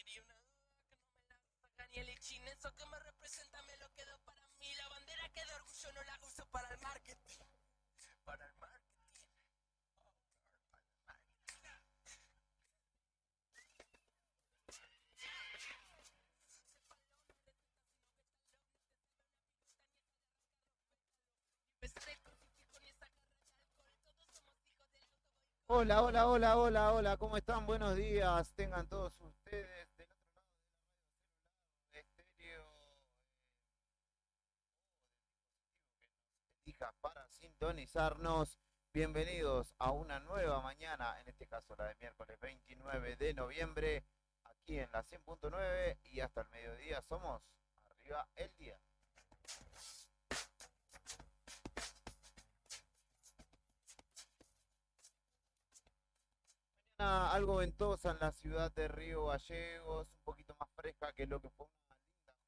quería una duda que no me la saca ni el ichin. Eso que me representa me lo quedo para mí. La bandera que de orgullo no la uso para el marketing. Para el marketing. Oh, para el marketing. Empezaré con fijo ni esa garra de alcohol. Todos somos hijos del autoboicot. Hola, hola, hola, hola, hola, ¿cómo están? Buenos días, tengan todos ustedes del otro lado de estéreo que nos elija para sintonizarnos. Bienvenidos a una nueva mañana, en este caso la de miércoles 29 de noviembre, aquí en la 100.9 y hasta el mediodía somos Arriba el Día. Algo ventosa en la ciudad de Río Gallegos, un poquito más fresca que lo que fue una linda jornada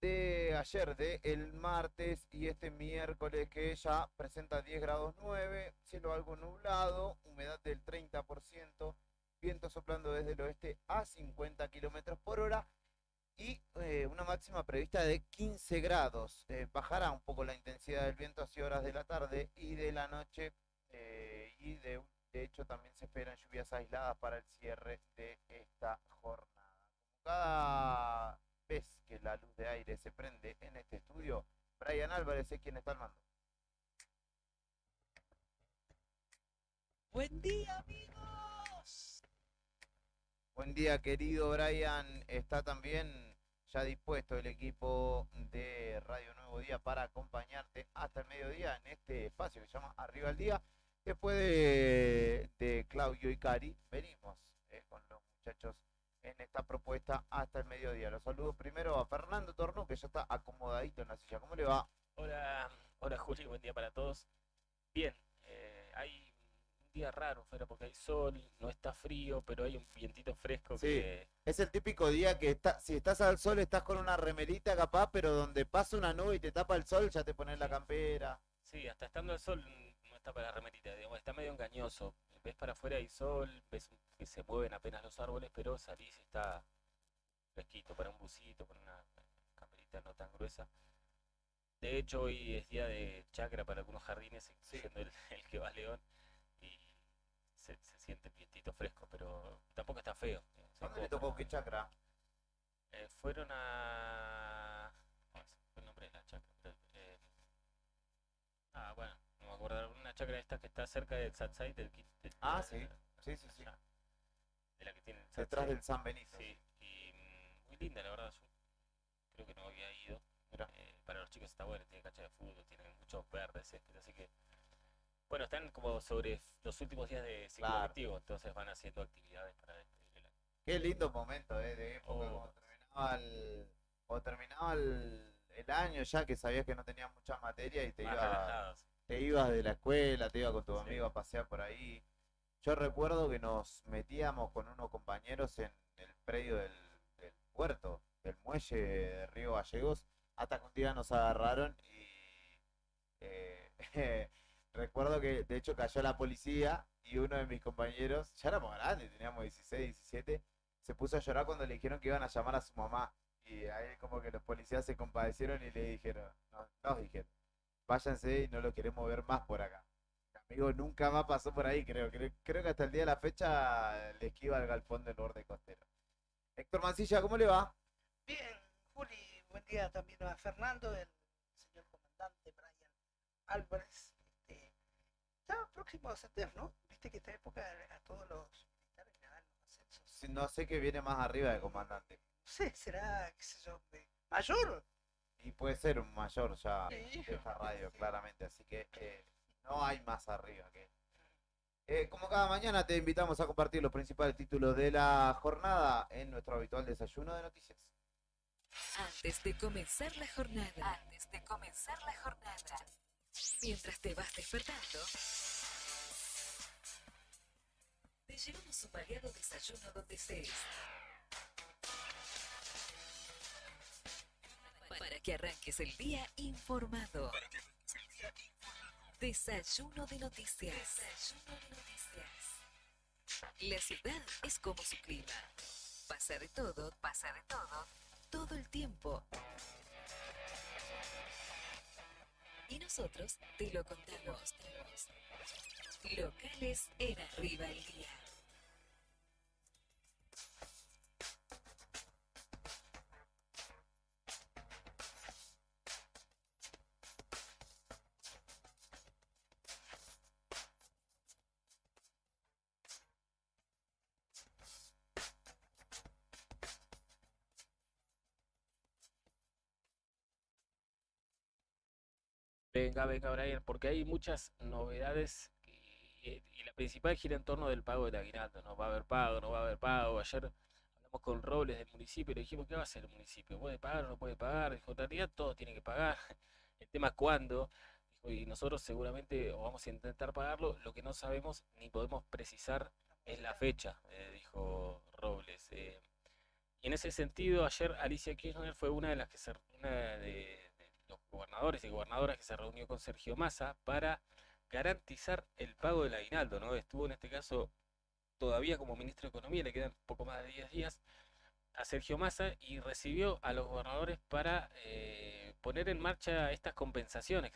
de ayer, de el martes y este miércoles que ya presenta 10 grados 9, cielo algo nublado, humedad del 30%, viento soplando desde el oeste a 50 kilómetros por hora y una máxima prevista de 15 grados. Bajará un poco la intensidad del viento hacia horas de la tarde y de la noche de hecho también se esperan lluvias aisladas para el cierre de esta jornada. Como cada vez que la luz de aire se prende en este estudio, Brian Álvarez es quien está al mando. Buen día, amigos. Buen día, querido Brian. Está también ya dispuesto el equipo de Radio Nuevo Día para acompañarte hasta el mediodía en este espacio que se llama Arriba al Día. Después de Claudio y Cari, venimos con los muchachos en esta propuesta hasta el mediodía. Los saludo primero a Fernando Tornú, que ya está acomodadito en la silla. ¿Cómo le va? Hola, hola Juli, buen día para todos. Bien, hay un día raro fuera porque hay sol, no está frío, pero hay un vientito fresco Sí, que es el típico día que si estás al sol estás con una remerita capaz, pero donde pasa una nube y te tapa el sol ya te pones la sí, campera. sí, hasta estando el sol no está para la remerita, digamos, está medio engañoso. Ves para afuera hay sol, ves que se mueven apenas los árboles, pero salís y está fresquito para un busito, con una camperita no tan gruesa. De hecho, hoy es día de chacra para algunos jardines, Sí. incluyendo el que va a León, y se siente el vientito fresco, pero tampoco está feo. Digamos, hay ¿Dónde le como tocó para... qué chakra? fueron a... ¿Cómo es? Fue el nombre de la chacra. Bueno, no me acuerdo. Una chacra esta que está cerca del Satsai, Ah, sí, sí, sí, sí. allá, de la que tiene el Detrás Satsai. del San Benito, Sí, sí. y muy linda, la verdad. Yo creo que no había ido. Mira. Para los chicos está bueno, tiene cancha de fútbol, tiene muchos verdes, césped, así que bueno, están como sobre los últimos días de ciclo Claro. lectivo, entonces van haciendo actividades para despedir el año. Qué lindo momento, de época, Oh, cuando terminaba el año ya que sabías que no tenías mucha materia y más relajados. te ibas de la escuela, te ibas con tus Sí. amigos a pasear por ahí. Yo recuerdo que nos metíamos con unos compañeros en el predio del puerto, del muelle de Río Gallegos, hasta que un día nos agarraron y recuerdo que de hecho cayó la policía y uno de mis compañeros, ya éramos grandes, teníamos 16, 17, se puso a llorar cuando le dijeron que iban a llamar a su mamá. Y ahí como que los policías se compadecieron y le dijeron, no, nos dijeron, váyanse y no lo queremos ver más por acá. Mi amigo nunca más pasó por ahí, creo que hasta el día de la fecha le esquiva el galpón del borde costero. Héctor Mancilla, ¿cómo le va? Bien, Juli, buen día también a Fernando, el señor comandante Brian Álvarez. Ya próximo a ascender, ¿no? Viste que esta época a todos los militares le dan los ascensos. No sé qué viene más arriba de comandante. No sé, será, qué sé yo, de mayor. Y puede ser un mayor ya Sí. de esta radio, claramente. Así que no hay más arriba que. Como cada mañana te invitamos a compartir los principales títulos de la jornada en nuestro habitual desayuno de noticias. Antes de comenzar la jornada, mientras te vas despertando, te llevamos un variado desayuno donde estés. Para que arranques el día informado. Desayuno de noticias. La ciudad es como su clima. pasa de todo, todo el tiempo. Y nosotros te lo contamos. Locales en Arriba el Día. Venga, venga, Brian, porque hay muchas novedades y la principal gira en torno del pago del aguinaldo. No va a haber pago, no va a haber pago. Ayer hablamos con Robles del municipio y le dijimos, ¿qué va a hacer el municipio? ¿Puede pagar o no puede pagar? Dijo, en realidad todo tiene que pagar. El tema es cuándo. Dijo, y nosotros seguramente o vamos a intentar pagarlo. Lo que no sabemos ni podemos precisar es la fecha, dijo Robles. Y en ese sentido, ayer Alicia Kirchner fue una de las que una de los gobernadores y gobernadoras que se reunió con Sergio Massa para garantizar el pago del aguinaldo, ¿no? Estuvo en este caso todavía como ministro de Economía, le quedan poco más de 10 días a Sergio Massa y recibió a los gobernadores para poner en marcha estas compensaciones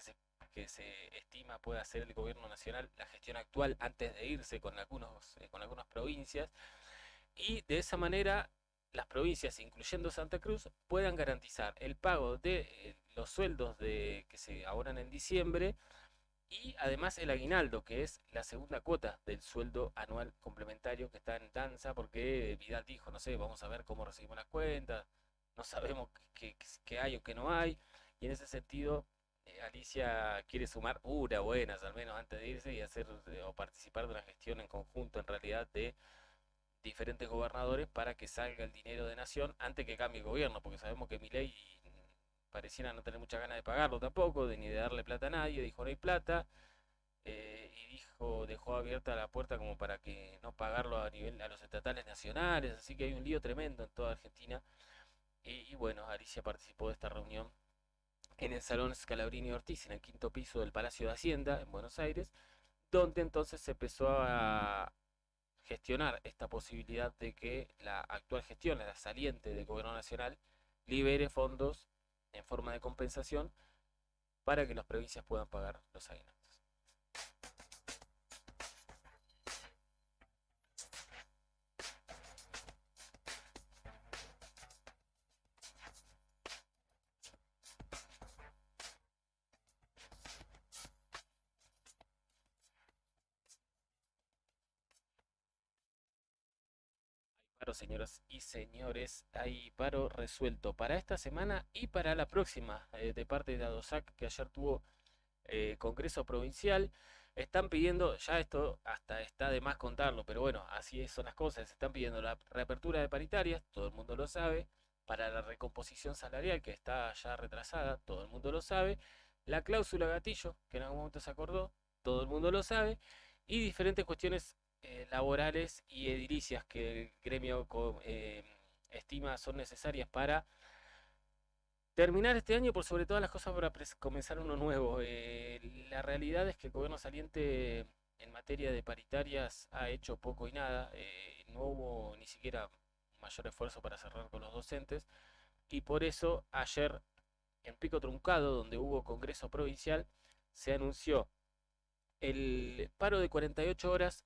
que se estima puede hacer el gobierno nacional, la gestión actual antes de irse con algunas provincias y de esa manera las provincias, incluyendo Santa Cruz, puedan garantizar el pago de los sueldos que se abonan en diciembre y además el aguinaldo, que es la segunda cuota del sueldo anual complementario que está en danza, porque Vidal dijo, no sé, vamos a ver cómo recibimos las cuentas, no sabemos qué hay o qué no hay, y en ese sentido Alicia quiere sumar buenas, al menos antes de irse, y hacer o participar de una gestión en conjunto en realidad de diferentes gobernadores para que salga el dinero de Nación antes que cambie el gobierno, porque sabemos que Milei pareciera no tener muchas ganas de pagarlo tampoco, ni de darle plata a nadie, dijo no hay plata, y dejó abierta la puerta como para que no pagarlo a los estatales nacionales, así que hay un lío tremendo en toda Argentina, y bueno, Alicia participó de esta reunión en el Salón Scalabrini Ortiz, en el quinto piso del Palacio de Hacienda, en Buenos Aires, donde entonces se empezó a gestionar esta posibilidad de que la actual gestión, la saliente del gobierno nacional, libere fondos en forma de compensación para que las provincias puedan pagar los aguinaldos. Paro, señoras y señores, hay paro resuelto para esta semana y para la próxima de parte de ADOSAC, que ayer tuvo Congreso Provincial. Están pidiendo, ya esto hasta está de más contarlo, pero bueno, así son las cosas. Están pidiendo la reapertura de paritarias, todo el mundo lo sabe, para la recomposición salarial, que está ya retrasada, todo el mundo lo sabe, la cláusula gatillo, que en algún momento se acordó, todo el mundo lo sabe, y diferentes cuestiones laborales y edilicias que el gremio estima son necesarias para terminar este año, por sobre todas las cosas, para comenzar uno nuevo. La realidad es que el gobierno saliente en materia de paritarias ha hecho poco y nada. No hubo ni siquiera mayor esfuerzo para cerrar con los docentes. Y por eso ayer en Pico Truncado, donde hubo Congreso Provincial, se anunció el paro de 48 horas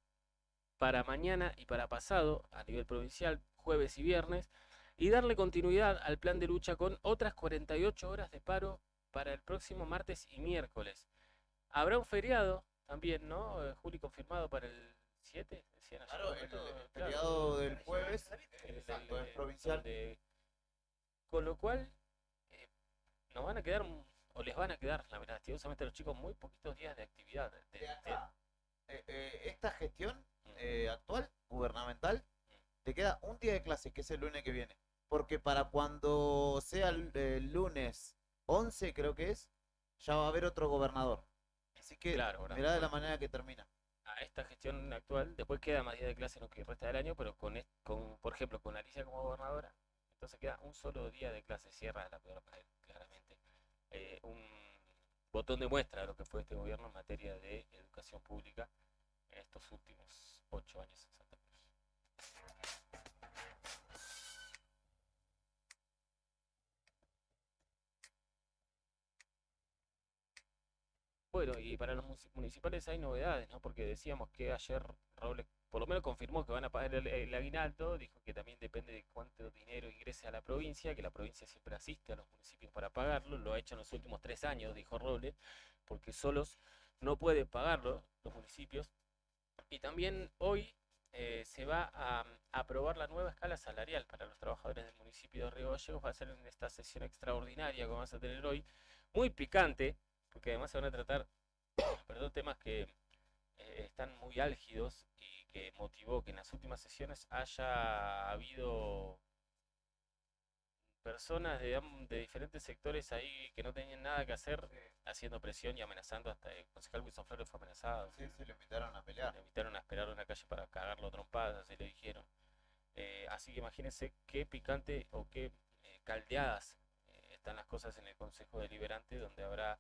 para mañana y para pasado a nivel provincial, jueves y viernes, y darle continuidad al plan de lucha con otras 48 horas de paro para el próximo martes y miércoles. Habrá un feriado también, ¿no? Juli, confirmado para el 7, decían ayer. Claro, el feriado del jueves, exacto, es provincial. Con lo cual, nos van a quedar, o les van a quedar, lastimosamente a los chicos, muy poquitos días de actividad. Esta gestión actual, gubernamental, te queda un día de clase, que es el lunes que viene. Porque para cuando sea el lunes 11, creo que es, ya va a haber otro gobernador. Así que Claro, mirá de la manera que termina. a esta gestión actual, después queda más días de clase en lo que resta del año, pero por ejemplo, con Alicia como gobernadora, entonces queda un solo día de clase, cierra de la peor manera, claramente. Un botón de muestra de lo que fue este gobierno en materia de educación pública en estos últimos 8 años en Santa Cruz. Bueno, y para los municipales hay novedades, ¿no? Porque decíamos que ayer Robles por lo menos confirmó que van a pagar el aguinaldo, dijo que también depende de cuánto dinero ingrese a la provincia, que la provincia siempre asiste a los municipios para pagarlo, lo ha hecho en los últimos 3 años, dijo Robles, porque solos no pueden pagarlo los municipios. Y también hoy se va a aprobar la nueva escala salarial para los trabajadores del municipio de Río Gallegos, va a ser en esta sesión extraordinaria que vamos a tener hoy, muy picante, porque además se van a tratar, perdón, temas que están muy álgidos y que motivó que en las últimas sesiones haya habido personas de diferentes sectores ahí que no tenían nada que hacer, haciendo presión y amenazando, hasta el concejal Wilson Flores fue amenazado. Sí, sí, lo invitaron a pelear. Le invitaron a esperar en una calle para cagarlo a trompadas, así le dijeron. Así que imagínense qué picante o qué caldeadas están las cosas en el Consejo Deliberante, donde habrá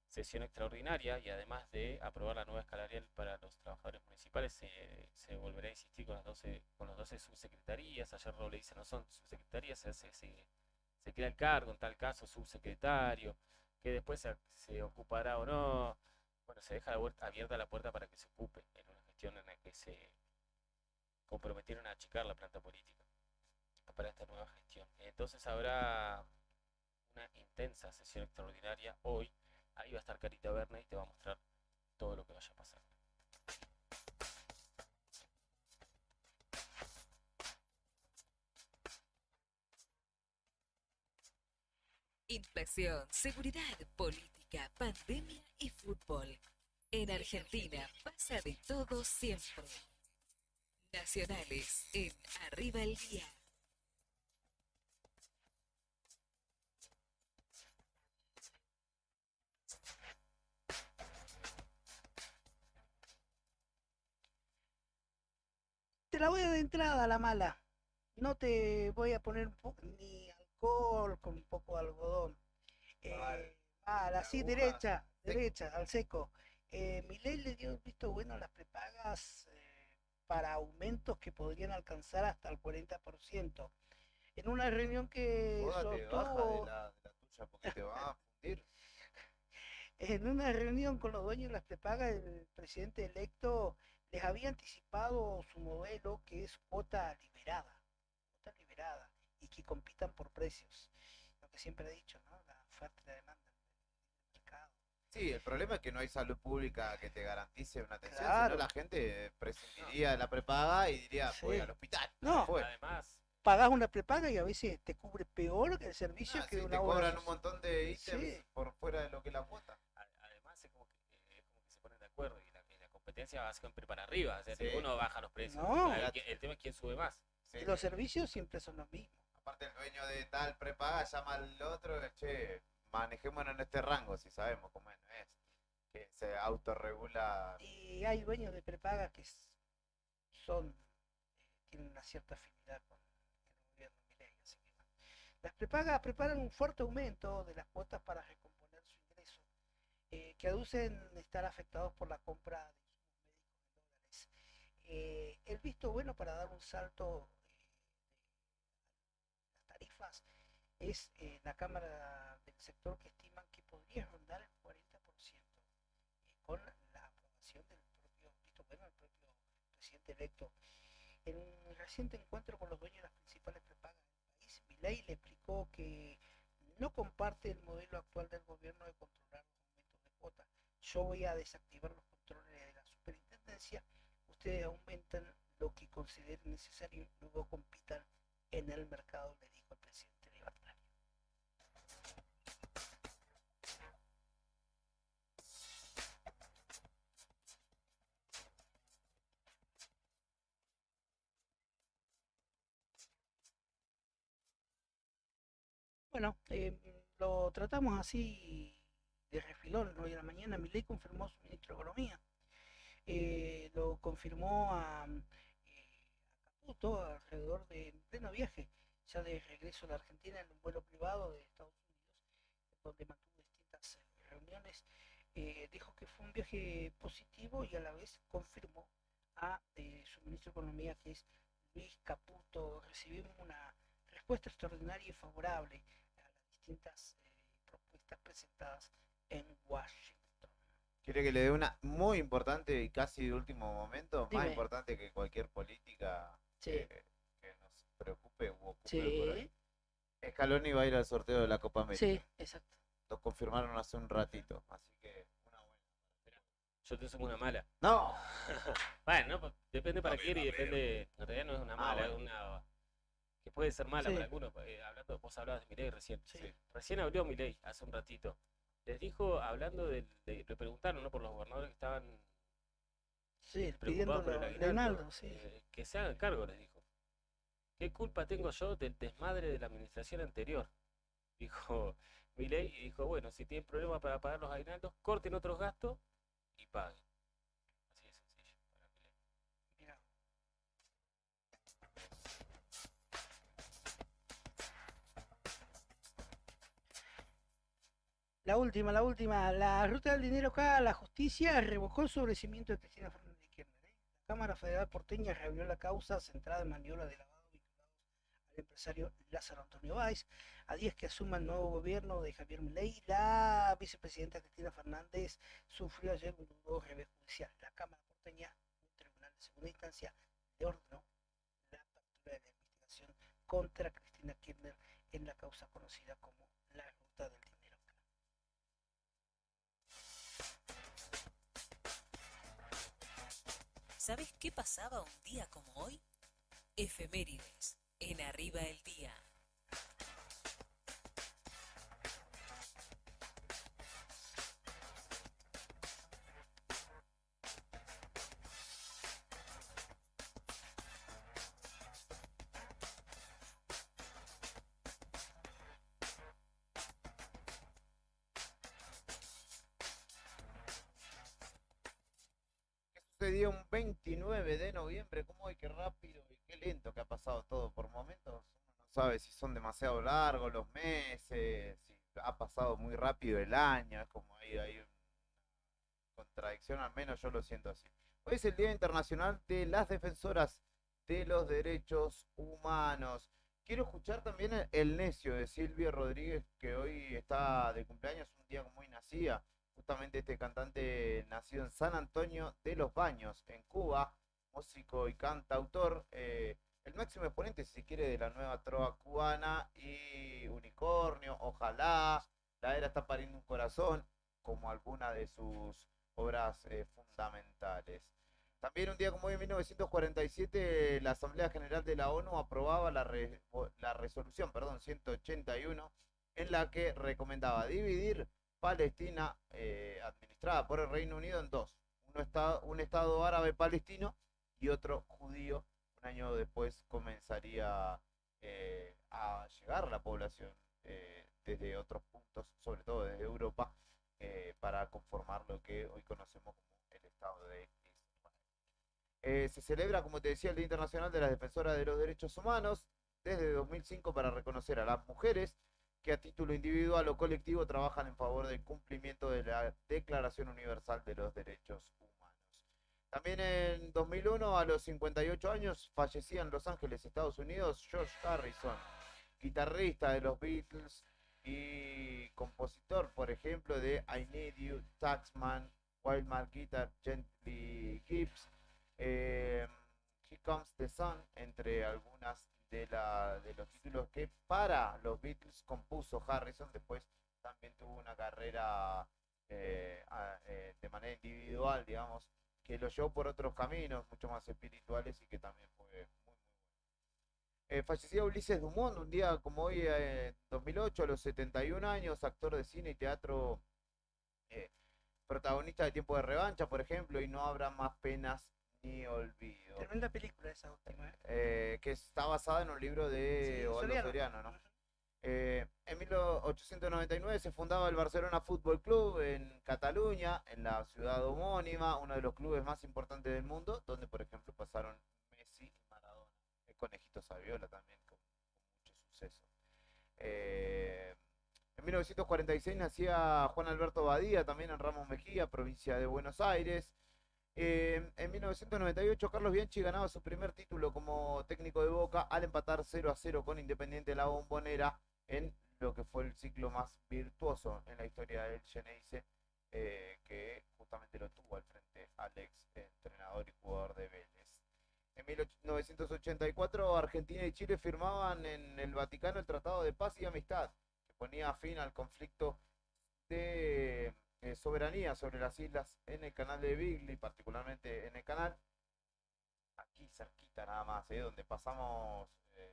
sesión extraordinaria y además de aprobar la nueva escalarial para los trabajadores municipales, se volverá a insistir con las 12 subsecretarías. Ayer Roble dice no son subsecretarías, se queda el cargo, en tal caso subsecretario, que después se ocupará o no. Bueno, se deja abierta la puerta para que se ocupe en una gestión en la que se comprometieron a achicar la planta política para esta nueva gestión. Entonces habrá una intensa sesión extraordinaria hoy. Ahí va a estar Carita Berna y te va a mostrar todo lo que vaya a pasar. Inflación, seguridad, política, pandemia y fútbol. En Argentina pasa de todo siempre. Nacionales en Arriba el Día. Te la voy a de entrada a la mala. No te voy a poner ni alcohol con un poco de algodón. Mala, así derecha, derecha, al seco. Milei le dio visto bueno a las prepagas para aumentos que podrían alcanzar hasta el 40%. En una reunión que Jódate, baja sostuvo, de la tuya porque te va a fundir. en una reunión con los dueños de las prepagas, el presidente electo les había anticipado su modelo, que es cuota liberada, y que compitan por precios. Lo que siempre he dicho, ¿no? La oferta y la demanda del mercado. Sí, el problema es que no hay salud pública que te garantice una atención, si Claro. no la gente prescindiría de la prepaga y diría, voy Sí. al hospital. No, Fue. Además, pagás una prepaga y a veces te cubre peor que el servicio Ah, que sí, una te obra cobran un social. montón de ítems Sí. por fuera de lo que es la cuota. además es como que se ponen de acuerdo y la competencia va siempre para arriba, o sea, Sí. ninguno baja los precios. No. El tema es quién sube más. Sí, Y los sí. servicios siempre son los mismos. Aparte el dueño de tal prepaga llama al otro, che, manejémonos en este rango, si sabemos cómo es, no es. Que se autorregula. Y hay dueños de prepagas que tienen una cierta afinidad con el gobierno Milei, así que bueno. Las prepagas preparan un fuerte aumento de las cuotas para recomponer su ingreso, que aducen estar afectados por la compra de insumos médicos en dólares. El visto bueno para dar un salto de las tarifas es la Cámara del Sector, que estiman que podría rondar el 40%, con la aprobación del propio visto bueno del propio presidente electo. En un reciente encuentro con los dueños de las principales prepagas del país, Milei le explicó que no comparte el modelo actual del gobierno de controlar los aumentos de cuota. Yo voy a desactivar los controles de la superintendencia, ustedes aumentan lo que consideren necesario y luego compitan en el mercado, le dijo el presidente libertario. Bueno, lo tratamos así de refilón hoy a la mañana. Milei confirmó su ministro de Economía. Lo confirmó a Caputo alrededor de en pleno viaje, ya de regreso a la Argentina en un vuelo privado de Estados Unidos, donde mantuvo distintas reuniones. Dijo que fue un viaje positivo y a la vez confirmó a su ministro de Economía, que es Luis Caputo. Recibimos una respuesta extraordinaria y favorable a las distintas propuestas presentadas en Washington. Quiere que le dé una muy importante y casi de último momento, más Dime. importante que cualquier política Sí. que nos preocupe u ocupe por Sí, ahí. Scaloni va a ir al sorteo de la Copa América. sí, exacto. Lo confirmaron hace un ratito, así que una buena. Yo te sumo una mala. No, Bueno, no, pues, depende para A ver, quién y a ver. depende. En realidad no es una mala, es bueno. una. Que puede ser mala Sí. para algunos. Hablando, vos hablabas de Milei recién. Sí. Recién abrió Milei hace un ratito. Les dijo, hablando le preguntaron, ¿no? Por los gobernadores que estaban Sí, preocupados por el pidiéndolo, aguinaldo. Reinaldo, sí. Que se hagan cargo, les dijo. ¿Qué culpa tengo yo del desmadre de la administración anterior? Dijo Milei y dijo, bueno, si tienen problemas para pagar los aguinaldos, corten otros gastos y paguen. Así de sencillo para Milei. Mira. La última. La ruta del dinero acá, la justicia revocó el sobrecimiento de Cristina Fernández de Kirchner. La Cámara Federal porteña reabrió la causa centrada en maniobras de lavado vinculados al empresario Lázaro Antonio Báez. A días que asuma el nuevo gobierno de Javier Milei, la vicepresidenta Cristina Fernández sufrió ayer un nuevo revés judicial. La Cámara porteña, un tribunal de segunda instancia, le ordenó la apertura de la investigación contra Cristina Kirchner en la causa conocida como la ruta del dinero. ¿Sabes qué pasaba un día como hoy? Efemérides, en Arriba el Día. Sucedió un 29 de noviembre, como hoy, qué rápido y qué lento que ha pasado todo por momentos. Uno no sabe si son demasiado largos los meses, si ha pasado muy rápido el año, es como ahí hay una contradicción, al menos yo lo siento así. Hoy es el Día Internacional de las Defensoras de los Derechos Humanos. Quiero escuchar también el necio de Silvio Rodríguez, que hoy está de cumpleaños, un día como hoy nacía justamente este cantante nacido en San Antonio de los Baños, en Cuba, músico y cantautor, el máximo exponente, si quiere, de la nueva trova cubana y Unicornio, Ojalá, La Era está pariendo un corazón, como alguna de sus obras fundamentales. También un día como hoy, en 1947, la Asamblea General de la ONU aprobaba la resolución 181 en la que recomendaba dividir Palestina, administrada por el Reino Unido, en dos. Un estado árabe palestino y otro judío. Un año después comenzaría a llegar la población desde otros puntos, sobre todo desde Europa, para conformar lo que hoy conocemos como el Estado de Israel. Se celebra, como te decía, el Día Internacional de las Defensoras de los Derechos Humanos desde 2005 para reconocer a las mujeres que a título individual o colectivo trabajan en favor del cumplimiento de la Declaración Universal de los Derechos Humanos. También en 2001, a los 58 años, fallecía en Los Ángeles, Estados Unidos, George Harrison, guitarrista de los Beatles y compositor, por ejemplo, de I Need You, Taxman, Wild Man Guitar, Gently Gibbs, Here Comes the Sun, entre algunas de los títulos que para los Beatles compuso Harrison. Después también tuvo una carrera de manera individual, digamos, que lo llevó por otros caminos mucho más espirituales y que también fue muy, muy bueno. Fallecía Ulises Dumont un día como hoy, 2008, a los 71 años, actor de cine y teatro, protagonista de Tiempo de Revancha, por ejemplo, y No habrá más penas ni olvido. Tremenda película esa última. Que está basada en un libro de Sí, Osvaldo Soriano. Soriano, ¿no? En 1899 se fundaba el Barcelona Fútbol Club en Cataluña, en la ciudad homónima, uno de los clubes más importantes del mundo, donde por ejemplo pasaron Messi y Maradona, el Conejito Saviola también, con mucho suceso. En 1946 nacía Juan Alberto Badía, también en Ramos Mejía, provincia de Buenos Aires. En 1998 Carlos Bianchi ganaba su primer título como técnico de Boca al empatar 0-0 con Independiente La Bombonera en lo que fue el ciclo más virtuoso en la historia del Xeneize, que justamente 1984 Argentina y Chile firmaban en el Vaticano el Tratado de Paz y Amistad, que ponía fin al conflicto de soberanía sobre las islas en el canal de Beagle, y particularmente en el canal, aquí cerquita nada más, donde pasamos la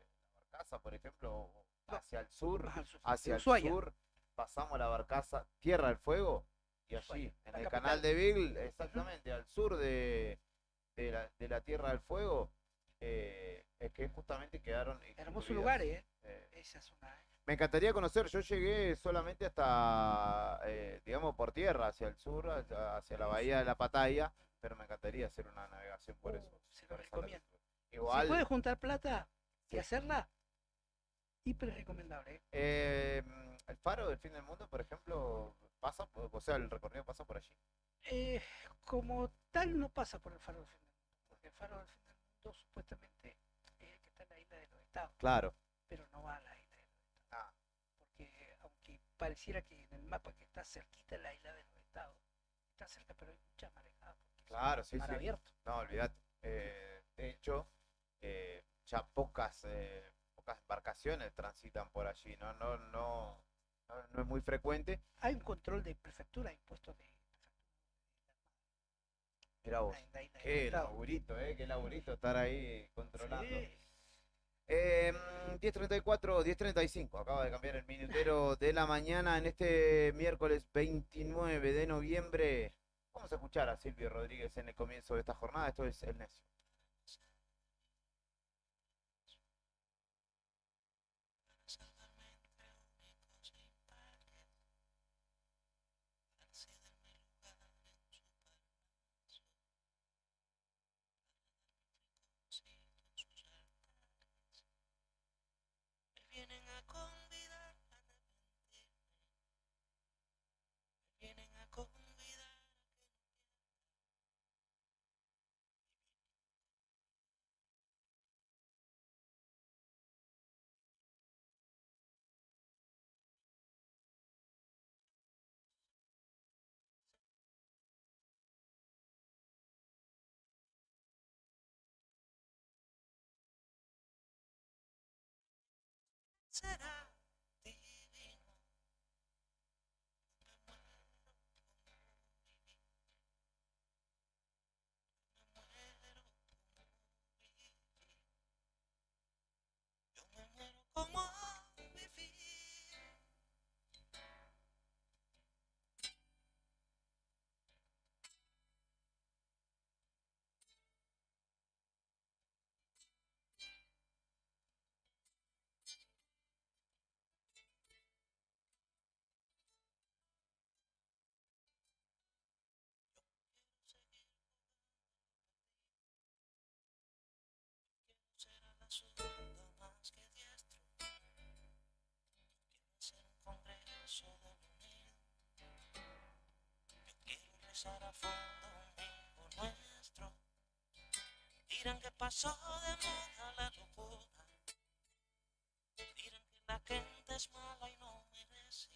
barcaza, por ejemplo, No, hacia el sur, más al sur, hacia de el Ushuaia. sur, pasamos la barcaza Tierra del Fuego, y allí, Ushuaia, en la el capital. canal de Beagle, exactamente, al sur de la Tierra del Fuego, es que justamente quedaron Hermosos instituidas, lugares, eh, esa zona. me encantaría conocer, yo llegué solamente hasta, digamos, por tierra, hacia el sur, hacia la bahía de la Pataya, pero me encantaría hacer una navegación por eso. Se lo Por esa recomiendo. latitud. Si Igual, puedes juntar plata y Sí. hacerla, hiper recomendable. el faro del fin del mundo, por ejemplo, pasa, o sea, el recorrido pasa por allí. Como tal no pasa por el faro del fin del mundo, porque el faro del fin del mundo supuestamente es el que está en la isla de los estados, Claro. pero no va a la isla de los estados. Ah. Porque aunque pareciera que en el mapa que está cerquita de la isla de los estados, está cerca, pero hay mucha marejada, porque Claro, es sí, mar sí. abierto. No, olvídate. De hecho, ya pocas embarcaciones transitan por allí, no es muy frecuente. Hay un control de prefectura, impuestos de Mira vos, en la isla de los qué estados. laburito, qué laburito estar ahí controlando. Sí. 10:34, 10:35, acaba de cambiar el minutero de la mañana en este miércoles 29 de noviembre. Vamos a escuchar a Silvio Rodríguez en el comienzo de esta jornada, esto es El Necio. Vienen a convidar a arrepentirme. Vienen a convidar será divino. Yo me muero como vivir. Ser a la zurda más que diestro. Quiero hacer un congreso de la unión. Yo quiero rezar a fondo un hijo nuestro. Dirán que pasó de moda la locura. Dirán que la gente es mala y no merece.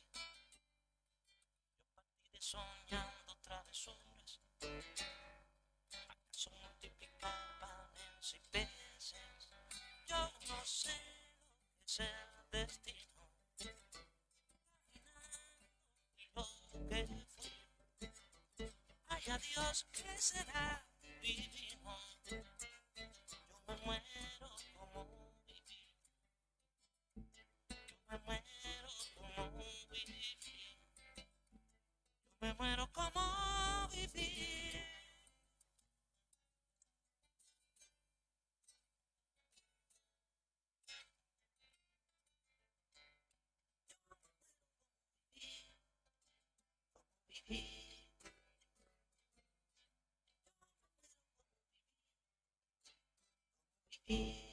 Yo partiré soñando travesuras. ¿Acaso multiplicar panes y peces? Yo no sé lo que es el destino. Y lo que fui. Ay, adiós, ¿qué será divino? Yo me muero como viví. Yo me muero como viví. Yo me muero como viví. Viví. Viví.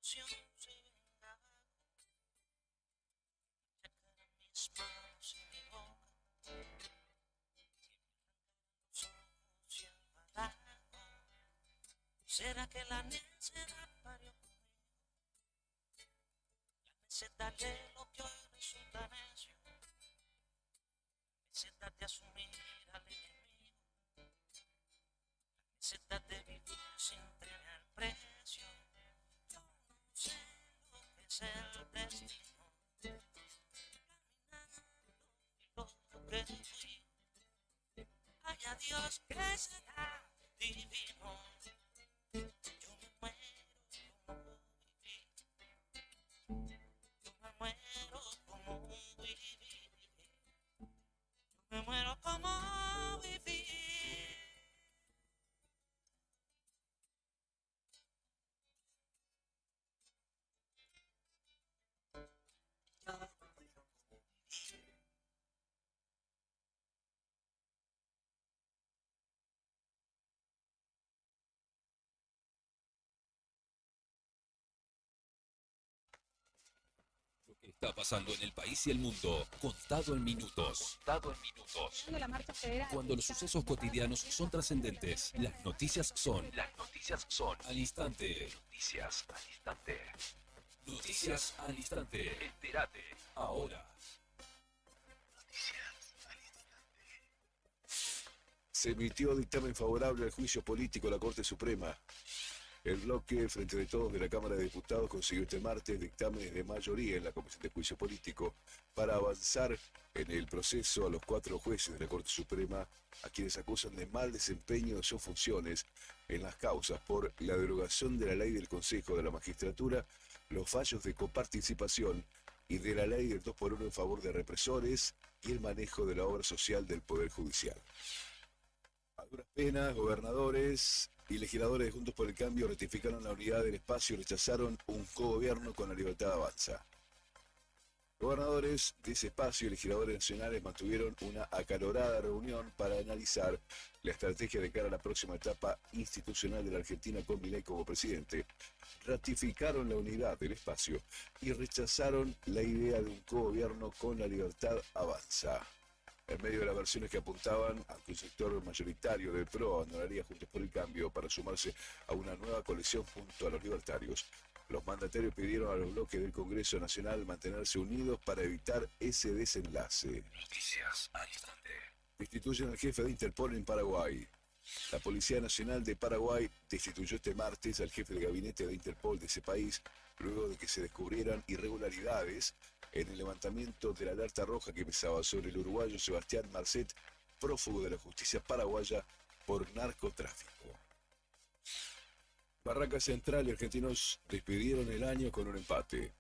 solución se venga. Checar mis manos y mi boca, los ojos y el balajo. ¿Será que la necedad parió conmigo? La necedad de lo que hoy resulta necio. Necedad de asumir al enemigo. Necedad de vivir sin tener precio. Yo no sé lo que es el destino. Caminando y lo que fui. Ay, adiós, que será divino. Yo me muero como viví. Yo me muero como viví. Yo me muero como viví. Lo que está pasando en el país y el mundo, contado en minutos. Contado en minutos. La marcha federal. Cuando los sucesos cotidianos son trascendentes, las noticias son. Las noticias son. Al instante. Noticias al instante. Noticias al instante. Entérate. Ahora. Se emitió dictamen favorable al juicio político de la Corte Suprema. El bloque Frente de Todos de la Cámara de Diputados consiguió este martes dictámenes de mayoría en la Comisión de Juicio Político para avanzar en el proceso a los 4 jueces de la Corte Suprema a quienes acusan de mal desempeño de sus funciones en las causas por la derogación de la ley del Consejo de la Magistratura, los fallos de coparticipación y de la ley del 2x1 en favor de represores y el manejo de la obra social del Poder Judicial. A duras penas, gobernadores y legisladores de Juntos por el Cambio ratificaron la unidad del espacio y rechazaron un cogobierno con la Libertad Avanza. Gobernadores de ese espacio y legisladores nacionales mantuvieron una acalorada reunión para analizar la estrategia de cara a la próxima etapa institucional de la Argentina con Milei como presidente. Ratificaron la unidad del espacio y rechazaron la idea de un cogobierno con la Libertad Avanza. En medio de las versiones que apuntaban a que un sector mayoritario del PRO abandonaría Juntos por el Cambio para sumarse a una nueva coalición junto a los libertarios, los mandatarios pidieron a los bloques del Congreso Nacional mantenerse unidos para evitar ese desenlace. Noticias al instante. Destituyen al jefe de Interpol en Paraguay. La Policía Nacional de Paraguay destituyó este martes al jefe de gabinete de Interpol de ese país luego de que se descubrieran irregularidades en el levantamiento de la alerta roja que pesaba sobre el uruguayo Sebastián Marcet, prófugo de la justicia paraguaya por narcotráfico. Barracas Central y Argentinos despidieron el año con un empate.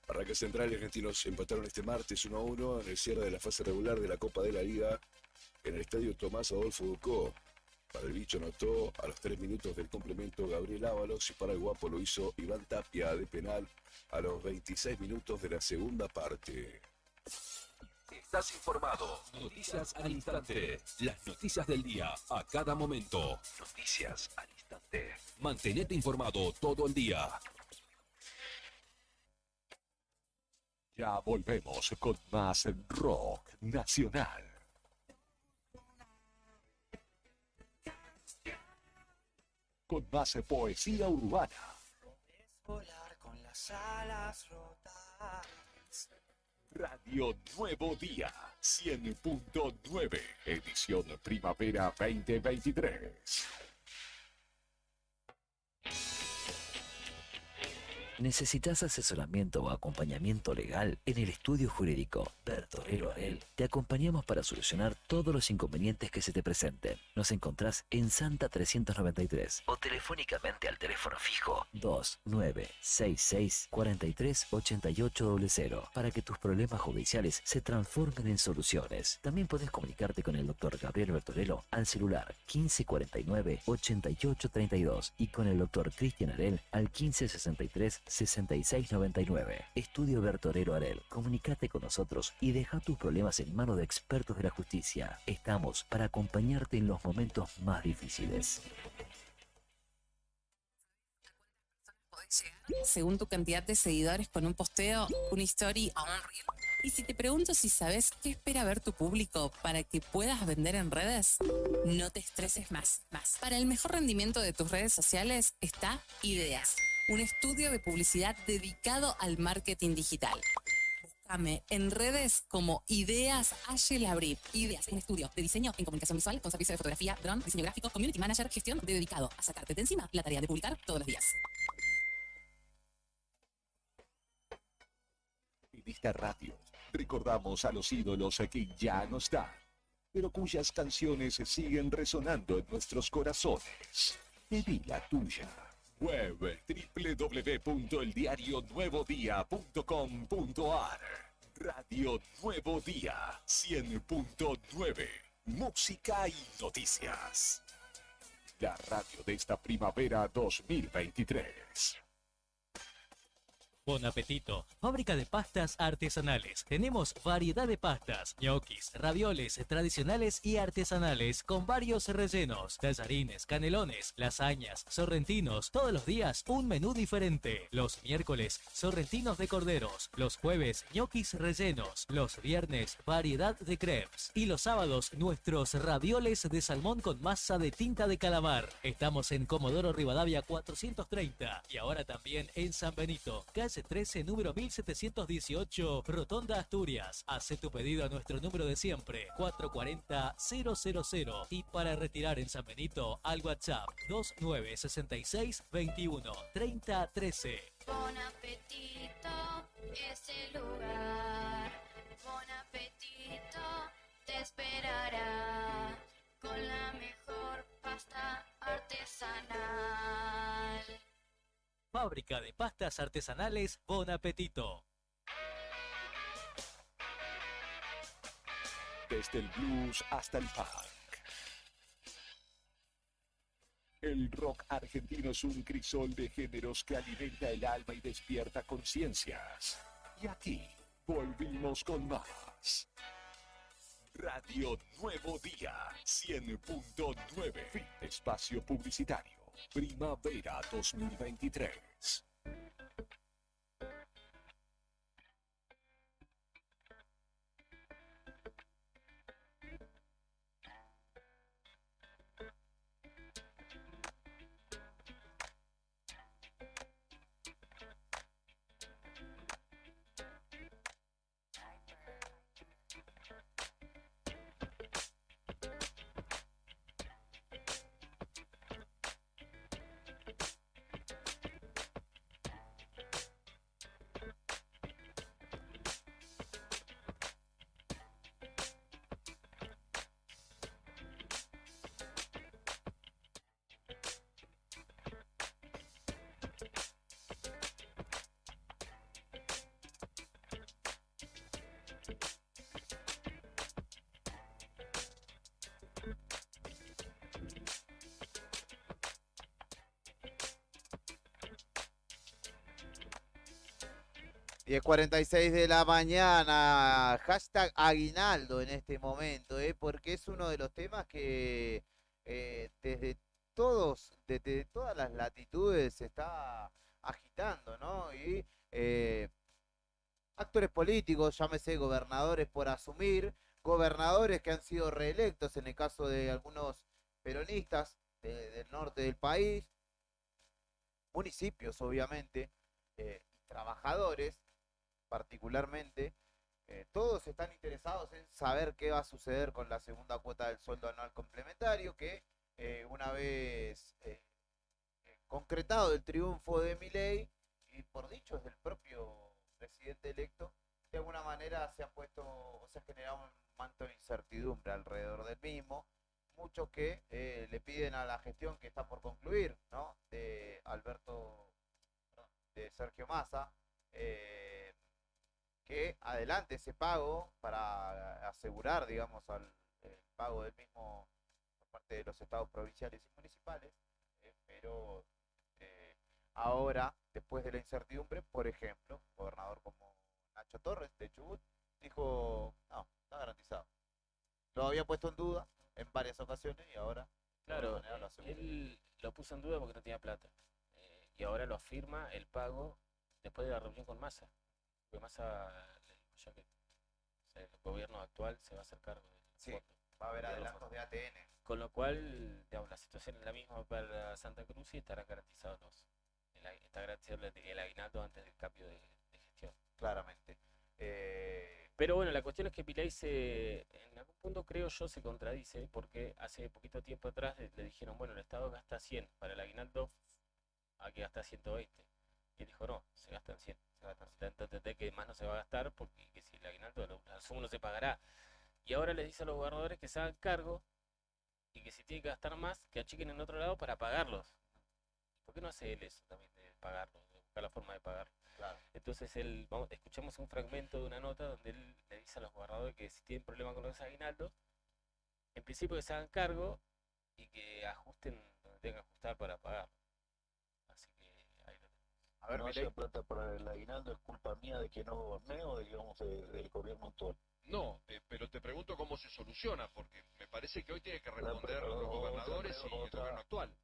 Barracas Central y Argentinos empataron este martes 1-1 en el cierre de la fase regular de la Copa de la Liga en el estadio Tomás Adolfo Ducó. Para el bicho anotó a los 3 minutos del complemento Gabriel Ábalos y para el guapo lo hizo Iván Tapia de penal a los 26 minutos de la segunda parte. Estás informado. Noticias al instante. Las noticias del día a cada momento. Noticias al instante. Mantenete informado todo el día. Ya volvemos con más rock nacional. Con más poesía urbana. Volar con las alas rotas. Radio Nuevo Día 100.9, edición primavera 2023. ¿Necesitas asesoramiento o acompañamiento legal? En el estudio jurídico Bertorero Arel te acompañamos para solucionar todos los inconvenientes que se te presenten. Nos encontrás en Santa 393 o telefónicamente al teléfono fijo 2966 43 8800 para que tus problemas judiciales se transformen en soluciones. También podés comunicarte con el doctor Gabriel Bertorello al celular 1549 8832 y con el doctor Cristian Arel al 1563 6699. Estudio Bertorero Arel. Comunicate con nosotros y deja tus problemas en manos de expertos de la justicia. Estamos para acompañarte en los momentos más difíciles. Podés según tu cantidad de seguidores con un posteo, una story o un reel. Y si te pregunto si sabes qué espera ver tu público para que puedas vender en redes, no te estreses más. Para el mejor rendimiento de tus redes sociales está Ideas, un estudio de publicidad dedicado al marketing digital. Búscame en redes como Ideas Labrit. Ideas, un estudio de diseño en comunicación visual con servicio de fotografía, dron, diseño gráfico, community manager, gestión dedicado a sacarte de encima la tarea de publicar todos los días. En esta radio recordamos a los ídolos que ya no están, pero cuyas canciones siguen resonando en nuestros corazones. Pedí la tuya. Web www.eldiarionuevodía.com.ar. Radio Nuevo Día 100.9. Música y noticias. La radio de esta primavera 2023. Bon apetito, fábrica de pastas artesanales. Tenemos variedad de pastas, ñoquis, ravioles tradicionales y artesanales con varios rellenos, tallarines, canelones, lasañas, sorrentinos. Todos los días un menú diferente. Los miércoles, sorrentinos de corderos. Los jueves, ñoquis rellenos. Los viernes, variedad de crepes. Y los sábados, nuestros ravioles de salmón con masa de tinta de calamar. Estamos en Comodoro Rivadavia 430 y ahora también en San Benito, calle 13, número 1718, Rotonda Asturias. Hace tu pedido a nuestro número de siempre, 440-000. Y para retirar en San Benito, al WhatsApp 2966 21 30 13. Bon apetito es el lugar. Bon apetito te esperará con la mejor pasta artesanal. Fábrica de pastas artesanales Bon Apetito. Desde el blues hasta el punk. El rock argentino es un crisol de géneros que alimenta el alma y despierta conciencias. Y aquí volvimos con más. Radio Nuevo Día 100.9. Fin de espacio publicitario. Primavera 2023. ...10:46 de la mañana, hashtag aguinaldo en este momento, porque es uno de los temas que desde todas las latitudes se está agitando, ¿no? Y actores políticos, llámese gobernadores por asumir, gobernadores que han sido reelectos en el caso de algunos peronistas del norte del país, municipios obviamente, trabajadores particularmente, todos están interesados en saber qué va a suceder con la segunda cuota del sueldo anual complementario, que una vez concretado el triunfo de Milei y por dichos del propio presidente electo, de alguna manera se ha puesto o se ha generado un manto de incertidumbre alrededor del mismo. Muchos que le piden a la gestión que está por concluir, ¿no? De Sergio Massa, que adelante ese pago para asegurar, digamos, el pago del mismo por parte de los estados provinciales y municipales, pero ahora, después de la incertidumbre, por ejemplo, un gobernador como Nacho Torres de Chubut dijo, no, está garantizado. Lo había puesto en duda en varias ocasiones y ahora Claro, lo asegura. él lo puso en duda porque no tenía plata. y ahora lo afirma el pago después de la reunión con Massa. Porque Massa le dijo ya que el gobierno actual se va a hacer cargo del Sí, fondo. va a haber de los adelantos fondos. de ATN. Con lo cual, digamos, la situación es la misma para Santa Cruz y estarán garantizados está garantizado el aguinaldo antes del cambio de gestión. Claramente. Pero bueno, la cuestión es que Milei en algún punto creo yo se contradice, porque hace poquito tiempo atrás le dijeron, bueno, el Estado gasta 100 para el aguinaldo, hay que gastar 120. Y él dijo, no, se gastan 100. Tanto entender que más no se va a gastar, porque que si el aguinaldo al sumo no se pagará. Y ahora les dice a los gobernadores que se hagan cargo y que si tienen que gastar más, que achiquen en otro lado para pagarlos. ¿Por qué no hace él eso también, de pagarlo, de buscar la forma de pagarlo? Claro. Entonces escuchamos un fragmento de una nota donde él le dice a los gobernadores que si tienen problemas con los aguinaldos, en principio que se hagan cargo y que ajusten donde tengan que ajustar para pagar. Así que ahí lo tenemos. A ver, no Milei. haya plata para el aguinaldo es culpa mía de que no goberné o digamos del gobierno actual. No, pero te pregunto cómo se soluciona, porque me parece que hoy tiene que responder los otra gobernadores y el otra- gobierno actual.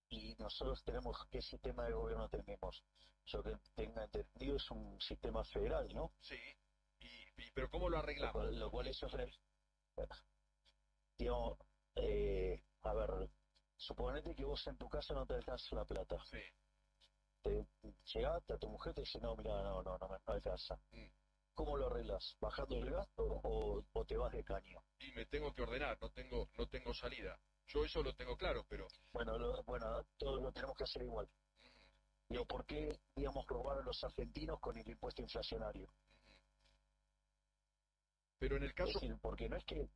Y nosotros tenemos, ¿qué sistema de gobierno tenemos? Yo que tenga entendido es un sistema federal, ¿no? Sí, pero ¿cómo lo arreglamos? Lo cual eso es, digamos, a ver, suponete que vos en tu casa no te alcanza la plata. Sí. Te llegaste a tu mujer y te dice, no, mira, no me alcanza. ¿Cómo lo arreglas? ¿Bajando el gasto o te vas de caño? Y me tengo que ordenar, no tengo salida. Yo eso lo tengo claro, pero Bueno, todos lo tenemos que hacer igual. Digo, ¿por qué, digamos, robar a los argentinos con el impuesto inflacionario? pero en el Es caso... decir, porque no es que...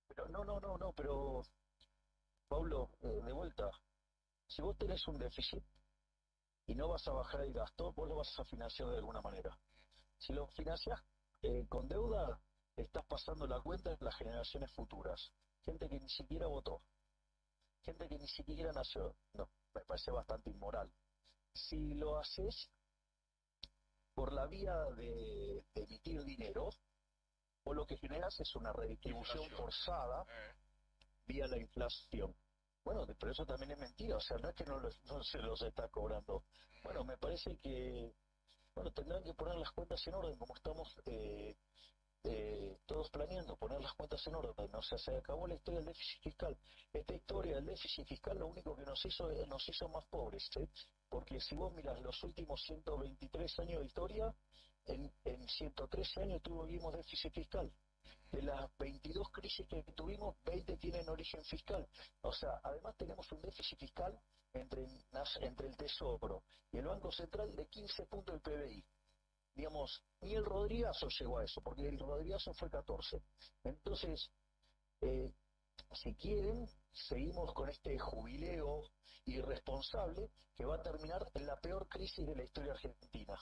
Pero no, pero... Pablo, de vuelta, si vos tenés un déficit y no vas a bajar el gasto, vos lo vas a financiar de alguna manera. Si lo financiás con deuda, estás pasando la cuenta en las generaciones futuras. Gente que ni siquiera votó. Gente que ni siquiera nació. No, me parece bastante inmoral. Si lo haces por la vía de emitir dinero, vos lo que generas es una redistribución forzada vía la inflación. Bueno, pero eso también es mentira, o sea, no es que no se los está cobrando. Bueno, me parece que, bueno, tendrán que poner las cuentas en orden, como estamos todos planeando, poner las cuentas en orden. O sea, se acabó la historia del déficit fiscal. Esta historia del déficit fiscal lo único que nos hizo más pobres, ¿sí? Porque si vos miras los últimos 123 años de historia, en 113 años tuvimos déficit fiscal. De las 22 crisis que tuvimos, 20 tienen origen fiscal. O sea, además tenemos un déficit fiscal entre el Tesoro y el Banco Central de 15 puntos del PBI. Digamos, ni el Rodrigazo llegó a eso, porque el Rodrigazo fue 14. Entonces, si quieren, seguimos con este jubileo irresponsable que va a terminar en la peor crisis de la historia argentina.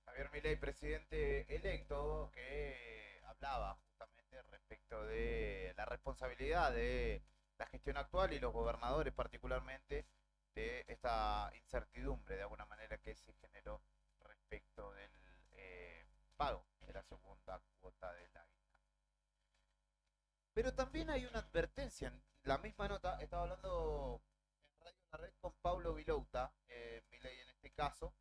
Javier Milei, presidente electo, que hablaba justamente respecto de la responsabilidad de la gestión actual y los gobernadores particularmente de esta incertidumbre de alguna manera que se generó respecto del pago de la segunda cuota del aguinaldo. Pero también hay una advertencia en la misma nota. Estaba hablando en Radio La Red con Pablo Vilouta, Milei en este caso,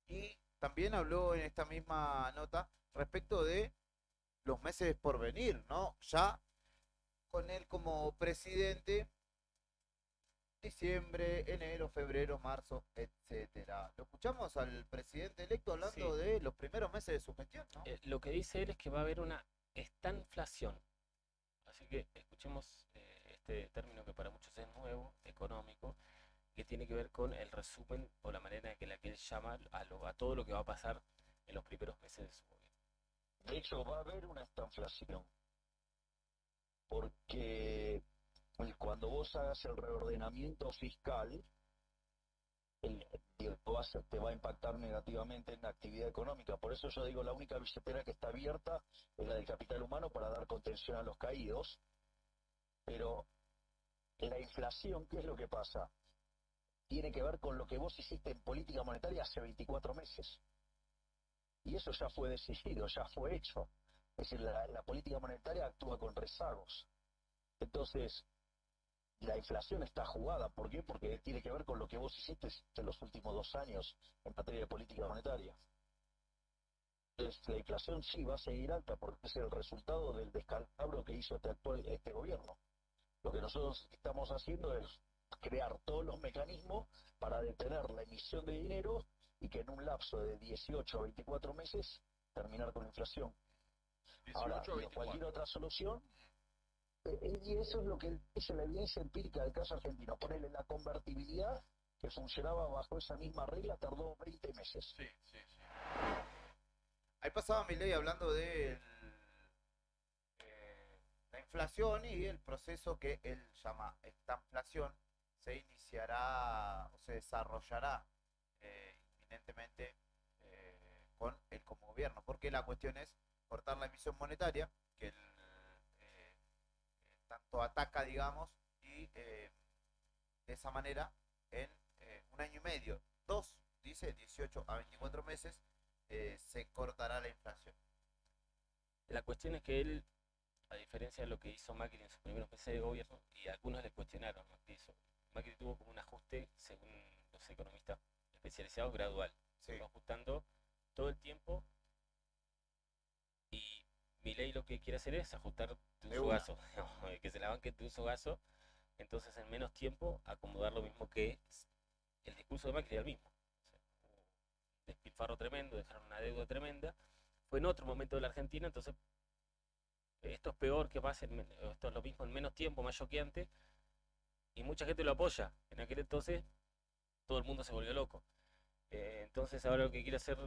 y también habló en esta misma nota respecto de los meses por venir, ¿no? Ya con él como presidente, diciembre, enero, febrero, marzo, etcétera. Lo escuchamos al presidente electo hablando Sí. de los primeros meses de su gestión, ¿no? Lo que dice él es que va a haber una estanflación. Así que escuchemos este término que para muchos es nuevo, económico, que tiene que ver con el resumen o la manera en la que él llama a todo lo que va a pasar en los primeros meses de su gobierno. De hecho, va a haber una estanflación. Porque cuando vos hagas el reordenamiento fiscal, te va a impactar negativamente en la actividad económica. Por eso yo digo, la única billetera que está abierta es la del capital humano para dar contención a los caídos. Pero la inflación, ¿qué es lo que pasa? Tiene que ver con lo que vos hiciste en política monetaria hace 24 meses. Y eso ya fue decidido, ya fue hecho. Es decir, la política monetaria actúa con rezagos. Entonces, la inflación está jugada. ¿Por qué? Porque tiene que ver con lo que vos hiciste en los últimos 2 años en materia de política monetaria. Entonces, la inflación sí va a seguir alta porque es el resultado del descalabro que hizo este gobierno. Lo que nosotros estamos haciendo es crear todos los mecanismos para detener la emisión de dinero y que en un lapso de 18 a 24 meses terminar con la inflación. 18 Ahora, a 24. cualquier otra solución, y eso es lo que dice la evidencia empírica del caso argentino. Ponerle la convertibilidad que funcionaba bajo esa misma regla, tardó 20 meses. Sí, sí, sí. Ahí pasaba Milei hablando de la inflación y el proceso que él llama estanflación se iniciará o se desarrollará inminentemente con él como gobierno, porque la cuestión es cortar la emisión monetaria que él tanto ataca, digamos, y de esa manera en 1 año y medio, 18 a 24 meses, se cortará la inflación. La cuestión es que él, a diferencia de lo que hizo Macri en sus primeros meses de gobierno, y algunos le cuestionaron lo que hizo, Macri tuvo como un ajuste, según los economistas especializados, gradual. Se fue ajustando todo el tiempo y Milei lo que quiere hacer es ajustar de un sogazo, que se la banque de un sogazo, entonces en menos tiempo acomodar lo mismo que el discurso de Macri era el mismo. O sea, un despilfarro tremendo, dejaron una deuda tremenda. Fue en otro momento de la Argentina, entonces esto es peor que pase, esto es lo mismo en menos tiempo, más choqueante, y mucha gente lo apoya. En aquel entonces todo el mundo se volvió loco. Entonces ahora lo que quiere hacer,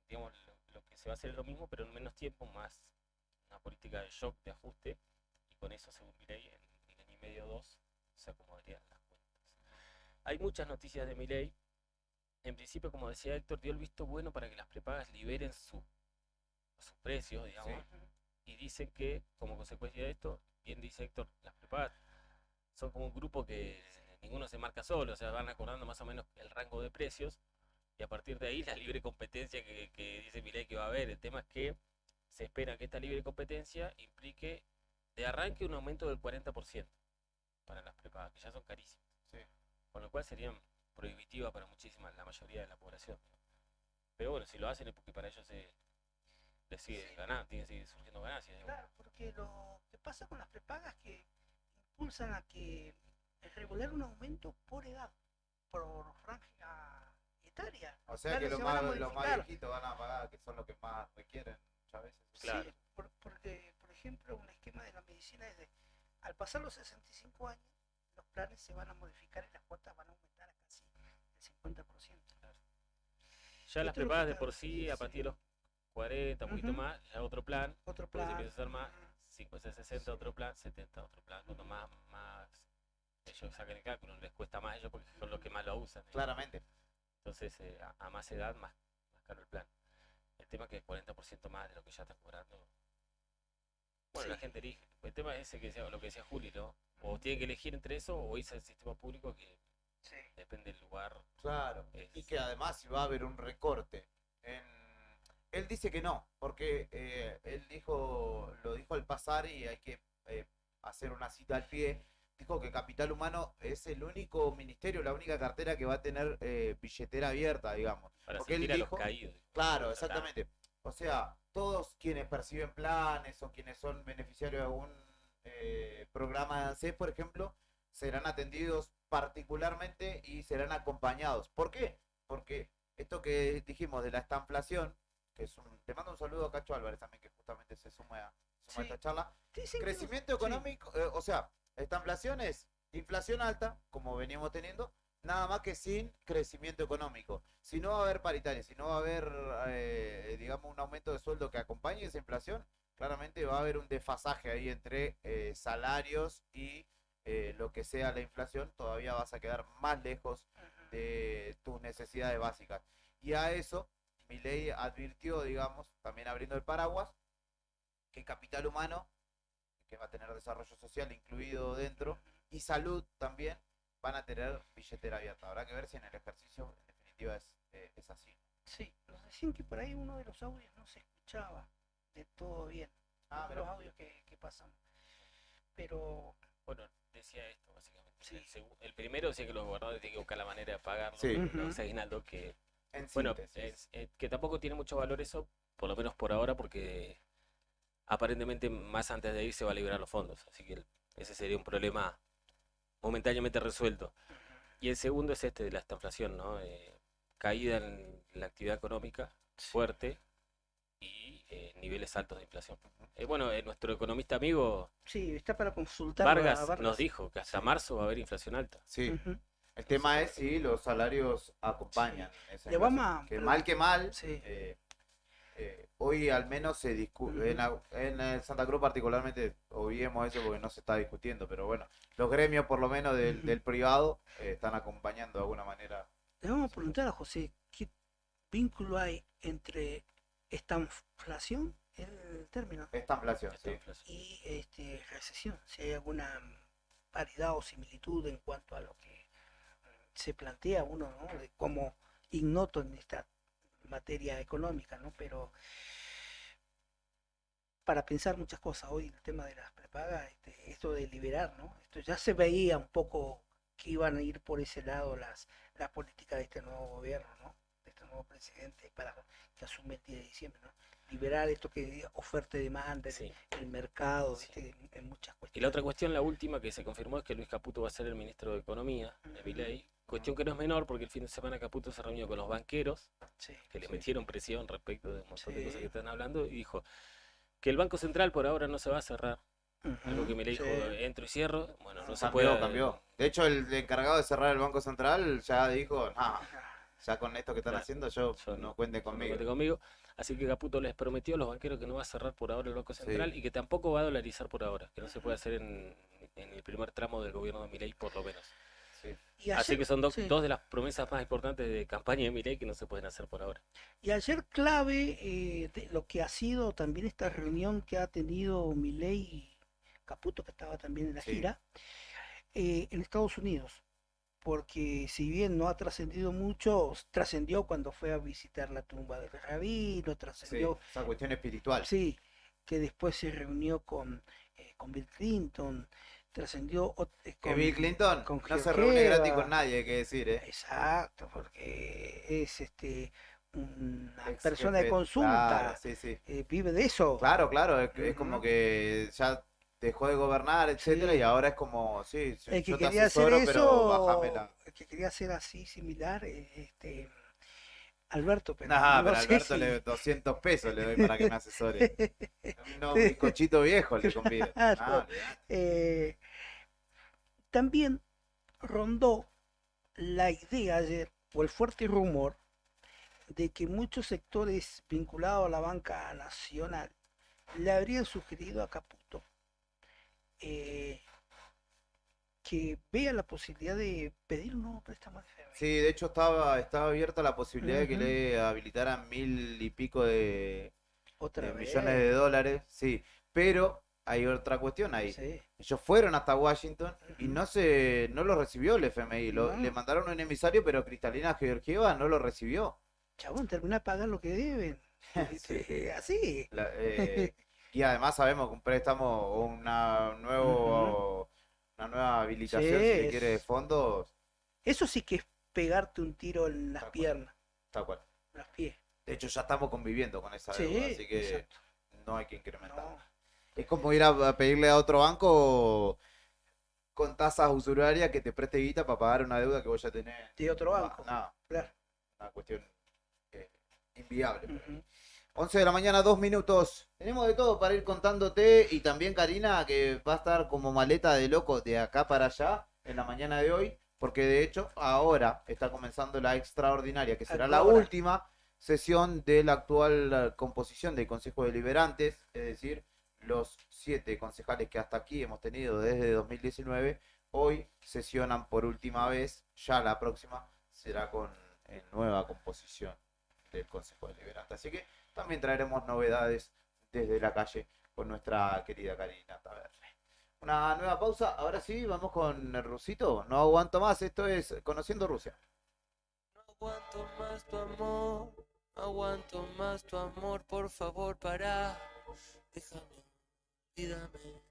digamos, lo que se va a hacer es lo mismo, pero en menos tiempo, más una política de shock, de ajuste, y con eso, según Milei, en 1 año y medio o 2, se acomodarían las cuentas. Hay muchas noticias de Milei. En principio, como decía Héctor, dio el visto bueno para que las prepagas liberen sus precios, digamos, y dicen que, como consecuencia de esto, bien dice Héctor, las prepagas son como un grupo que ninguno se marca solo, o sea, van acordando más o menos el rango de precios, y a partir de ahí la libre competencia que dice Milei que va a haber. El tema es que se espera que esta libre competencia implique de arranque un aumento del 40% para las prepagas, que ya son carísimas. Con lo cual serían prohibitivas para la mayoría de la población. Pero bueno, si lo hacen es porque para ellos les sigue ganando, tiene que seguir surgiendo ganancias. Claro, porque lo que pasa con las prepagas que impulsan a que regular un aumento por edad, por franja etaria. O sea que los más viejitos van a pagar, que son los que más requieren muchas veces. Claro. Sí, porque, por ejemplo, un esquema de la medicina es de, al pasar los 65 años, los planes se van a modificar y las cuotas van a aumentar a casi el 50%. Claro. Ya las prepagas de por sí, a partir de los 40, un poquito más, ya otro plan. Otro plan. plan. Empieza a ser más, 50, 60, otro plan, 70, otro plan. Cuando más ellos sacan el cálculo, les cuesta más a ellos porque son los que más lo usan. Claramente. Entonces, a más edad, más caro el plan. El tema es que es 40% más de lo que ya están cobrando. Bueno, la gente elige. El tema es ese que decía, lo que decía Juli, ¿no? O tiene que elegir entre eso o irse al sistema público que depende del lugar. Claro. Y que además si va a haber un recorte. Él dice que no, porque él lo dijo al pasar y hay que hacer una cita al pie. Dijo que Capital Humano es el único ministerio, la única cartera que va a tener billetera abierta, digamos. Para porque él asistir a dijo, los caídos. claro, exactamente. O sea, todos quienes perciben planes o quienes son beneficiarios de algún programa de ANSES, por ejemplo, serán atendidos particularmente y serán acompañados. ¿Por qué? Porque esto que dijimos de la estanflación, que es te mando un saludo a Cacho Álvarez también, que justamente se suma a esta charla. Crecimiento económico, o sea, estanflación es inflación alta, como veníamos teniendo, nada más que sin crecimiento económico. Si no va a haber paritaria, si no va a haber, digamos, un aumento de sueldo que acompañe esa inflación, claramente va a haber un desfasaje ahí entre salarios y lo que sea la inflación. Todavía vas a quedar más lejos de tus necesidades básicas. Y a eso, Milei advirtió, digamos, también abriendo el paraguas, que Capital Humano, que va a tener desarrollo social incluido dentro, y salud también, van a tener billetera abierta. Habrá que ver si en el ejercicio, en definitiva, es así. Sí, nos decían que por ahí uno de los audios no se escuchaba de todo bien. De los audios que pasamos. Pero... Bueno, decía esto, básicamente. El primero decía que los gobernadores tienen que buscar la manera de pagarlo. Sí. Los aguinaldos que, En bueno, síntesis. que tampoco tiene mucho valor eso, por lo menos por ahora, porque aparentemente más antes de ahí se va a liberar los fondos. Así que ese sería un problema momentáneamente resuelto. Y el segundo es este de la estanflación, ¿no? Caída en la actividad económica fuerte y niveles altos de inflación. Bueno, nuestro economista amigo Sí, está para consultar. Vargas nos dijo que hasta marzo va a haber inflación alta. Sí. Ujú. El tema es si los salarios acompañan esa Le vamos inflación. a- Que mal, Sí. hoy al menos se discute, en el Santa Cruz particularmente, obviemos eso porque no se está discutiendo, pero bueno, los gremios por lo menos del privado están acompañando de alguna manera. Le vamos a preguntar a José, ¿qué vínculo hay entre estanflación, el término, Esta inflación, sí. y recesión? Si hay alguna paridad o similitud en cuanto a lo que se plantea uno, ¿no? De como ignoto en esta materia económica, ¿no? Pero para pensar muchas cosas, hoy el tema de las prepagas, esto de liberar, ¿no? Esto ya se veía un poco que iban a ir por ese lado las políticas de este nuevo gobierno, ¿no? De este nuevo presidente para que asume el 10 de diciembre, ¿no? Liberar esto que oferta y demanda, el mercado, ¿viste? En muchas Y cuestiones. la otra cuestión, la última que se confirmó, es que Luis Caputo va a ser el ministro de Economía de Milei. Cuestión que no es menor porque el fin de semana Caputo se reunió con los banqueros, que le metieron presión respecto de un montón de cosas que están hablando, y dijo que el Banco Central por ahora no se va a cerrar. Algo que Milei dijo, entro y cierro. Bueno, no se puede. Cambió. De hecho, el encargado de cerrar el Banco Central ya dijo, ya con esto que están haciendo yo no cuente conmigo. Cuente conmigo. Así que Caputo les prometió a los banqueros que no va a cerrar por ahora el Banco Central y que tampoco va a dolarizar por ahora, que no se puede hacer en el primer tramo del gobierno de Milei por lo menos. Y Así ayer- que son dos sí. de las promesas más importantes de campaña de Milei que no se pueden hacer por ahora. Y ayer clave de lo que ha sido también esta reunión que ha tenido Milei y Caputo, que estaba también en la gira, en Estados Unidos. Porque si bien no ha trascendido mucho, trascendió cuando fue a visitar la tumba del rabino, Sí, trascendió, esa cuestión espiritual. sí, que después se reunió con Bill Clinton, trascendió Que Bill Clinton con no se reúne gratis Georgieva. con nadie, hay que decir, ¿eh? Exacto, porque es una Ex persona de jefe, consulta, claro, sí. vive de eso. Claro, es como que ya dejó de gobernar, etcétera, y ahora es como, sí, El que yo te quería hacer asesoro, pero eso, bájamela. el que quería hacer así similar, Alberto, pero Nah, no pero sé Alberto si- le doy 200 pesos le doy para que me asesore. No, un bizcochito viejo le convido. Claro. También rondó la idea ayer, o el fuerte rumor, de que muchos sectores vinculados a la banca nacional le habrían sugerido a Caputo que vea la posibilidad de pedir un nuevo préstamo de FMI. Sí, de hecho estaba abierta la posibilidad de que Ujú. le habilitaran 1000 y pico de Otra vez. millones de dólares, sí, pero hay otra cuestión ahí. Ellos fueron hasta Washington y no lo recibió el FMI, le mandaron un emisario, pero Cristalina Georgieva no lo recibió. Chabón, termina de pagar lo que deben. Así. Y además sabemos que un préstamo o una nueva habilitación, Sí, si se quiere, de fondos, Eso sí que es pegarte un tiro en las piernas, tal cual. en los pies. De hecho, ya estamos conviviendo con esa Sí, deuda, así que exacto. no hay que incrementar. Es como ir a pedirle a otro banco con tasas usurarias que te preste guita para pagar una deuda que vos ya tenés. De otro banco. No, Claro. una cuestión inviable. 11 de la mañana, 2 minutos. Tenemos de todo para ir contándote y también Karina, que va a estar como maleta de loco de acá para allá en la mañana de hoy, porque de hecho ahora está comenzando la extraordinaria, que será la Ahora. última sesión de la actual composición del Consejo Deliberantes, es decir, los 7 concejales que hasta aquí hemos tenido desde 2019, hoy sesionan por última vez, ya la próxima será con nueva composición del Consejo Deliberante. Así que también traeremos novedades desde la calle con nuestra querida Karina Taberle. Una nueva pausa, ahora sí, vamos con el rusito. No aguanto más, esto es Conociendo Rusia. Aguanto más tu amor, aguanto más tu amor, por favor para, déjame, olvídame.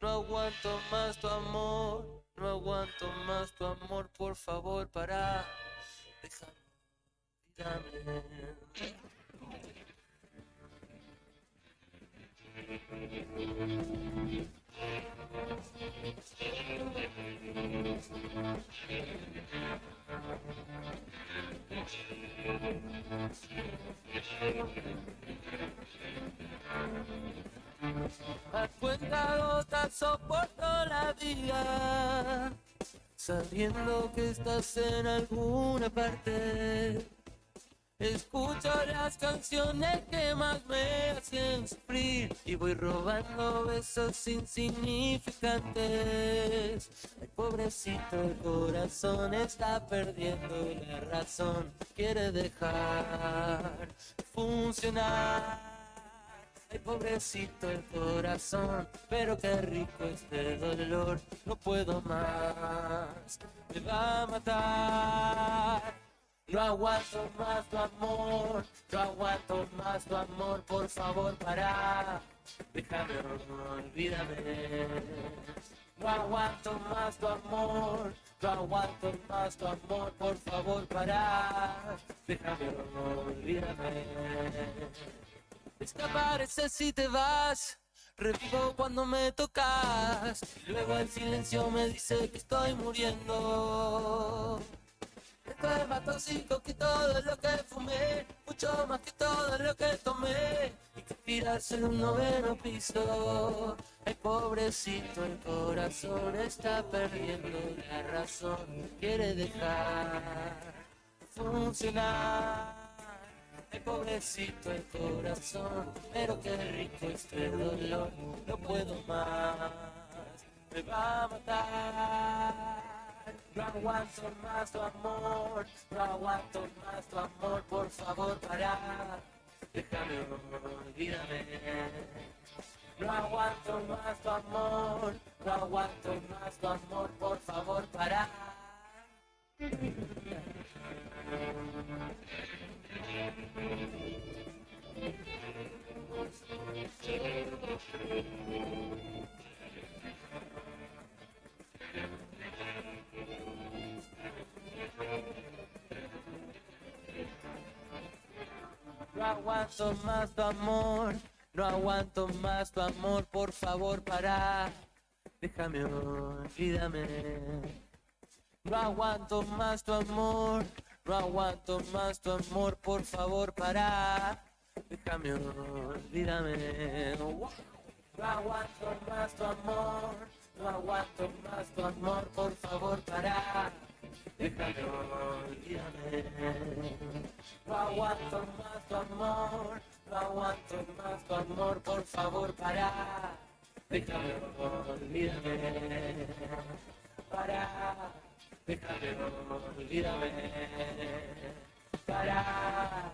No aguanto más tu amor, no aguanto más tu amor, por favor, para. Déjame, a cuentagotas soporto la vida, sabiendo que estás en alguna parte. Escucho las canciones que más me hacen sufrir y voy robando besos insignificantes. Ay, pobrecito, el corazón está perdiendo la razón, quiere dejar funcionar. Ay, pobrecito el corazón, pero qué rico este dolor, no puedo más, me va a matar. No aguanto más tu amor, no aguanto más tu amor, por favor, para. Déjame, olvídame. No aguanto más tu amor, no aguanto más tu amor, por favor, para. Déjame, olvídame. Desapareces si te vas, revivo cuando me tocas. Luego el silencio me dice que estoy muriendo. Esto es más tóxico que todo lo que fumé, mucho más que todo lo que tomé, y que tirarse en un noveno piso. Ay, pobrecito, el corazón está perdiendo la razón, quiere dejar funcionar. Ay, pobrecito el corazón, pero qué rico este dolor, no puedo más, me va a matar. No aguanto más tu amor, no aguanto más tu amor, por favor, para. Déjame, olvídame. No aguanto más tu amor, no aguanto más tu amor, por favor, para. No aguanto más tu amor, no aguanto más tu amor, por favor, para. Déjame, olvídame. No aguanto más tu amor, no aguanto más tu amor, por favor, para. Déjame, olvídame. No aguanto más tu amor, no aguanto más tu amor, por favor, para. Déjame, olvídame. No aguanto más tu amor, no aguanto más tu amor, por favor, para. Déjame, olvídame. Para. Déjame, olvídame. Para.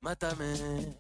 Mátame.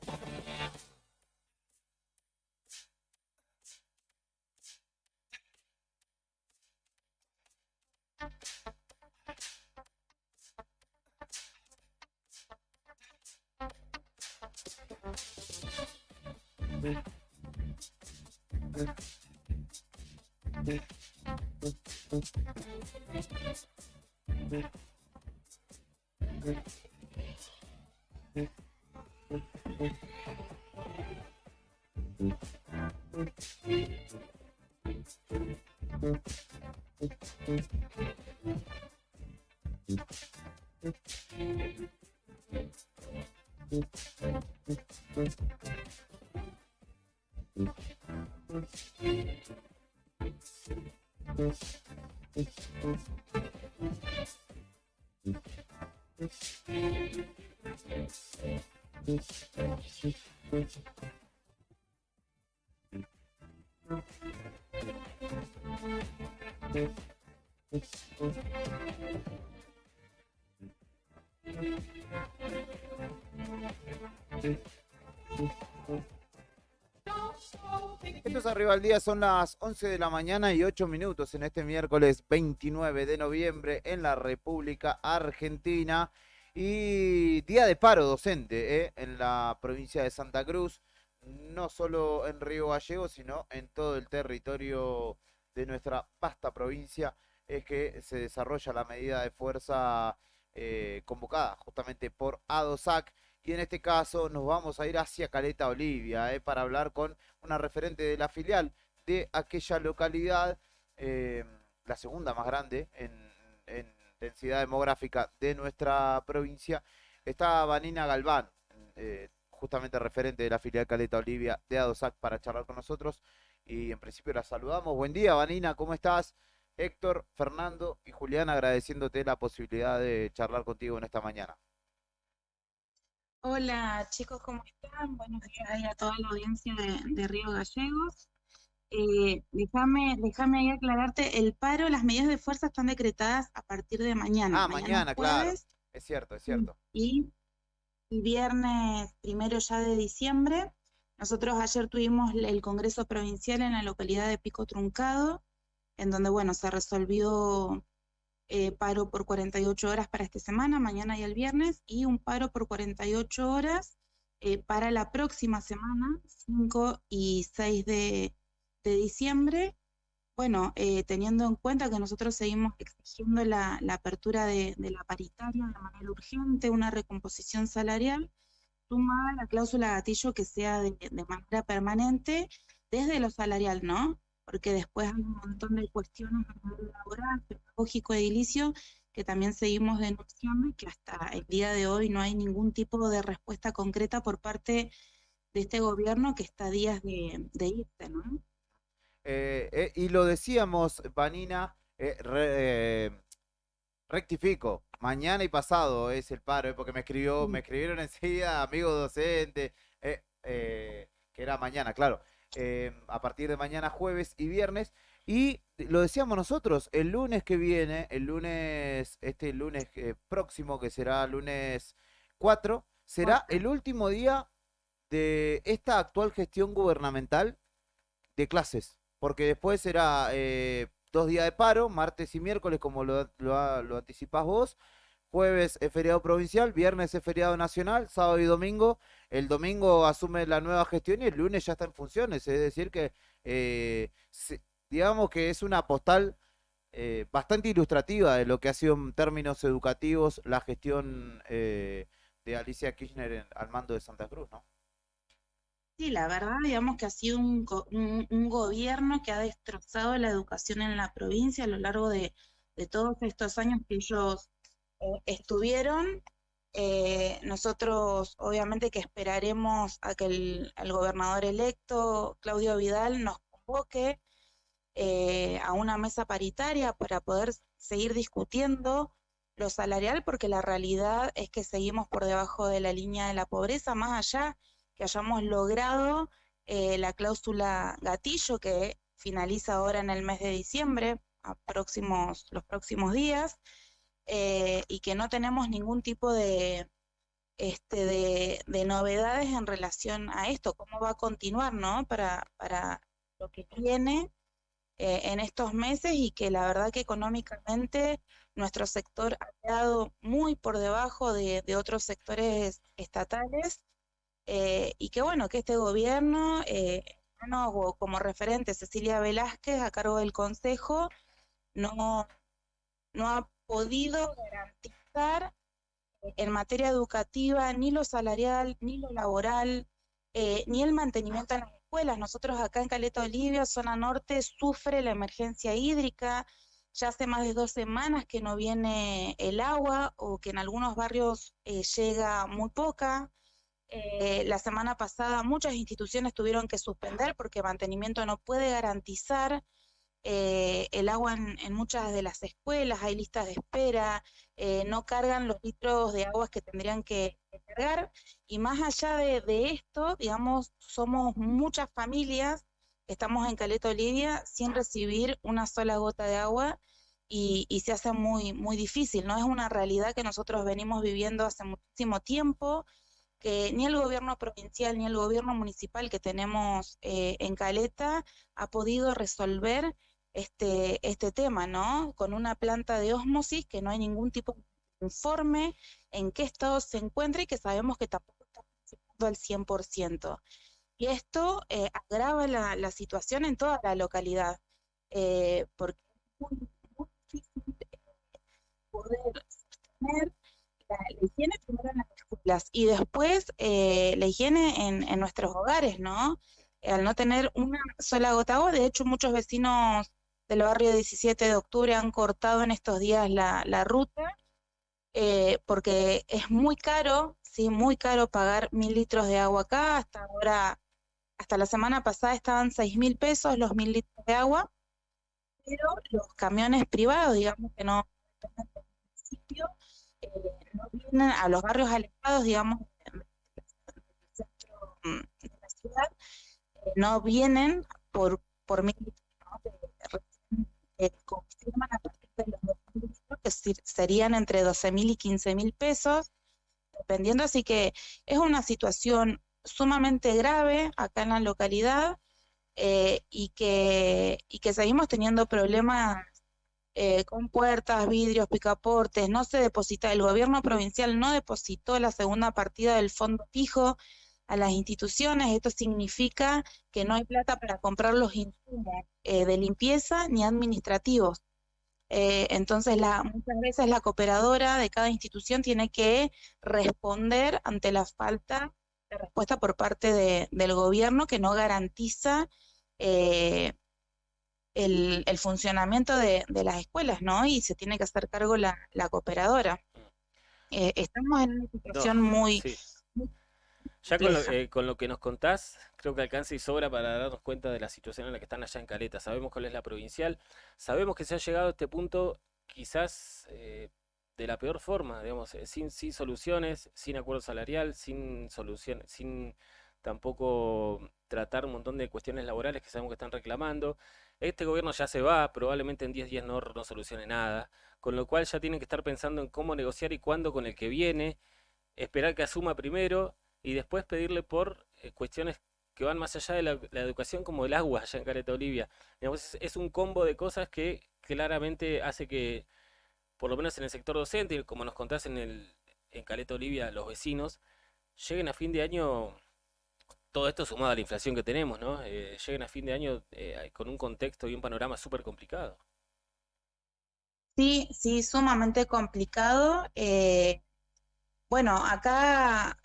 Esto es Arriba al Día, son las 11 de la mañana y 8 minutos en este miércoles 29 de noviembre en la República Argentina. Y día de paro docente, en la provincia de Santa Cruz, no solo en Río Gallegos, sino en todo el territorio de nuestra vasta provincia, es que se desarrolla la medida de fuerza convocada justamente por ADOSAC. Y en este caso nos vamos a ir hacia Caleta Olivia, para hablar con una referente de la filial de aquella localidad, la segunda más grande en densidad demográfica de nuestra provincia. Está Vanina Galván, justamente referente de la filial Caleta Olivia de ADOSAC, para charlar con nosotros. Y en principio la saludamos. Buen día, Vanina, ¿cómo estás? Héctor, Fernando y Julián, agradeciéndote la posibilidad de charlar contigo en esta mañana. Hola chicos, ¿cómo están? Buenos días ahí a toda la audiencia de Río Gallegos. Déjame ahí aclararte, el paro, las medidas de fuerza están decretadas a partir de mañana. Ah, mañana, claro. Jueves Es cierto, es cierto. y viernes 1 ya de diciembre. Nosotros ayer tuvimos el Congreso Provincial en la localidad de Pico Truncado, en donde, bueno, se resolvió paro por 48 horas para esta semana, mañana y el viernes, y un paro por 48 horas para la próxima semana, 5 y 6 de diciembre. Bueno, teniendo en cuenta que nosotros seguimos exigiendo la apertura de la paritaria de manera urgente, una recomposición salarial, sumada la cláusula gatillo que sea de manera permanente desde lo salarial, ¿no? Porque después hay un montón de cuestiones a nivel laboral, pedagógico, edilicio, que también seguimos denunciando y que hasta el día de hoy no hay ningún tipo de respuesta concreta por parte de este gobierno que está a días de irse, ¿no? Y lo decíamos, Vanina, rectifico, mañana y pasado es el paro, porque me escribieron enseguida, amigo docente, que era mañana, claro. A partir de mañana, jueves y viernes. Y lo decíamos nosotros, el lunes que viene, este lunes próximo, que será lunes 4, será el último día de esta actual gestión gubernamental de clases, porque después será 2 días de paro, martes y miércoles, como lo anticipás vos. Jueves es feriado provincial, viernes es feriado nacional, sábado y domingo. El domingo asume la nueva gestión y el lunes ya está en funciones. Es decir que, digamos que es una postal bastante ilustrativa de lo que ha sido en términos educativos la gestión de Alicia Kirchner al mando de Santa Cruz, ¿no? Sí, la verdad, digamos que ha sido un gobierno que ha destrozado la educación en la provincia a lo largo de todos estos años que ellos estuvieron. Nosotros obviamente que esperaremos a que el gobernador electo, Claudio Vidal, nos convoque a una mesa paritaria para poder seguir discutiendo lo salarial, porque la realidad es que seguimos por debajo de la línea de la pobreza, más allá que hayamos logrado la cláusula gatillo que finaliza ahora en el mes de diciembre, los próximos días. Y que no tenemos ningún tipo de novedades en relación a esto, cómo va a continuar, ¿no? Para lo que viene en estos meses, y que la verdad que económicamente nuestro sector ha quedado muy por debajo de otros sectores estatales, y que bueno, que este gobierno, como referente Cecilia Velázquez a cargo del Consejo, no ha podido garantizar en materia educativa ni lo salarial, ni lo laboral, ni el mantenimiento en las escuelas. Nosotros acá en Caleta Olivia, zona norte, sufre la emergencia hídrica. Ya hace más de 2 semanas que no viene el agua, o que en algunos barrios llega muy poca. La semana pasada muchas instituciones tuvieron que suspender porque mantenimiento no puede garantizar el agua en muchas de las escuelas, hay listas de espera, no cargan los litros de aguas que tendrían que cargar. Y más allá de esto, digamos, somos muchas familias que estamos en Caleta Olivia sin recibir una sola gota de agua, y se hace muy, muy difícil, ¿no? Es una realidad que nosotros venimos viviendo hace muchísimo tiempo, que ni el gobierno provincial ni el gobierno municipal que tenemos en Caleta ha podido resolver este tema, ¿no? Con una planta de ósmosis que no hay ningún tipo de informe en qué estado se encuentra y que sabemos que tampoco está funcionando al 100%. Y esto agrava la situación en toda la localidad, porque es muy difícil poder sostener la higiene primero en las escuelas y después la higiene en nuestros hogares, ¿no? Al no tener una sola gota de agua, de hecho muchos vecinos del barrio 17 de octubre han cortado en estos días la ruta, porque es muy caro, sí, muy caro pagar 1.000 litros de agua acá. Hasta ahora, hasta la semana pasada estaban 6.000 pesos los 1.000 litros de agua, pero los camiones privados, digamos que no dependen del municipio, no vienen a los barrios alejados, digamos, del centro de la ciudad, no vienen por 1.000 litros, ¿no? Confirman a partir de los 2.000 litros, que serían entre 12.000 y 15.000 pesos, dependiendo. Así que es una situación sumamente grave acá en la localidad, y que seguimos teniendo problemas con puertas, vidrios, picaportes. No se deposita, el gobierno provincial no depositó la segunda partida del fondo fijo a las instituciones. Esto significa que no hay plata para comprar los insumos de limpieza ni administrativos. Entonces muchas veces la cooperadora de cada institución tiene que responder ante la falta de respuesta por parte del gobierno, que no garantiza el funcionamiento de las escuelas, ¿no? Y se tiene que hacer cargo la cooperadora. Estamos en una situación muy... Sí. muy Ya compleja. con lo que nos contás, creo que alcanza y sobra para darnos cuenta de la situación en la que están allá en Caleta. Sabemos cuál es la provincial, sabemos que se ha llegado a este punto quizás de la peor forma, digamos, sin soluciones, sin acuerdo salarial, sin solución, sin tampoco tratar un montón de cuestiones laborales que sabemos que están reclamando. Este gobierno ya se va, probablemente en 10 días no solucione nada, con lo cual ya tienen que estar pensando en cómo negociar y cuándo con el que viene, esperar que asuma primero y después pedirle por cuestiones que van más allá de la educación, como el agua allá en Caleta Olivia. Digamos, es un combo de cosas que claramente hace que, por lo menos en el sector docente, y como nos contás en Caleta Olivia, los vecinos, lleguen a fin de año, todo esto sumado a la inflación que tenemos, ¿no? Lleguen a fin de año con un contexto y un panorama súper complicado. Sí, sí, sumamente complicado. Bueno, acá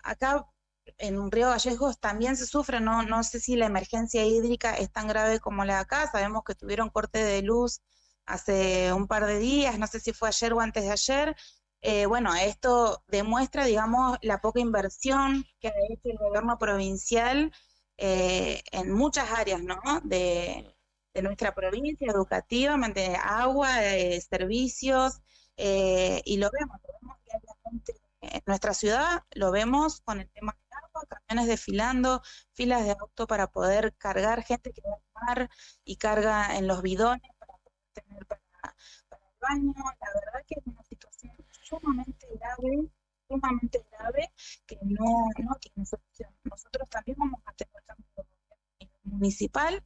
en Río Gallegos también se sufre, no sé si la emergencia hídrica es tan grave como la de acá. Sabemos que tuvieron corte de luz hace un par de días, no sé si fue ayer o antes de ayer. Bueno, esto demuestra, digamos, la poca inversión que ha hecho el gobierno provincial en muchas áreas, ¿no? De nuestra provincia, educativamente, agua, servicios, y lo vemos diariamente en nuestra ciudad, lo vemos con el tema del agua, camiones desfilando, filas de auto para poder cargar, gente que va al mar y carga en los bidones para poder tener para el baño. La verdad que es una situación sumamente grave, que no tiene solución. Nosotros también vamos a tener cambio de gobierno municipal,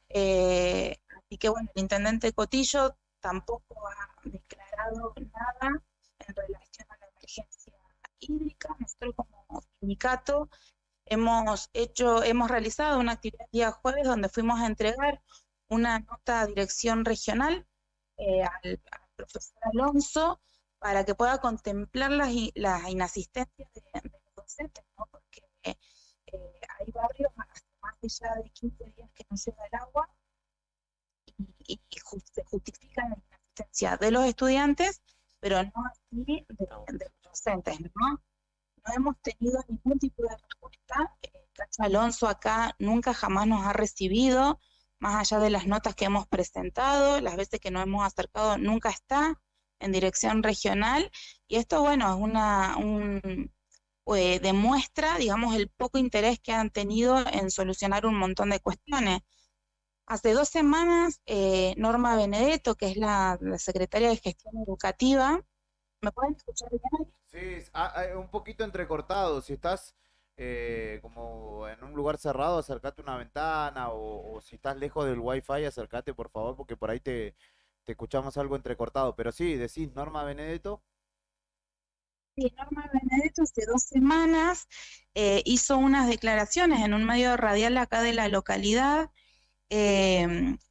así que bueno, el intendente Cotillo tampoco ha declarado nada en relación a la emergencia hídrica. Nosotros como sindicato hemos realizado una actividad el día jueves donde fuimos a entregar una nota a dirección regional al profesor Alonso para que pueda contemplar las inasistencias de los docentes, ¿no? Porque hay barrios hace más de 15 días que no llega el agua y se justifica la inasistencia de los estudiantes, pero no así de los docentes, ¿no? No hemos tenido ningún tipo de respuesta. Cacho Alonso acá nunca jamás nos ha recibido, más allá de las notas que hemos presentado, las veces que nos hemos acercado nunca está en dirección regional, y esto, bueno, es demuestra, digamos, el poco interés que han tenido en solucionar un montón de cuestiones. Hace 2 semanas, Norma Benedetto, que es la secretaria de Gestión Educativa, ¿me pueden escuchar bien? Sí, un poquito entrecortado. Si estás como en un lugar cerrado, acércate a una ventana, o si estás lejos del wifi, acércate por favor, porque por ahí te escuchamos algo entrecortado. Pero sí, decís Norma Benedetto. Sí, Norma Benedetto hace 2 semanas hizo unas declaraciones en un medio radial acá de la localidad,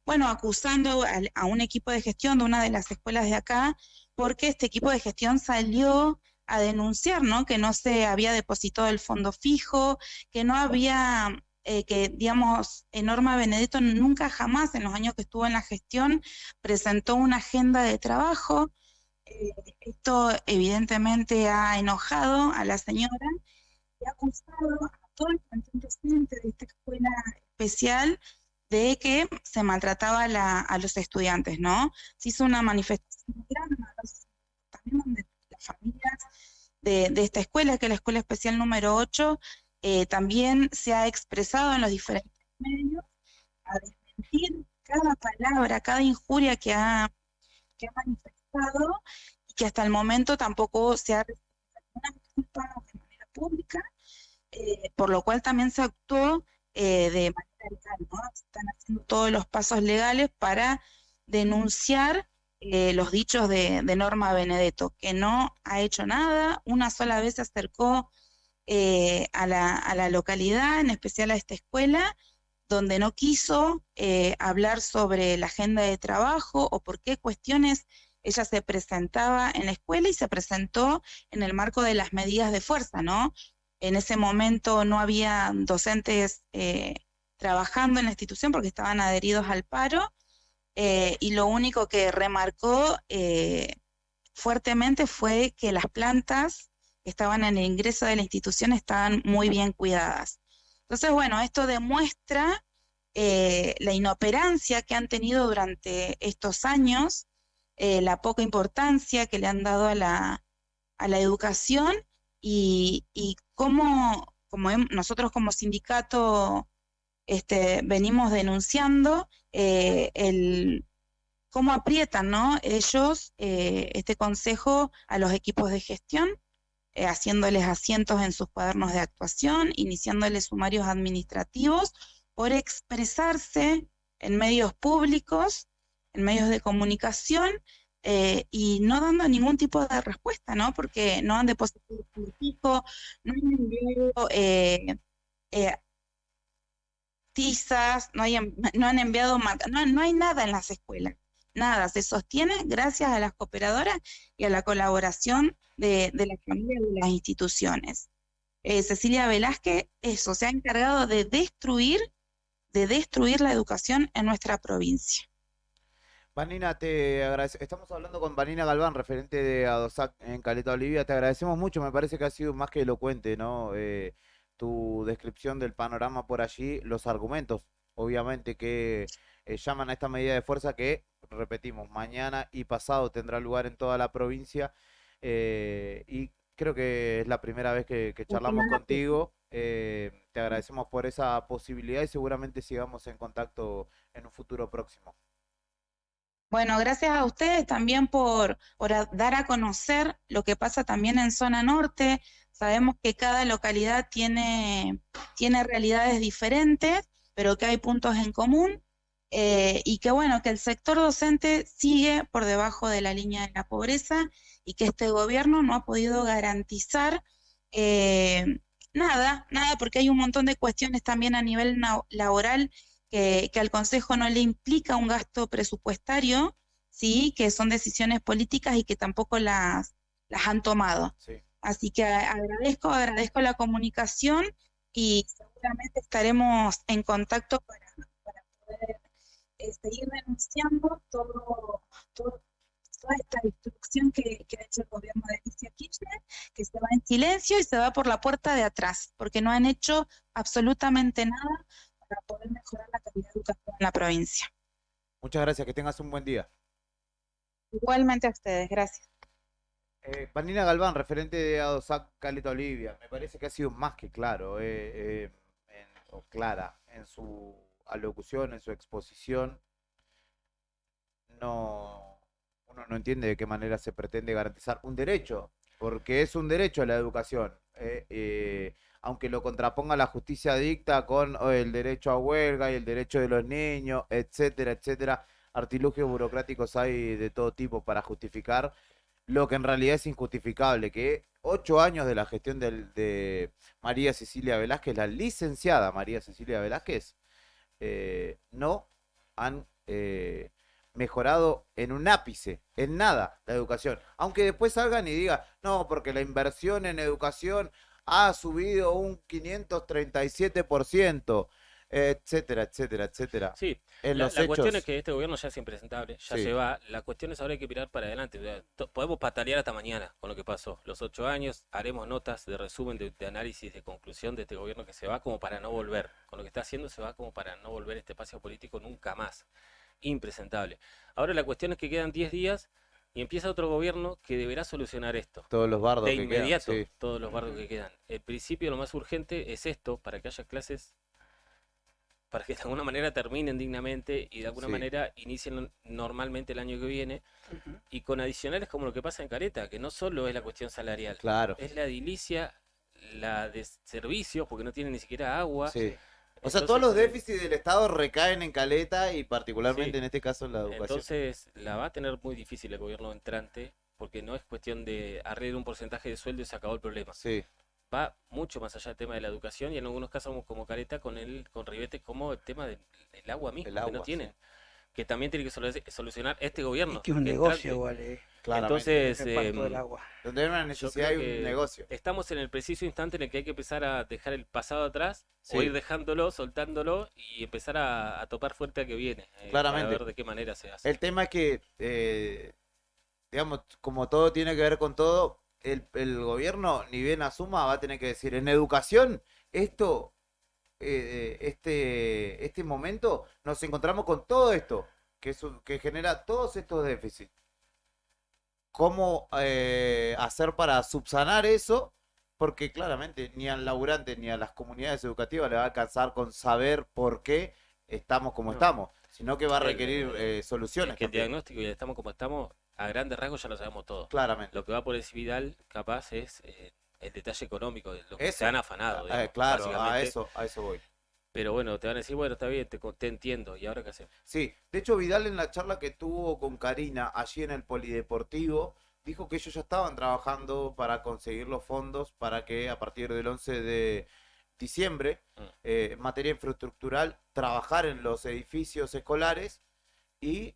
bueno, acusando a un equipo de gestión de una de las escuelas de acá, porque este equipo de gestión salió a denunciar, ¿no? Que no se había depositado el fondo fijo, que no había, que digamos, Norma Benedetto nunca jamás en los años que estuvo en la gestión presentó una agenda de trabajo. Esto evidentemente ha enojado a la señora y ha acusado a todo el plantel docente de esta escuela especial de que se maltrataba a los estudiantes, ¿no? Se hizo una manifestación grande también donde las familias de esta escuela, que es la Escuela Especial número 8, también se ha expresado en los diferentes medios a desmentir cada palabra, cada injuria que ha manifestado y que hasta el momento tampoco se ha recibido una disculpa de manera pública, por lo cual también se actuó de manera legal, ¿no? Se están haciendo todos los pasos legales para denunciar los dichos de Norma Benedetto, que no ha hecho nada, una sola vez se acercó a la localidad, en especial a esta escuela, donde no quiso hablar sobre la agenda de trabajo o por qué cuestiones ella se presentaba en la escuela, y se presentó en el marco de las medidas de fuerza, ¿no? En ese momento no había docentes trabajando en la institución porque estaban adheridos al paro, y lo único que remarcó fuertemente fue que las plantas que estaban en el ingreso de la institución estaban muy bien cuidadas. Entonces, bueno, esto demuestra la inoperancia que han tenido durante estos años, la poca importancia que le han dado a la educación, y cómo nosotros como sindicato venimos denunciando cómo aprietan, ¿no? Ellos, este consejo, a los equipos de gestión, haciéndoles asientos en sus cuadernos de actuación, iniciándoles sumarios administrativos por expresarse en medios públicos, en medios de comunicación, y no dando ningún tipo de respuesta, ¿no? Porque no han depositado el fijo, no han enviado tizas, no han enviado marcas, no hay nada en las escuelas, nada, se sostiene gracias a las cooperadoras y a la colaboración de la familia de las instituciones. Cecilia Velázquez, eso, se ha encargado de destruir la educación en nuestra provincia. Vanina, te agradezco. Estamos hablando con Vanina Galván, referente de ADOSAC en Caleta Olivia. Te agradecemos mucho, me parece que ha sido más que elocuente, ¿no? Tu descripción del panorama por allí, los argumentos, obviamente, que llaman a esta medida de fuerza que, repetimos, mañana y pasado tendrá lugar en toda la provincia, y creo que es la primera vez que charlamos contigo. Te agradecemos por esa posibilidad y seguramente sigamos en contacto en un futuro próximo. Bueno, gracias a ustedes también por dar a conocer lo que pasa también en zona norte. Sabemos que cada localidad tiene realidades diferentes, pero que hay puntos en común, y que bueno, que el sector docente sigue por debajo de la línea de la pobreza y que este gobierno no ha podido garantizar nada, porque hay un montón de cuestiones también a nivel laboral que al Consejo no le implica un gasto presupuestario, ¿sí? Que son decisiones políticas y que tampoco las han tomado. Sí. Así que agradezco la comunicación y seguramente estaremos en contacto para poder seguir denunciando toda esta destrucción que ha hecho el gobierno de Alicia Kirchner, que se va en silencio y se va por la puerta de atrás, porque no han hecho absolutamente nada para poder mejorar la calidad educativa en la provincia. Muchas gracias, que tengas un buen día. Igualmente a ustedes, gracias. Vanina Galván, referente de ADOSAC Caleta Olivia, me parece que ha sido más que claro, o clara en su alocución, en su exposición. Uno no entiende de qué manera se pretende garantizar un derecho, porque es un derecho a la educación, aunque lo contraponga la justicia dicta con el derecho a huelga y el derecho de los niños, etcétera, etcétera. Artilugios burocráticos hay de todo tipo para justificar lo que en realidad es injustificable, que 8 años de la gestión de María Cecilia Velázquez, la licenciada María Cecilia Velázquez, no han mejorado en un ápice, en nada, la educación. Aunque después salgan y digan, no, porque la inversión en educación ha subido un 537%, etcétera, etcétera, etcétera. Sí, En la los cuestión es hechos, que este gobierno ya es impresentable, ya Sí. se va. La cuestión es ahora hay que mirar para adelante. O sea, podemos patalear hasta mañana con lo que pasó. Los 8 años, haremos notas de resumen, de análisis, de conclusión de este gobierno que se va como para no volver. Con lo que está haciendo se va como para no volver a este espacio político nunca más. Impresentable. Ahora la cuestión es que quedan 10 días y empieza otro gobierno que deberá solucionar esto. todos los bardos De que quedan, inmediato, sí. todos los bardos que quedan. En principio lo más urgente es esto, para que haya clases, para que de alguna manera terminen dignamente y de alguna Sí. manera inicien normalmente el año que viene, y con adicionales como lo que pasa en Caleta, que no solo es la cuestión salarial, Claro. es la edilicia, la de servicios, porque no tienen ni siquiera agua. Sí. O sea, todos Entonces, los déficits del Estado recaen en Caleta y particularmente Sí. en este caso en la educación. Entonces la va a tener muy difícil el gobierno entrante, porque no es cuestión de arreglar un porcentaje de sueldo y se acabó el problema. Sí. Va mucho más allá del tema de la educación y en algunos casos como Caleta con Ribete como el tema del agua mismo, El que no agua, tienen, que también tiene que solucionar este gobierno. Que es un que negocio entrante. igual, Claramente. Entonces, el reparto del agua. Donde hay una yo necesidad creo hay un que negocio. estamos en el preciso instante en el que hay que empezar a dejar el pasado atrás o Sí. ir dejándolo, soltándolo y empezar a topar fuerte al que viene, Claramente. para ver de qué manera se hace. El tema es que, digamos, como todo tiene que ver con todo, el gobierno, ni bien asuma, va a tener que decir, en educación, esto, este momento, nos encontramos con todo esto, que genera todos estos déficits. ¿Cómo hacer para subsanar eso? Porque claramente ni al laburante ni a las comunidades educativas le va a alcanzar con saber por qué estamos como No. estamos, sino que va a El- requerir soluciones. Es que el también. diagnóstico y el estamos como estamos, a grandes rasgos ya lo sabemos todos. Claramente. Lo que va por el Vidal, capaz, es el detalle económico, de lo que Eso. se han afanado. digamos, Claro, básicamente. a eso voy. Pero bueno, te van a decir, bueno, está bien, te entiendo, ¿y ahora qué hacemos? Sí, de hecho Vidal en la charla que tuvo con Karina allí en el Polideportivo, dijo que ellos ya estaban trabajando para conseguir los fondos para que a partir del 11 de diciembre, en materia infraestructural, trabajar en los edificios escolares y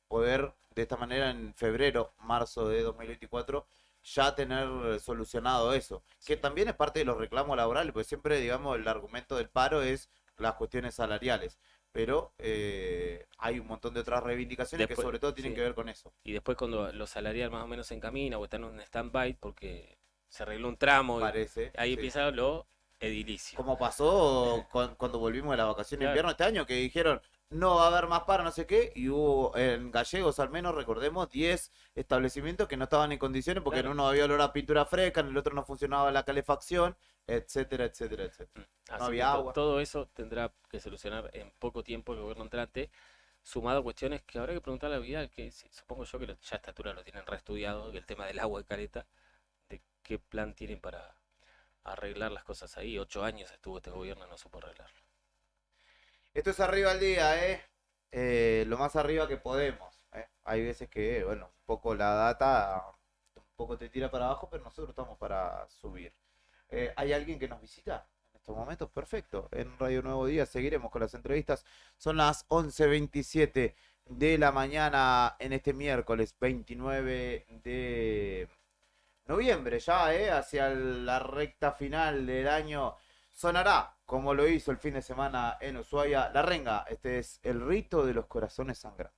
poder de esta manera en febrero, marzo de 2024 ya tener solucionado eso, que también es parte de los reclamos laborales, porque siempre, digamos, el argumento del paro es las cuestiones salariales, pero hay un montón de otras reivindicaciones que Después- sobre todo tienen sí. que ver con eso. Y después cuando lo salarial más o menos se encamina o está en un stand-by porque se arregló un tramo, y Parece, ahí sí. empieza lo edilicio. Como pasó cuando volvimos de la vacación de Claro. invierno este año, que dijeron no va a haber más paro, no sé qué, y hubo en Gallegos al menos, recordemos, 10 establecimientos que no estaban en condiciones porque Claro. en uno había olor a pintura fresca, en el otro no funcionaba la calefacción, etcétera, etcétera, etcétera. Así No que había agua. todo eso tendrá que solucionar en poco tiempo el gobierno entrante, sumado a cuestiones que habrá que preguntarle a Vidal, que supongo yo que ya a esta altura lo tienen reestudiado, que el tema del agua de Caleta, de qué plan tienen para arreglar las cosas ahí. 8 años estuvo este gobierno y no supo arreglarlo. Esto es arriba al día, lo más arriba que podemos. Hay veces que, bueno, un poco la data, un poco te tira para abajo, pero nosotros estamos para subir. ¿Hay alguien que nos visita en estos momentos? Perfecto. En Radio Nuevo Día seguiremos con las entrevistas. Son las 11:27 de la mañana en este miércoles 29 de noviembre, ya, hacia la recta final del año. Sonará, como lo hizo el fin de semana en Ushuaia, La Renga. Este es el rito de los corazones sangrantes.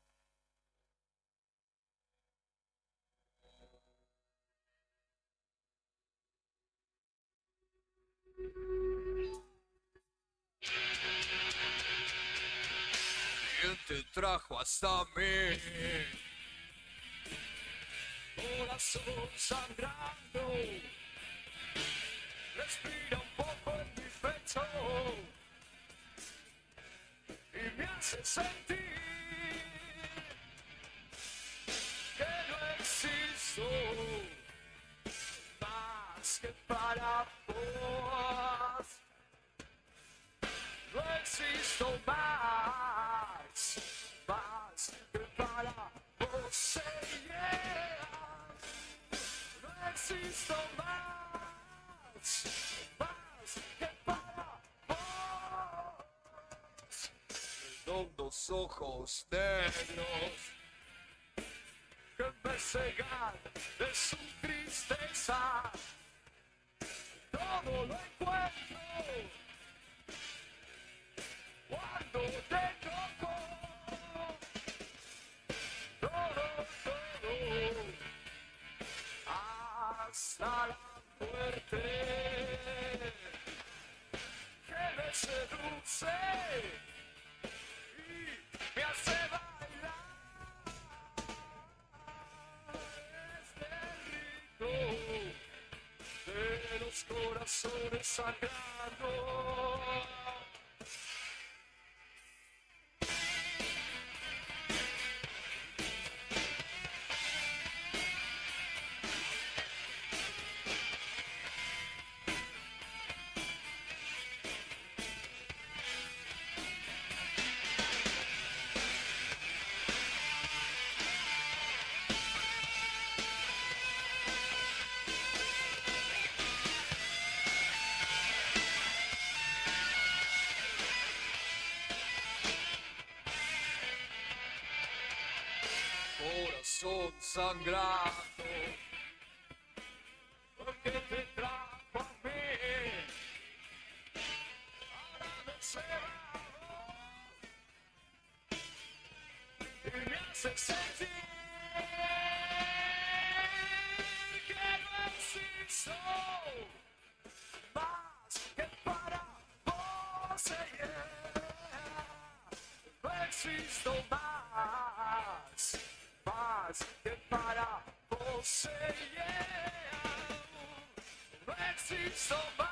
¿Quién te trajo hasta mí? Corazón sangrando, respira un poco en mi pecho y me hace sentir que no existo más que para vos. No existo más que para vos. Yeah. No existo existo más, más que para vos. Redondos ojos negros que me cegan de su tristeza. Todo lo encuentro cuando te toco. Todo, todo, hasta la muerte que me seduce y me hace bailar este ritmo de los corazones sangrando. Corazón sangrando, porque te trajo a mí, ahora me cebado y me hace sentir que no existo más que para vos, no existo más. Más que para vos, no existo más,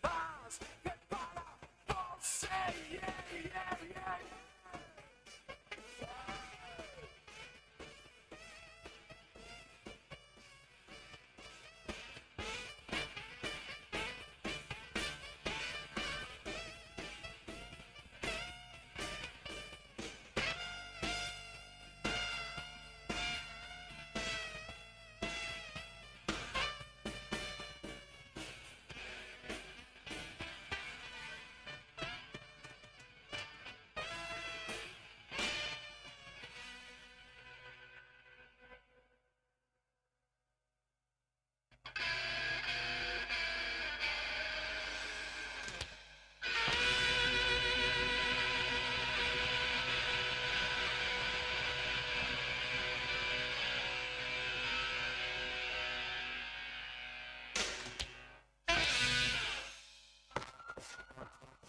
más que para vos,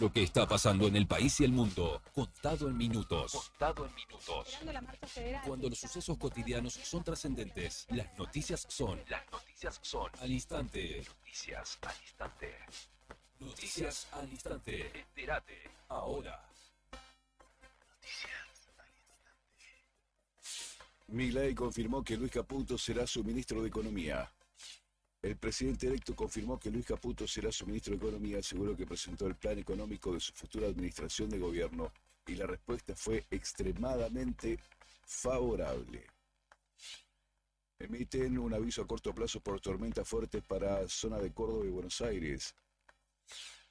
Lo que está pasando en el país y el mundo, contado en minutos. Contado en minutos. Esperando la marcha federal. Cuando los sucesos cotidianos son trascendentes, las noticias son al instante. Noticias al instante. Noticias al instante. Entérate ahora. Milei confirmó que Luis Caputo será su ministro de Economía. El presidente electo confirmó que Luis Caputo será su ministro de Economía, aseguró que presentó el plan económico de su futura administración de gobierno y la respuesta fue extremadamente favorable. Emiten un aviso a corto plazo por tormentas fuertes para zona de Córdoba y Buenos Aires.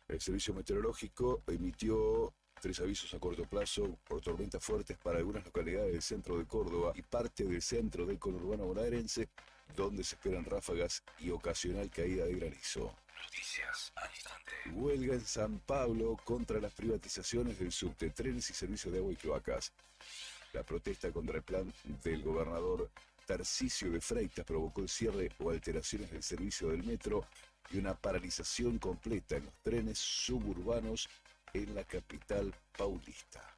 El servicio meteorológico emitió 3 avisos a corto plazo por tormentas fuertes para algunas localidades del centro de Córdoba y parte del centro del conurbano bonaerense, donde se esperan ráfagas y ocasional caída de granizo. Noticias al instante. Huelga en San Pablo contra las privatizaciones del subte, trenes y servicios de agua y cloacas. La protesta contra el plan del gobernador Tarcisio de Freitas provocó el cierre o alteraciones del servicio del metro y una paralización completa en los trenes suburbanos en la capital paulista.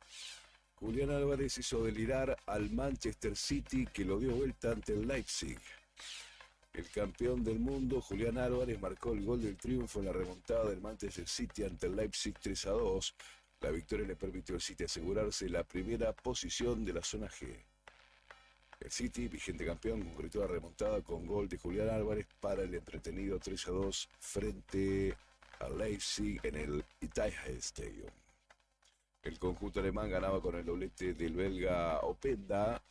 Julián Álvarez hizo delirar al Manchester City, que lo dio vuelta ante el Leipzig. El campeón del mundo, Julián Álvarez, marcó el gol del triunfo en la remontada del Manchester City ante el Leipzig 3-2. La victoria le permitió al City asegurarse la primera posición de la zona G. El City, vigente campeón, concretó la remontada con gol de Julián Álvarez para el entretenido 3-2 frente al Leipzig en el Etihad Stadium. El conjunto alemán ganaba con el doblete del belga Openda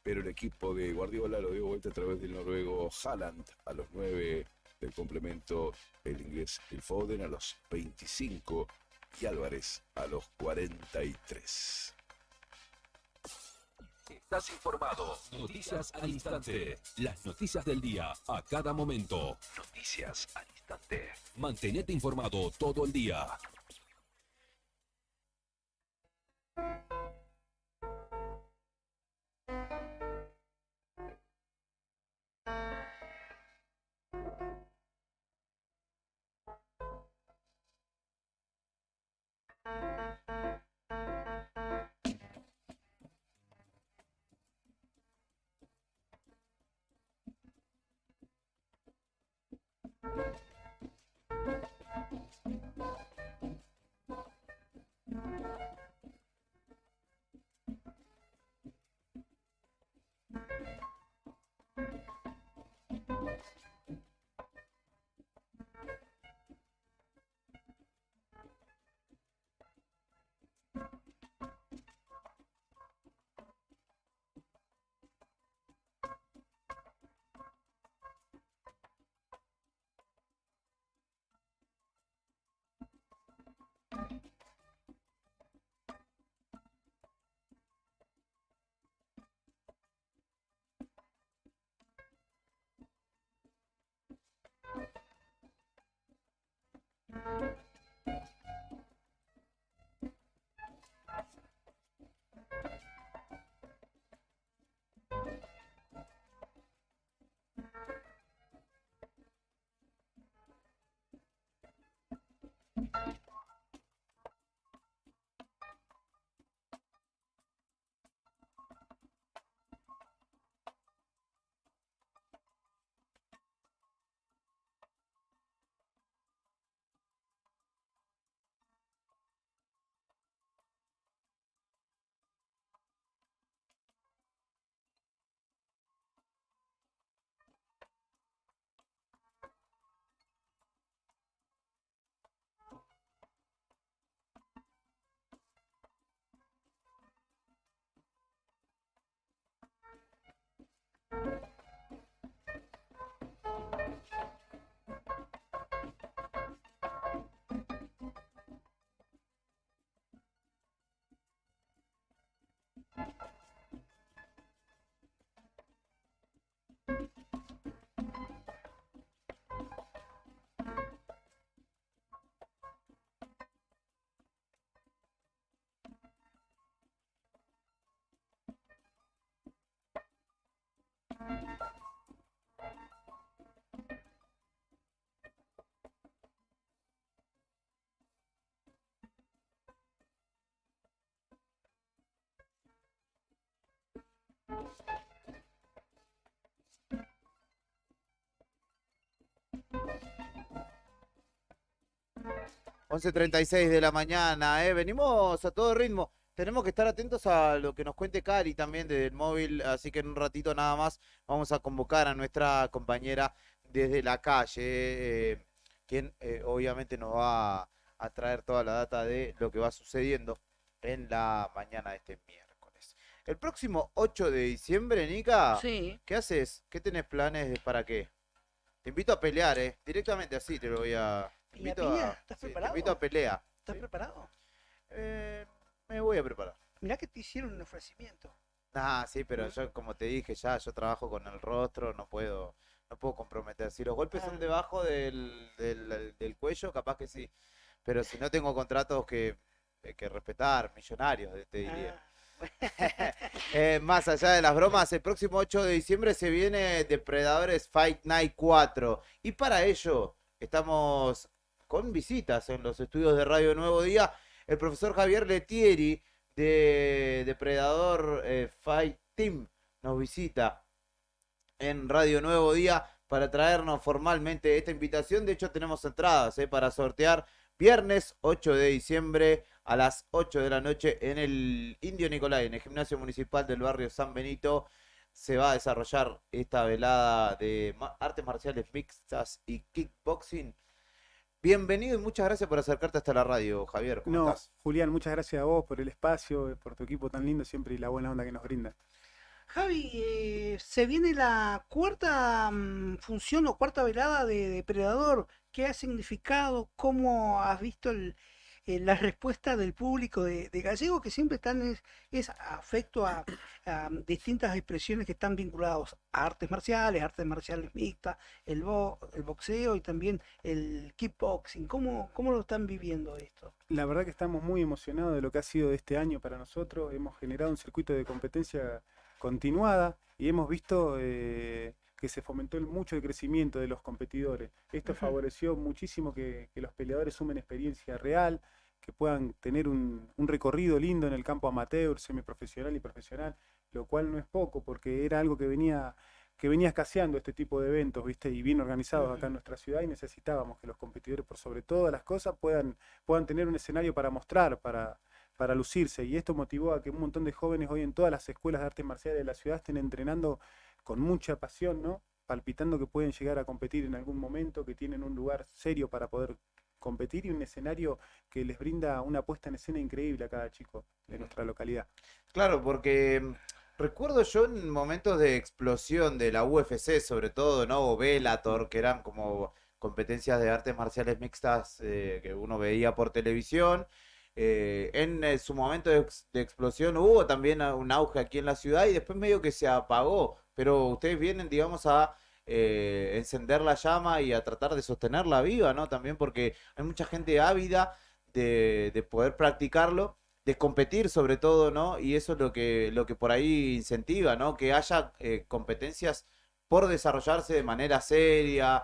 pero el equipo de Guardiola lo dio vuelta a través del noruego Haaland a los 9 del complemento, el inglés Phil Foden a los 25 y Álvarez a los 43. Estás informado. Noticias al instante. Las noticias del día a cada momento. Noticias al instante. Mantenete informado todo el día. ...11:36 de la mañana, venimos a todo ritmo. Tenemos que estar atentos a lo que nos cuente Cari también desde el móvil, así que en un ratito nada más vamos a convocar a nuestra compañera desde la calle, quien obviamente nos va a traer toda la data de lo que va sucediendo en la mañana de este miércoles. El próximo 8 de diciembre, Nica, Sí. ¿qué haces? ¿Qué tenés planes para qué? Te invito a pelear, directamente así te lo voy a... Te ¿Piña, invito piña? a, ¿Estás sí, te preparado? invito a pelea. ¿Estás preparado? Me voy a preparar. Mirá que te hicieron un ofrecimiento. Ah, sí, pero yo, como te dije, yo trabajo con el rostro, no puedo comprometer. Si los golpes son debajo del cuello, capaz que sí. Pero si no tengo contratos que respetar, millonarios, te diría. Más allá de las bromas, el próximo 8 de diciembre se viene Depredadores Fight Night 4. Y para ello estamos con visitas en los estudios de Radio Nuevo Día. El profesor Javier Letieri de Depredador Fight Team nos visita en Radio Nuevo Día para traernos formalmente esta invitación. De hecho, tenemos entradas para sortear viernes 8 de diciembre a las 8 de la noche en el Indio Nicolai, en el gimnasio municipal del barrio San Benito. Se va a desarrollar esta velada de artes marciales mixtas y kickboxing. Bienvenido y muchas gracias por acercarte hasta la radio, Javier. ¿Cómo estás? Julián, muchas gracias a vos por el espacio, por tu equipo tan lindo siempre y la buena onda que nos brinda. Javi, se viene la cuarta función o cuarta velada de Depredador. ¿Qué ha significado? ¿Cómo has visto la respuesta del público de Gallego, que siempre están es afecto a distintas expresiones que están vinculadas a artes marciales mixtas, el boxeo y también el kickboxing? ¿Cómo lo están viviendo esto? La verdad que estamos muy emocionados de lo que ha sido de este año para nosotros. Hemos generado un circuito de competencia continuada y hemos visto que se fomentó mucho el crecimiento de los competidores. Esto favoreció muchísimo que los peleadores sumen experiencia real, que puedan tener un recorrido lindo en el campo amateur, semiprofesional y profesional, lo cual no es poco porque era algo que venía escaseando este tipo de eventos, ¿viste? Y bien organizados acá en nuestra ciudad, y necesitábamos que los competidores, por sobre todas las cosas, puedan tener un escenario para mostrar, para lucirse. Y esto motivó a que un montón de jóvenes hoy en todas las escuelas de artes marciales de la ciudad estén entrenando con mucha pasión, ¿no? Palpitando que pueden llegar a competir en algún momento, que tienen un lugar serio para poder competir y un escenario que les brinda una puesta en escena increíble a cada chico de nuestra localidad. Claro, porque recuerdo yo en momentos de explosión de la UFC, sobre todo, ¿no? O Bellator, que eran como competencias de artes marciales mixtas que uno veía por televisión. En su momento de explosión hubo también un auge aquí en la ciudad y después medio que se apagó, pero ustedes vienen, digamos, a encender la llama y a tratar de sostenerla viva, ¿no? También porque hay mucha gente ávida de poder practicarlo, de competir sobre todo, ¿no? Y eso es lo que por ahí incentiva, ¿no? Que haya competencias por desarrollarse de manera seria,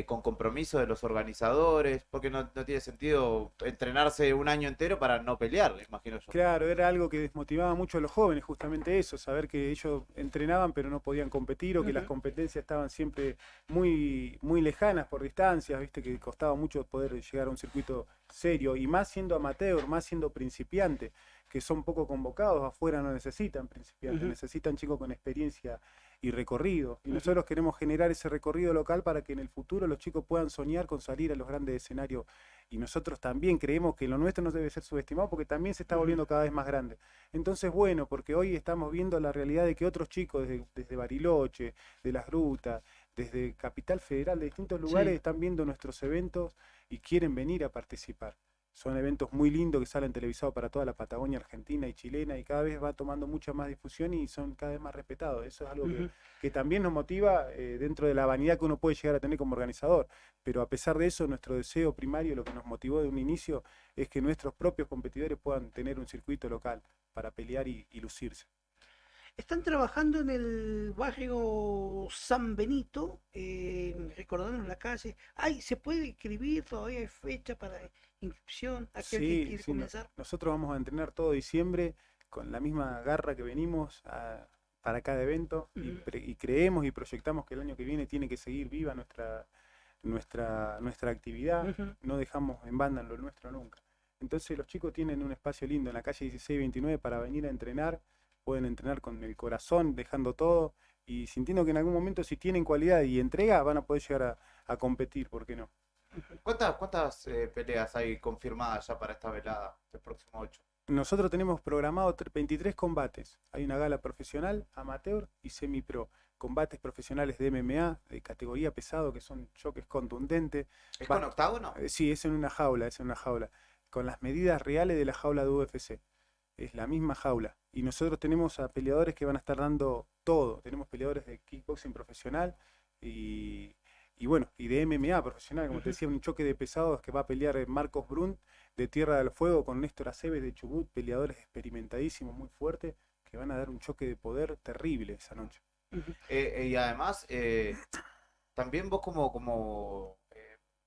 con compromiso de los organizadores, porque no tiene sentido entrenarse un año entero para no pelear, imagino yo. Claro, era algo que desmotivaba mucho a los jóvenes, justamente eso, saber que ellos entrenaban pero no podían competir o que las competencias estaban siempre muy, muy lejanas por distancias, viste que costaba mucho poder llegar a un circuito serio, y más siendo amateur, más siendo principiante, que son poco convocados, afuera no necesitan principiantes, necesitan chicos con experiencia y recorrido. Y nosotros queremos generar ese recorrido local para que en el futuro los chicos puedan soñar con salir a los grandes escenarios. Y nosotros también creemos que lo nuestro no debe ser subestimado porque también se está volviendo cada vez más grande. Entonces, bueno, porque hoy estamos viendo la realidad de que otros chicos desde Bariloche, de Las Grutas, desde Capital Federal, de distintos lugares, están viendo nuestros eventos y quieren venir a participar. Son eventos muy lindos que salen televisados para toda la Patagonia argentina y chilena, y cada vez va tomando mucha más difusión y son cada vez más respetados. Eso es algo que también nos motiva dentro de la vanidad que uno puede llegar a tener como organizador. Pero a pesar de eso, nuestro deseo primario, lo que nos motivó de un inicio, es que nuestros propios competidores puedan tener un circuito local para pelear y lucirse. Están trabajando en el barrio San Benito, recordándonos la calle. Ay, ¿se puede inscribir? ¿Todavía hay fecha para inscripción? Aquel que quiere comenzar. Nosotros vamos a entrenar todo diciembre con la misma garra que venimos para cada evento, y creemos y proyectamos que el año que viene tiene que seguir viva nuestra actividad. No dejamos en banda en lo nuestro nunca. Entonces los chicos tienen un espacio lindo en la calle 1629 para venir a entrenar. Pueden entrenar con el corazón, dejando todo y sintiendo que en algún momento, si tienen cualidad y entrega, van a poder llegar a competir, ¿por qué no? ¿Cuántas peleas hay confirmadas ya para esta velada del próximo 8? Nosotros tenemos programado 23 combates. Hay una gala profesional, amateur y semi-pro. Combates profesionales de MMA, de categoría pesado, que son choques contundentes. ¿Es con octágono? Sí, es en una jaula, con las medidas reales de la jaula de UFC. Es la misma jaula. Y nosotros tenemos a peleadores que van a estar dando todo. Tenemos peleadores de kickboxing profesional y bueno, y de MMA profesional, como te decía, un choque de pesados que va a pelear Marcos Brunt de Tierra del Fuego con Néstor Aceves de Chubut, peleadores experimentadísimos, muy fuertes, que van a dar un choque de poder terrible esa noche. Y además, también vos como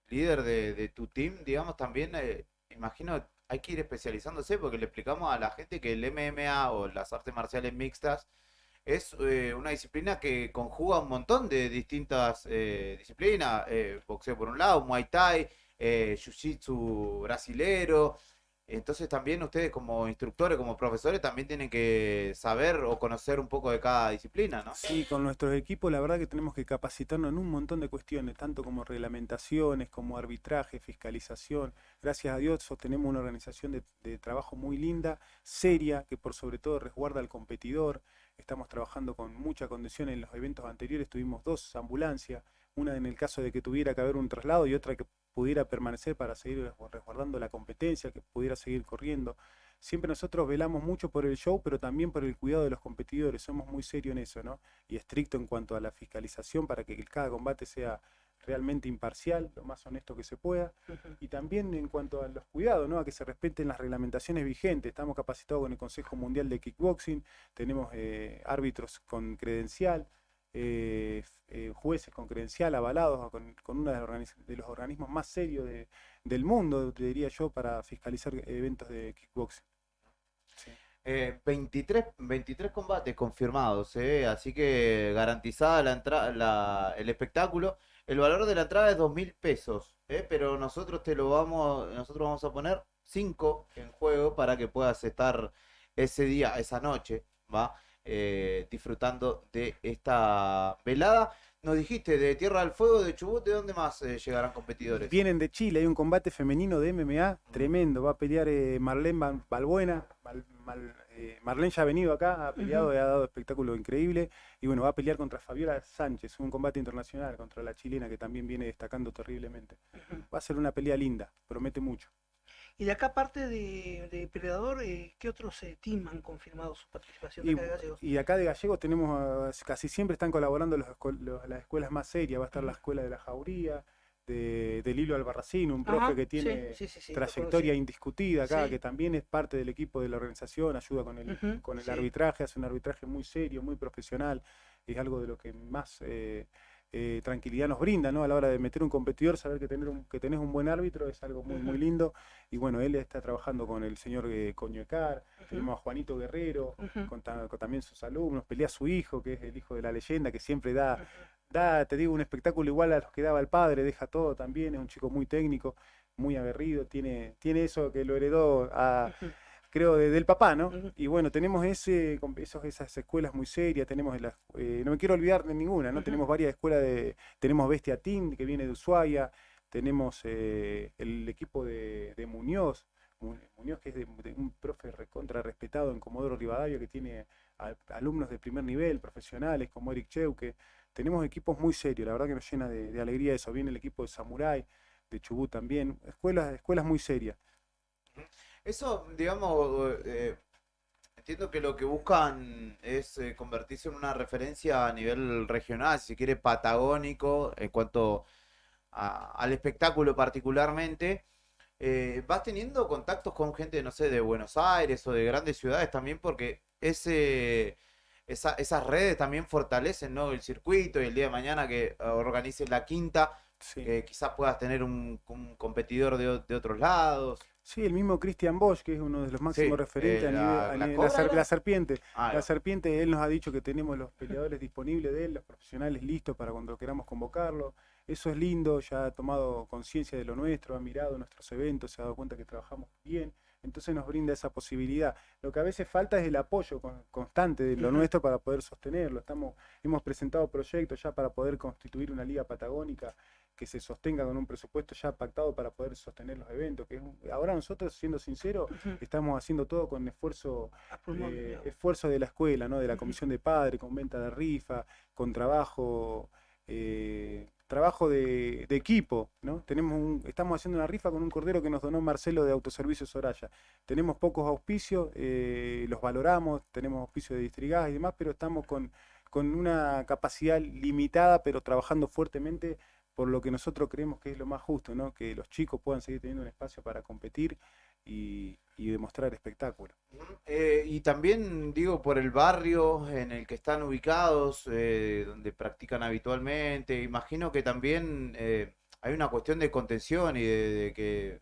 líder de tu team, digamos, también imagino hay que ir especializándose, porque le explicamos a la gente que el MMA o las artes marciales mixtas es una disciplina que conjuga un montón de distintas disciplinas, boxeo por un lado, Muay Thai, Jiu-Jitsu brasilero. Entonces también ustedes como instructores, como profesores, también tienen que saber o conocer un poco de cada disciplina, ¿no? Sí, con nuestros equipos la verdad que tenemos que capacitarnos en un montón de cuestiones, tanto como reglamentaciones, como arbitraje, fiscalización. Gracias a Dios sostenemos una organización de trabajo muy linda, seria, que por sobre todo resguarda al competidor. estamos trabajando con mucha condición. En los eventos anteriores tuvimos 2 ambulancias, una en el caso de que tuviera que haber un traslado y otra que pudiera permanecer para seguir resguardando la competencia, que pudiera seguir corriendo. Siempre nosotros velamos mucho por el show, pero también por el cuidado de los competidores. Somos muy serios en eso, ¿no? Y estricto en cuanto a la fiscalización para que cada combate sea realmente imparcial, lo más honesto que se pueda. Y también en cuanto a los cuidados, ¿no? A que se respeten las reglamentaciones vigentes. Estamos capacitados con el Consejo Mundial de Kickboxing, tenemos árbitros con credencial, jueces con credencial avalados con uno de los organismos más serios del mundo, te diría yo, para fiscalizar eventos de kickboxing. Sí. 23 combates confirmados, así que garantizada el espectáculo. El valor de la entrada es 2.000 pesos, pero nosotros vamos a poner 5 en juego para que puedas estar ese día, esa noche, ¿va? Disfrutando de esta velada. Nos dijiste de Tierra del Fuego, de Chubut, ¿de dónde más llegarán competidores? Vienen de Chile, hay un combate femenino de MMA tremendo, va a pelear Marlene Balbuena. Marlene ya ha venido acá, ha peleado y ha dado espectáculo increíble, y bueno, va a pelear contra Fabiola Sánchez, un combate internacional contra la chilena que también viene destacando terriblemente. Va a ser una pelea linda, promete mucho. Y de acá, aparte de Predador, ¿qué otros team han confirmado su participación de acá de Gallegos? Y acá de Gallegos tenemos, casi siempre están colaborando las escuelas más serias. Va a estar la escuela de la Jauría, de Lilo Albarracín, un profe que tiene trayectoria indiscutida acá, que también es parte del equipo de la organización, ayuda con el arbitraje, hace un arbitraje muy serio, muy profesional, es algo de lo que más tranquilidad nos brinda, ¿no? A la hora de meter un competidor, saber que tenés un buen árbitro es algo muy lindo. Y bueno, él está trabajando con el señor Coñuecar, tenemos a Juanito Guerrero, con también sus alumnos, pelea su hijo, que es el hijo de la leyenda, que siempre da, te digo, un espectáculo igual a los que daba el padre, deja todo también, es un chico muy técnico, muy aguerrido, tiene eso que lo heredó creo, del papá, ¿no? Y bueno, tenemos esas escuelas muy serias, tenemos no me quiero olvidar de ninguna, ¿no? Tenemos varias escuelas tenemos Bestia Team, que viene de Ushuaia, tenemos el equipo de Muñoz, que es de un profe recontra respetado en Comodoro Rivadavia, que tiene alumnos de primer nivel, profesionales, como Eric Cheuque. Tenemos equipos muy serios, la verdad que nos llena de alegría eso. Viene el equipo de Samurai, de Chubut también, escuelas muy serias. Eso, digamos, entiendo que lo que buscan es convertirse en una referencia a nivel regional, si se quiere, patagónico, en cuanto al espectáculo particularmente. ¿Vas teniendo contactos con gente, no sé, de Buenos Aires o de grandes ciudades también? Porque esas redes también fortalecen, ¿no?, el circuito, y el día de mañana que organices la quinta, que quizás puedas tener un competidor de otros lados. Sí, el mismo Christian Bosch, que es uno de los máximos referentes a nivel la serpiente. La serpiente, él nos ha dicho que tenemos los peleadores disponibles de él, los profesionales listos para cuando queramos convocarlo. Eso es lindo, ya ha tomado conciencia de lo nuestro, ha mirado nuestros eventos, se ha dado cuenta que trabajamos bien, entonces nos brinda esa posibilidad. Lo que a veces falta es el apoyo constante de lo nuestro para poder sostenerlo. Hemos presentado proyectos ya para poder constituir una liga patagónica que se sostenga con un presupuesto ya pactado para poder sostener los eventos. Ahora nosotros, siendo sinceros, estamos haciendo todo con esfuerzo de la escuela, ¿no? De la comisión de padres, con venta de rifa, con trabajo de equipo, ¿no? Estamos haciendo una rifa con un cordero que nos donó Marcelo de Autoservicios Soraya. Tenemos pocos auspicios, los valoramos, tenemos auspicios de Distrigas y demás, pero estamos con una capacidad limitada, pero trabajando fuertemente por lo que nosotros creemos que es lo más justo, ¿no? Que los chicos puedan seguir teniendo un espacio para competir y demostrar espectáculo. Y también, digo, por el barrio en el que están ubicados, donde practican habitualmente, imagino que también hay una cuestión de contención y de que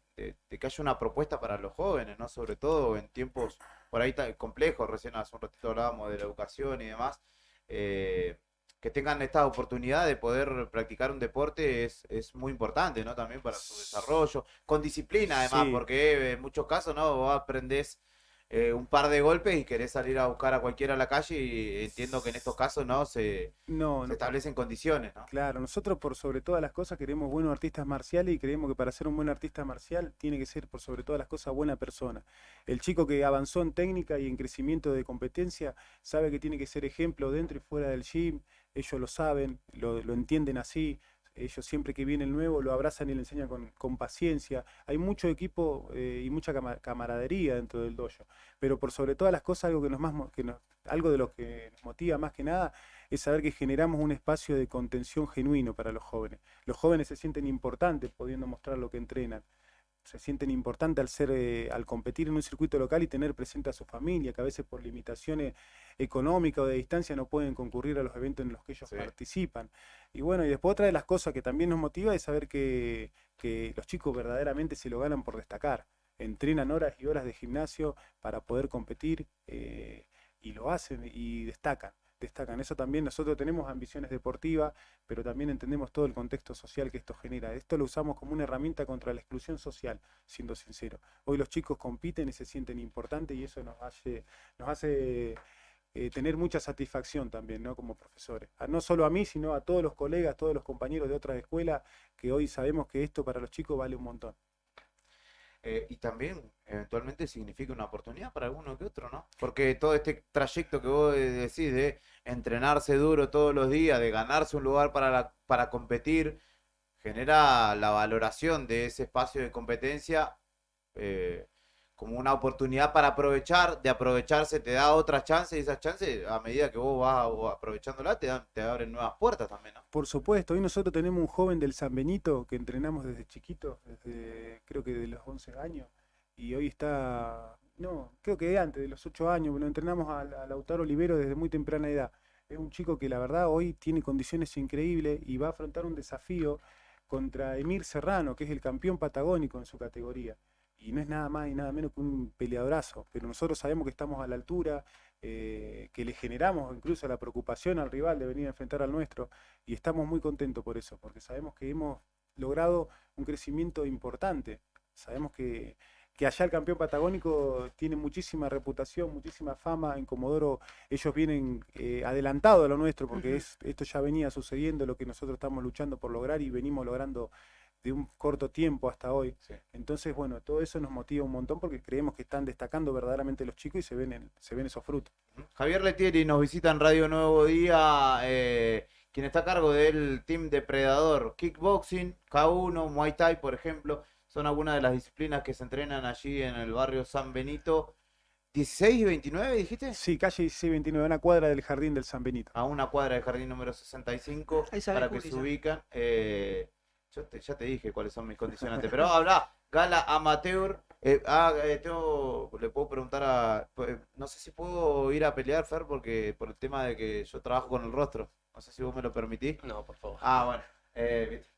haya una propuesta para los jóvenes, ¿no? Sobre todo en tiempos por ahí tan complejos, recién hace un ratito hablábamos de la educación y demás. Que tengan esta oportunidad de poder practicar un deporte es muy importante, ¿no? También para su desarrollo, con disciplina además, porque en muchos casos, ¿no?, vos aprendés un par de golpes y querés salir a buscar a cualquiera a la calle y entiendo que en estos casos no se establecen condiciones, ¿no? Claro, nosotros por sobre todas las cosas queremos buenos artistas marciales y creemos que para ser un buen artista marcial tiene que ser por sobre todas las cosas buena persona. El chico que avanzó en técnica y en crecimiento de competencia sabe que tiene que ser ejemplo dentro y fuera del gym, ellos lo saben, lo entienden así. Ellos siempre que viene el nuevo lo abrazan y le enseñan con paciencia. Hay mucho equipo y mucha camaradería dentro del dojo. Pero por sobre todas las cosas, algo algo de lo que nos motiva más que nada es saber que generamos un espacio de contención genuino para los jóvenes. Los jóvenes se sienten importantes pudiendo mostrar lo que entrenan. Se sienten importantes al competir en un circuito local y tener presente a su familia, que a veces por limitaciones económicas o de distancia no pueden concurrir a los eventos en los que ellos participan. Y bueno, y después otra de las cosas que también nos motiva es saber que los chicos verdaderamente se lo ganan por destacar. Entrenan horas y horas de gimnasio para poder competir y lo hacen y destacan. Eso también, nosotros tenemos ambiciones deportivas, pero también entendemos todo el contexto social que esto genera. Esto lo usamos como una herramienta contra la exclusión social, siendo sincero. Hoy los chicos compiten y se sienten importantes y eso nos hace tener mucha satisfacción también, ¿no? Como profesores. No solo a mí, sino a todos los colegas, todos los compañeros de otras escuelas, que hoy sabemos que esto para los chicos vale un montón. Y también eventualmente significa una oportunidad para alguno que otro, ¿no? Porque todo este trayecto que vos decís de entrenarse duro todos los días, de ganarse un lugar para competir, genera la valoración de ese espacio de competencia como una oportunidad para aprovechar, de aprovecharse te da otras chances y esas chances a medida que vos vas aprovechándola te abren nuevas puertas también, ¿no? Por supuesto, hoy nosotros tenemos un joven del San Benito que entrenamos desde chiquito, creo que de los 11 años, y hoy está, no, creo que antes de los 8 años, lo entrenamos a Lautaro Olivero desde muy temprana edad. Es un chico que la verdad hoy tiene condiciones increíbles y va a afrontar un desafío contra Emir Serrano, que es el campeón patagónico en su categoría. Y no es nada más y nada menos que un peleadorazo, pero nosotros sabemos que estamos a la altura, que le generamos incluso la preocupación al rival de venir a enfrentar al nuestro, y estamos muy contentos por eso, porque sabemos que hemos logrado un crecimiento importante. Sabemos que allá el campeón patagónico tiene muchísima reputación, muchísima fama. En Comodoro ellos vienen adelantados a lo nuestro, porque esto ya venía sucediendo, lo que nosotros estamos luchando por lograr y venimos logrando de un corto tiempo hasta hoy. Sí. Entonces, bueno, todo eso nos motiva un montón porque creemos que están destacando verdaderamente los chicos y se ven esos frutos. Javier Letieri nos visita en Radio Nuevo Día, quien está a cargo del Team Depredador, Kickboxing, K1, Muay Thai, por ejemplo, son algunas de las disciplinas que se entrenan allí en el barrio San Benito. ¿16 y 29 dijiste? Sí, calle 16 y 29, a una cuadra del jardín del San Benito. A una cuadra del jardín número 65, para que se ubican. Ya te dije cuáles son mis condicionantes, pero habla Gala Amateur. Le puedo preguntar no sé si puedo ir a pelear, Fer, porque por el tema de que yo trabajo con el rostro. No sé si vos me lo permitís. No, por favor. Bueno,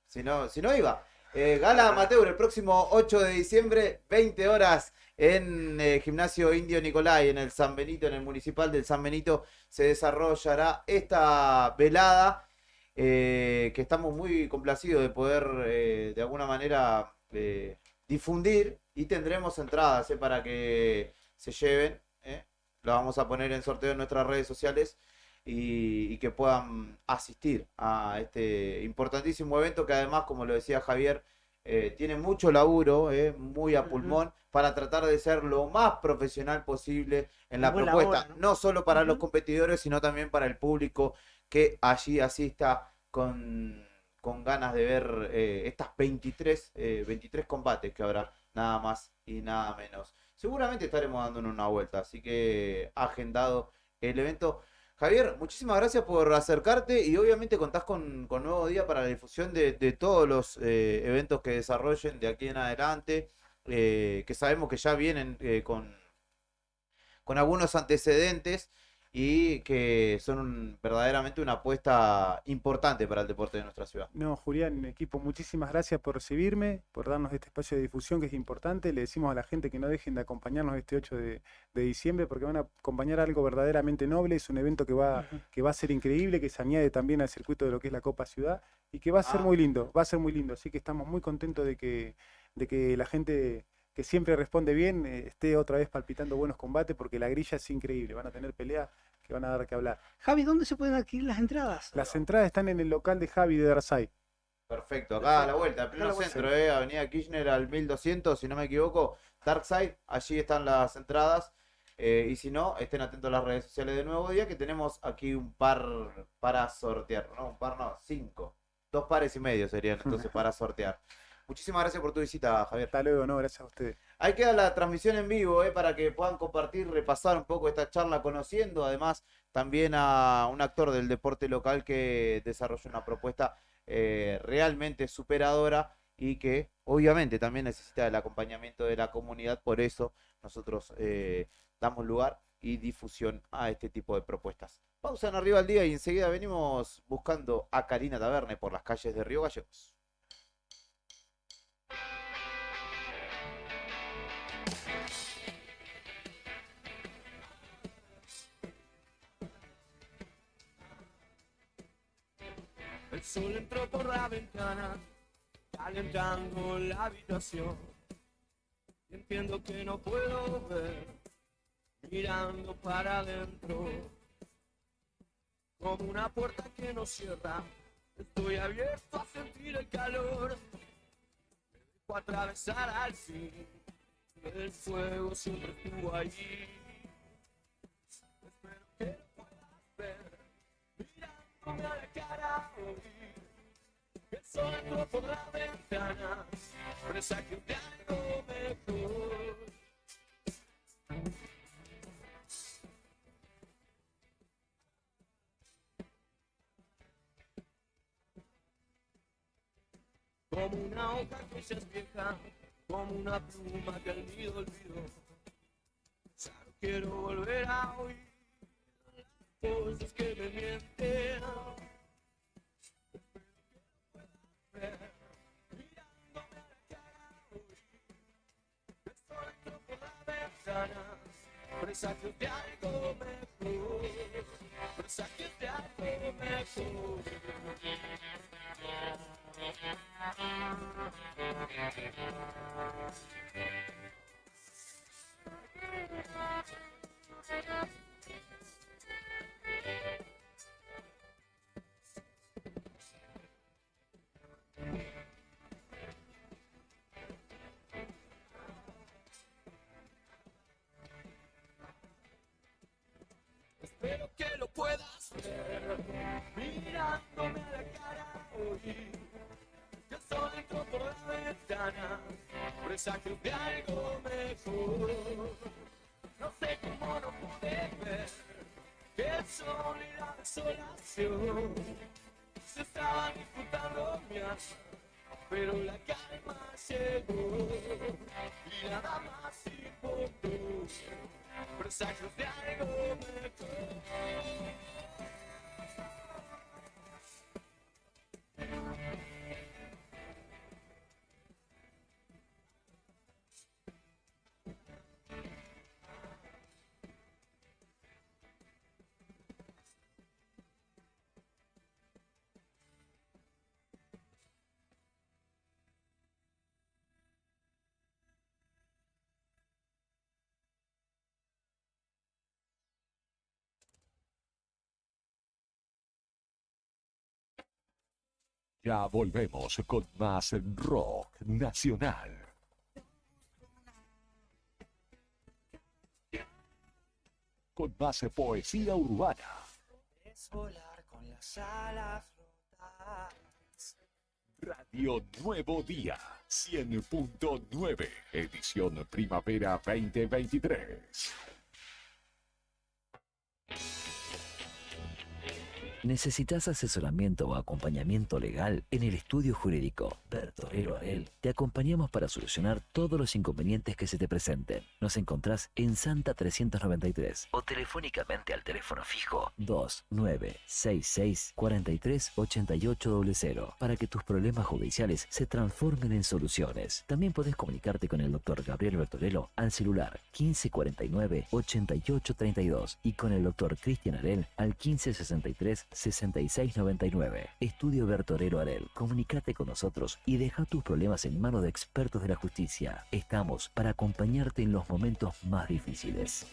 si no iba. Gala Amateur el próximo 8 de diciembre, 20 horas en Gimnasio Indio Nicolai, en el San Benito, en el municipal del San Benito, se desarrollará esta velada. Que estamos muy complacidos de poder de alguna manera difundir, y tendremos entradas para que se lleven. Lo vamos a poner en sorteo en nuestras redes sociales y que puedan asistir a este importantísimo evento que además, como lo decía Javier, tiene mucho laburo, muy a pulmón, para tratar de ser lo más profesional posible en la propuesta, no solo para los competidores, sino también para el público que allí asista con ganas de ver estas 23 combates que habrá, nada más y nada menos. Seguramente estaremos dándonos una vuelta, así que agendado el evento. Javier, muchísimas gracias por acercarte y obviamente contás con Nuevo Día para la difusión de todos los eventos que desarrollen de aquí en adelante, que sabemos que ya vienen con algunos antecedentes y que son verdaderamente una apuesta importante para el deporte de nuestra ciudad. No, Julián, equipo, muchísimas gracias por recibirme, por darnos este espacio de difusión que es importante. Le decimos a la gente que no dejen de acompañarnos este 8 de diciembre, porque van a acompañar algo verdaderamente noble. Es un evento que va a ser increíble, que se añade también al circuito de lo que es la Copa Ciudad y que va a ser muy lindo, Así que estamos muy contentos de que la gente que siempre responde bien, esté otra vez palpitando buenos combates, porque la grilla es increíble. Van a tener peleas que van a dar que hablar. Javi, ¿dónde se pueden adquirir las entradas? Las entradas están en el local de Javi de Darsay. Perfecto, acá a la vuelta, en pleno centro, Avenida Kirchner al 1200, si no me equivoco, Darkside, allí están las entradas. Y si no, estén atentos a las redes sociales de Nuevo Día, que tenemos aquí un par para sortear, no, un par no, 5. 2 pares y medio serían entonces para sortear. Muchísimas gracias por tu visita, Javier. Hasta luego, no, gracias a ustedes. Ahí queda la transmisión en vivo, para que puedan compartir, repasar un poco esta charla, conociendo además también a un actor del deporte local que desarrolla una propuesta realmente superadora y que obviamente también necesita el acompañamiento de la comunidad. Por eso nosotros damos lugar y difusión a este tipo de propuestas. Pausa en Arriba al Día y enseguida venimos buscando a Karina Taverne por las calles de Río Gallegos. El sol entró por la ventana, calentando la habitación. Entiendo que no puedo ver, mirando para adentro, como una puerta que no cierra. Estoy abierto a sentir el calor, me dejo atravesar al fin. El fuego siempre estuvo allí. Espero que lo puedas ver, mirándome a la cara hoy. El sol entró por la ventana, presagio de algo mejor. Como una hoja que se es vieja, como una pluma que el nido olvidó. Solo quiero volver a oír las voces que me mienten. Mirándome a la cara hoy, el sol entró por la ventana, presagios de algo mejor, presagios de algo mejor. Espero que lo puedas ver, mirándome a la cara hoy. El sol entró por la ventana, presagios de algo mejor. No sé cómo no pude ver que el sol y la desolación se estaban disputando mi alma, pero la calma llegó y nada más importó. Presagios de algo mejor. Ya volvemos con más rock nacional. Con más poesía urbana. Es volar con las alas rotas. Radio Nuevo Día 100.9, edición primavera 2023. ¿Necesitas asesoramiento o acompañamiento legal? En el estudio jurídico Bertorero Arel te acompañamos para solucionar todos los inconvenientes que se te presenten. Nos encontrás en Santa 393 o telefónicamente al teléfono fijo 2966 43 8800 para que tus problemas judiciales se transformen en soluciones. También podés comunicarte con el doctor Gabriel Bertorello al celular 1549 8832 y con el doctor Cristian Arel al 1563 6699. Estudio Bertorero Arel. Comunicate con nosotros y deja tus problemas en manos de expertos de la justicia. Estamos para acompañarte en los momentos más difíciles.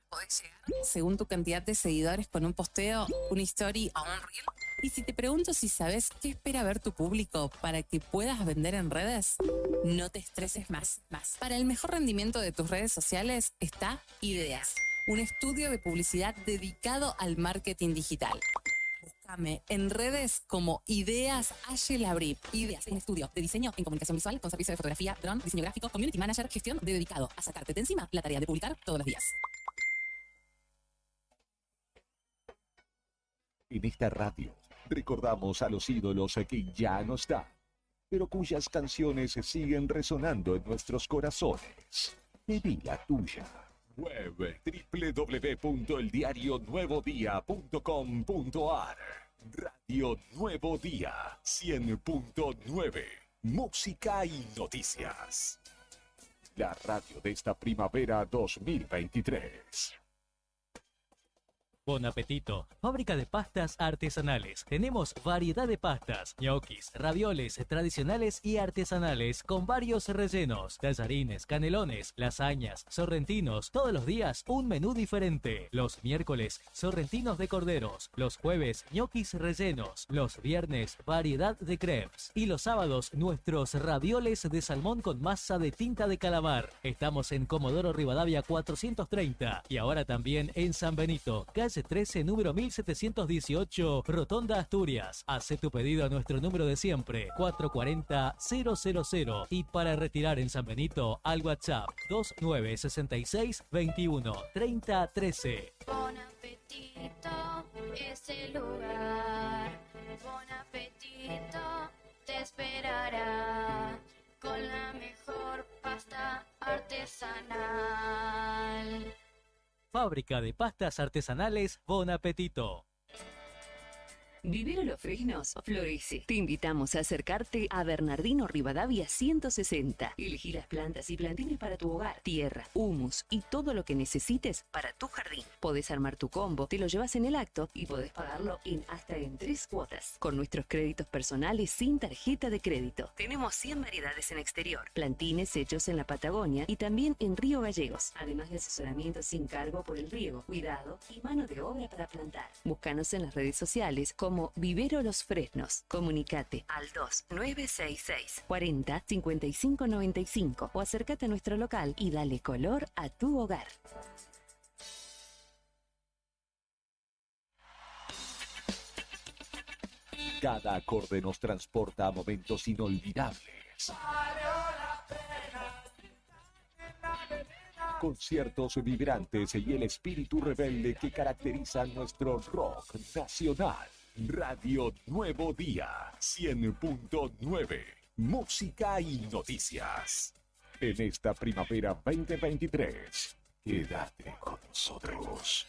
Podés llegar según tu cantidad de seguidores con un posteo, una story o un reel. Y si te pregunto si sabes qué espera ver tu público para que puedas vender en redes, no te estreses más. Para el mejor rendimiento de tus redes sociales está Ideas, un estudio de publicidad dedicado al marketing digital. Búscame en redes como Ideas Ayelabrip. Ideas, un estudio de diseño en comunicación visual con servicio de fotografía, dron, diseño gráfico, community manager, gestión dedicado a sacarte de encima la tarea de publicar todos los días. En esta radio recordamos a los ídolos que ya no están, pero cuyas canciones siguen resonando en nuestros corazones. Pedí la tuya. Web www.eldiarionuevodía.com.ar. Radio Nuevo Día 100.9. Música y noticias. La radio de esta primavera 2023. Bon apetito. Fábrica de pastas artesanales. Tenemos variedad de pastas, ñoquis, ravioles tradicionales y artesanales con varios rellenos, tallarines, canelones, lasañas, sorrentinos. Todos los días un menú diferente. Los miércoles, sorrentinos de corderos. Los jueves, ñoquis rellenos. Los viernes, variedad de crepes. Y los sábados, nuestros ravioles de salmón con masa de tinta de calamar. Estamos en Comodoro Rivadavia 430 y ahora también en San Benito, calle 13, número 1718, Rotonda, Asturias. Hace tu pedido a nuestro número de siempre, 440-000. Y para retirar en San Benito, al WhatsApp 2966 21 30 13. Bon apetito es el lugar. Bon apetito te esperará con la mejor pasta artesanal. Fábrica de pastas artesanales Bon Apetito. Vivero Los Fresnos florece. Te invitamos a acercarte a Bernardino Rivadavia 160. Elegí las plantas y plantines para tu hogar, tierra, humus y todo lo que necesites para tu jardín. Podés armar tu combo, te lo llevas en el acto y podés pagarlo hasta en 3 cuotas. Con nuestros créditos personales sin tarjeta de crédito. Tenemos 100 variedades en exterior, plantines hechos en la Patagonia y también en Río Gallegos. Además de asesoramiento sin cargo por el riego, cuidado y mano de obra para plantar. Búscanos en las redes sociales como Vivero Los Fresnos. Comunicate al 2966 40 55 95 o acércate a nuestro local y dale color a tu hogar. Cada acorde nos transporta a momentos inolvidables. Conciertos vibrantes y el espíritu rebelde que caracteriza nuestro rock nacional. Radio Nuevo Día 100.9. Música y noticias. En esta primavera 2023, quédate con nosotros.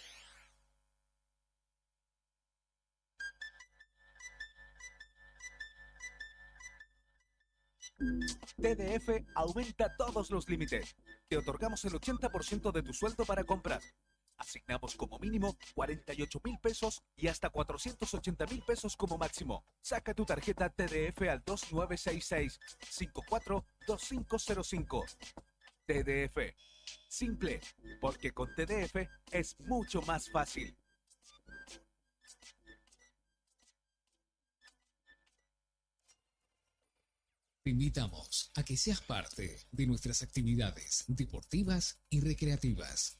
TDF aumenta todos los límites. Te otorgamos el 80% de tu sueldo para comprar. Asignamos como mínimo 48.000 pesos y hasta 480.000 pesos como máximo. Saca tu tarjeta TDF al 2966-542505. TDF. Simple, porque con TDF es mucho más fácil. Te invitamos a que seas parte de nuestras actividades deportivas y recreativas.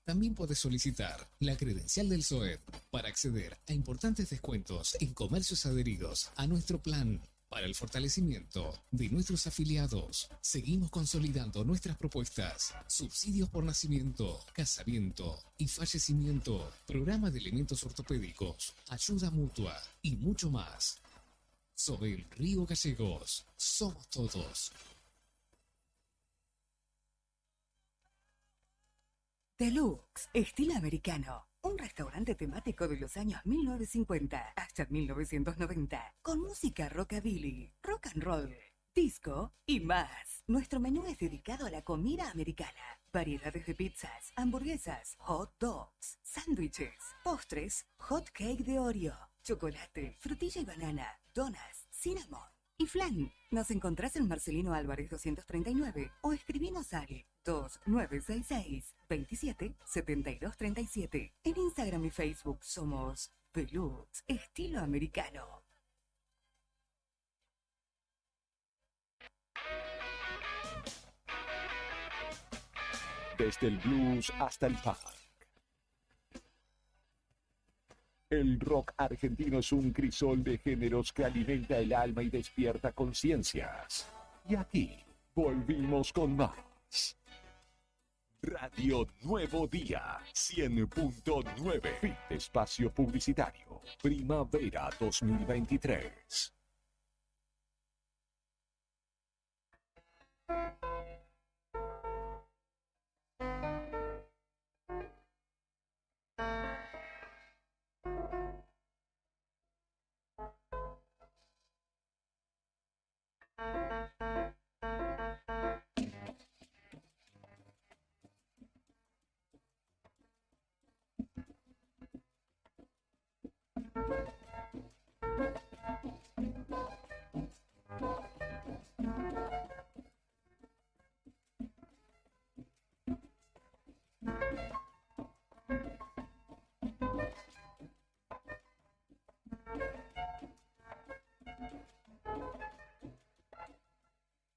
También puedes solicitar la credencial del SOED para acceder a importantes descuentos en comercios adheridos a nuestro plan para el fortalecimiento de nuestros afiliados. Seguimos consolidando nuestras propuestas: subsidios por nacimiento, casamiento y fallecimiento, programa de elementos ortopédicos, ayuda mutua y mucho más. SOED Río Gallegos, somos todos. Deluxe, estilo americano. Un restaurante temático de los años 1950 hasta 1990, con música rockabilly, rock and roll, disco y más. Nuestro menú es dedicado a la comida americana. Variedades de pizzas, hamburguesas, hot dogs, sándwiches, postres, hot cake de Oreo, chocolate, frutilla y banana, donuts, cinnamon y flan. Nos encontrás en Marcelino Álvarez 239 o escribinos al 2966 27 72 37. En Instagram y Facebook somos Deluxe Estilo Americano. Desde el blues hasta el punk. El rock argentino es un crisol de géneros que alimenta el alma y despierta conciencias. Y aquí volvimos con más. Radio Nuevo Día 100.9. Fin de espacio publicitario. Primavera 2023.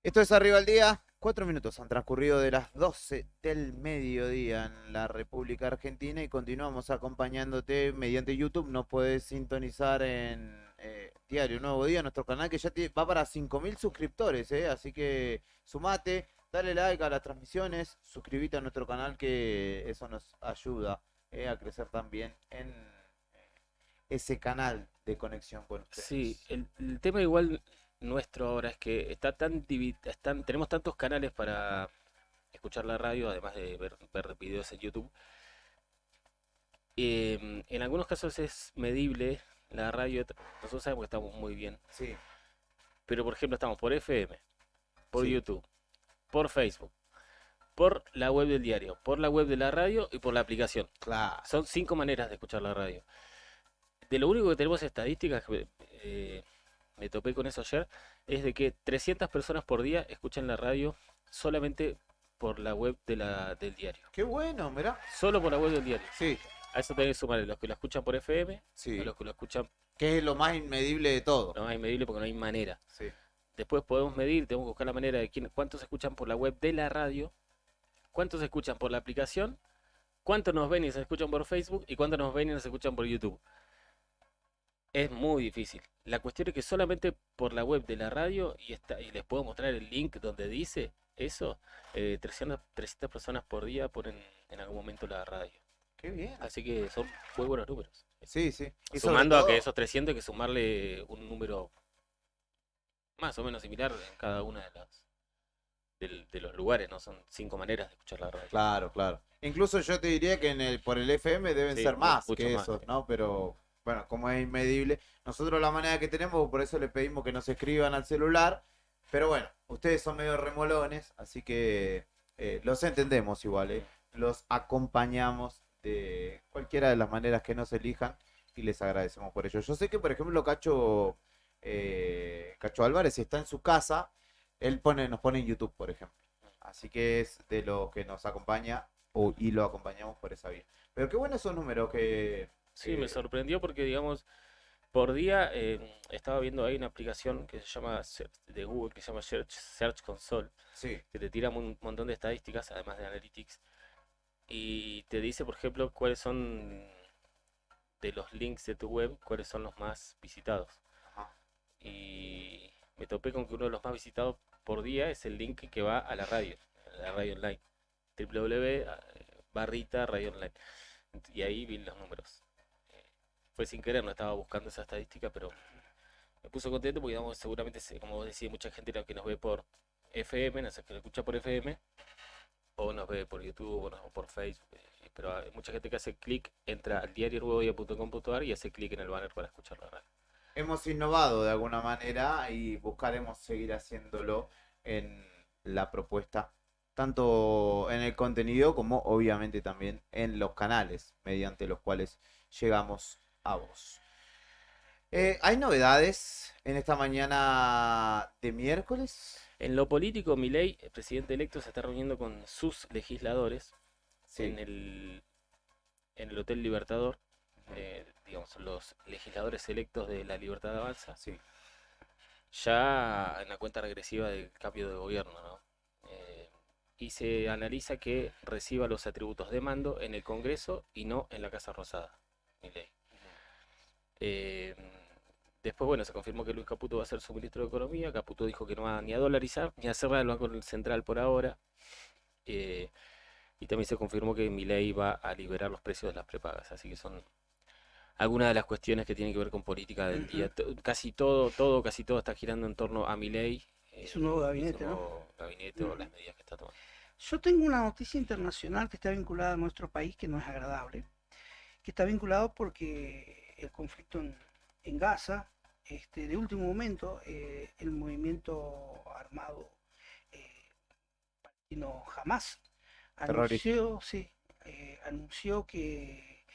Esto es Arriba al Día. 4 minutos han transcurrido de las 12 del mediodía en la República Argentina y continuamos acompañándote mediante YouTube. Nos puedes sintonizar en Diario Nuevo Día, nuestro canal que ya va para 5.000 suscriptores, así que sumate, dale like a las transmisiones, suscríbete a nuestro canal que eso nos ayuda a crecer también en ese canal de conexión con ustedes. Sí, el tema igual nuestro ahora es que tenemos tantos canales para escuchar la radio, además de ver videos en YouTube. En algunos casos es medible la radio, nosotros sabemos que estamos muy bien. Sí. Pero por ejemplo estamos por FM, por Sí. YouTube, por Facebook, por la web del diario, por la web de la radio y por la aplicación. Claro. Son 5 maneras de escuchar la radio. De lo único que tenemos estadísticas, me topé con eso ayer, es de que 300 personas por día escuchan la radio solamente por la web del diario. Qué bueno, mirá. Solo por la web del diario. Sí. A eso tenés que sumar los que lo escuchan por FM, Sí. a los que lo escuchan... Que es lo más inmedible de todo. Lo más inmedible porque no hay manera. Sí. Después podemos medir, tenemos que buscar la manera de cuántos escuchan por la web de la radio, cuántos escuchan por la aplicación, cuántos nos ven y se escuchan por Facebook y cuántos nos ven y nos escuchan por YouTube. Es muy difícil. La cuestión es que solamente por la web de la radio, y les puedo mostrar el link donde dice eso, 300 personas por día ponen en algún momento la radio. Qué bien. Así que son muy buenos números. Sí, sí. Y Sumando sobre a que todo- esos 300 hay que sumarle un número más o menos similar en cada una de los lugares, ¿no? Son 5 maneras de escuchar la radio. Claro, claro. Incluso yo te diría que por el FM deben Sí, ser más mucho que más, eso, sí. ¿no? Pero bueno, como es inmedible, nosotros la manera que tenemos, por eso le pedimos que nos escriban al celular. Pero bueno, ustedes son medio remolones, así que los entendemos igual, ¿eh? Los acompañamos de cualquiera de las maneras que nos elijan y les agradecemos por ello. Yo sé que, por ejemplo, Cacho Álvarez está en su casa, él nos pone en YouTube, por ejemplo. Así que es de lo que nos acompaña y lo acompañamos por esa vía. Pero qué buenos esos números que... Sí, me sorprendió porque, digamos, por día estaba viendo ahí una aplicación que se llama de Google, que se llama Search Console, Sí. que te tira un montón de estadísticas, además de analytics, y te dice, por ejemplo, cuáles son de los links de tu web, cuáles son los más visitados. Ajá. Y me topé con que uno de los más visitados por día es el link que va a la radio online, www.radio online. Y ahí vi los números. Fue sin querer, no estaba buscando esa estadística, pero me puso contento porque, digamos, seguramente, como vos decís, mucha gente que nos ve por FM, no sé, que lo escucha por FM, o nos ve por YouTube, o por Facebook, pero hay mucha gente que hace clic, entra al diarionuevodia.com.ar y hace clic en el banner para escuchar la radio. hemos innovado de alguna manera y buscaremos seguir haciéndolo en la propuesta, tanto en el contenido como obviamente también en los canales mediante los cuales llegamos a vos. ¿Hay novedades en esta mañana de miércoles? En lo político, Milei, el presidente electo, se está reuniendo con sus legisladores en el Hotel Libertador, digamos, los legisladores electos de la Libertad Avanza, ya en la cuenta regresiva del cambio de gobierno, ¿no? Y se analiza que reciba los atributos de mando en el Congreso y no en la Casa Rosada, Milei. Después, bueno, se confirmó que Luis Caputo va a ser su ministro de Economía. Caputo dijo que no va ni a dolarizar ni a cerrar el Banco Central por ahora. Y también se confirmó que Milei va a liberar los precios de las prepagas. Así que son algunas de las cuestiones que tienen que ver con política del día. Casi todo está girando en torno a Milei. Es un nuevo gabinete, su nuevo gabinete o las medidas que está tomando. Yo tengo una noticia internacional que está vinculada a nuestro país, que no es agradable, que está vinculado porque el conflicto en Gaza, de último momento, el movimiento armado palestino Hamas anunció que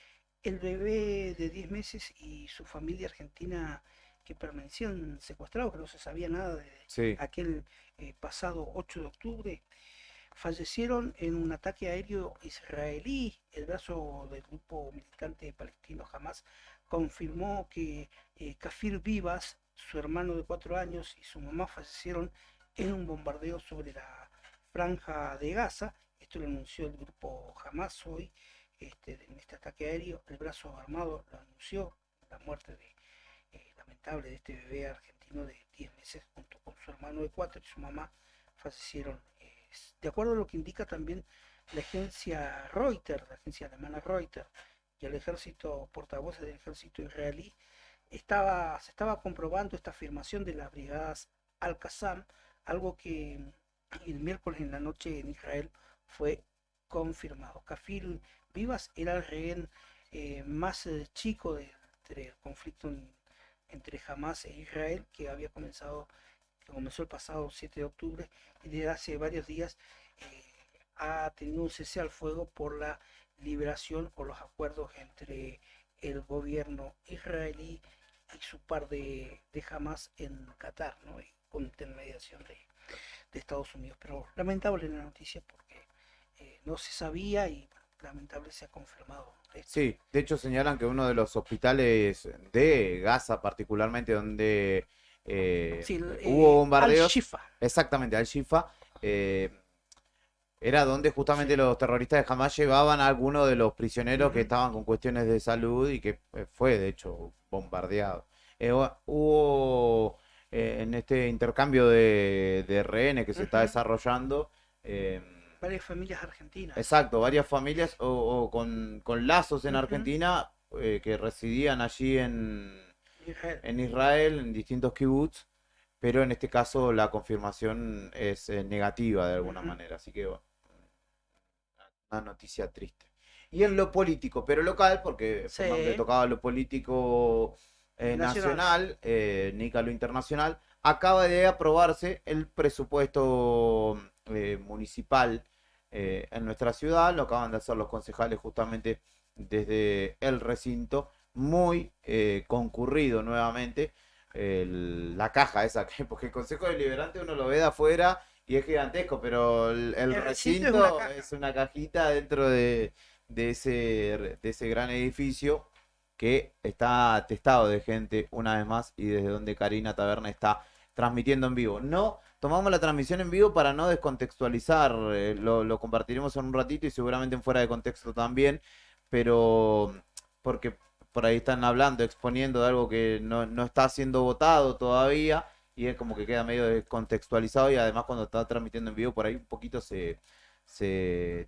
el bebé de 10 meses y su familia argentina que permanecían secuestrados, que no se sabía nada de aquel pasado 8 de octubre, fallecieron en un ataque aéreo israelí. El brazo del grupo militante palestino Hamas confirmó que Kafir Vivas, su hermano de 4 años y su mamá fallecieron en un bombardeo sobre la franja de Gaza. Esto lo anunció el grupo Hamas hoy, en este ataque aéreo. El brazo armado lo anunció, la muerte lamentable de este bebé argentino de 10 meses junto con su hermano de 4 y su mamá fallecieron. De acuerdo a lo que indica también la agencia Reuters, la agencia alemana Reuters, y el ejército, portavoces del ejército israelí, se estaba comprobando esta afirmación de las brigadas Al-Qassam, algo que el miércoles en la noche en Israel fue confirmado. Kafir Vivas era el rehén más chico del conflicto entre Hamas e Israel, que comenzó el pasado 7 de octubre, y desde hace varios días ha tenido un cese al fuego por la liberación o los acuerdos entre el gobierno israelí y su par de Hamas en Qatar, ¿no? Y con intermediación de Estados Unidos. Pero lamentable la noticia porque no se sabía y lamentable se ha confirmado. Sí, de hecho señalan que uno de los hospitales de Gaza particularmente donde hubo bombardeos, Al-Shifa. exactamente, Al-Shifa, era donde justamente los terroristas de Hamas llevaban a algunos de los prisioneros que estaban con cuestiones de salud y que fue de hecho bombardeado. Hubo en este intercambio de rehenes que se está desarrollando, varias familias argentinas. exacto, varias familias o con lazos en Argentina que residían allí en Israel, en distintos kibbutz, pero en este caso la confirmación es negativa de alguna manera, así que bueno, una noticia triste. Y en lo político, pero local, porque Fernando le tocaba lo político nacional, Nica lo internacional, acaba de aprobarse el presupuesto municipal en nuestra ciudad. Lo acaban de hacer los concejales justamente desde el recinto, muy concurrido nuevamente. La caja esa, porque el Consejo Deliberante uno lo ve de afuera y es gigantesco, pero el recinto es una cajita dentro de ese gran edificio que está atestado de gente una vez más y desde donde Karina Taberna está transmitiendo en vivo. No tomamos la transmisión en vivo para no descontextualizar, lo compartiremos en un ratito y seguramente en fuera de contexto también, pero porque por ahí están hablando, exponiendo de algo que no está siendo votado todavía y es como que queda medio descontextualizado y además cuando está transmitiendo en vivo por ahí un poquito se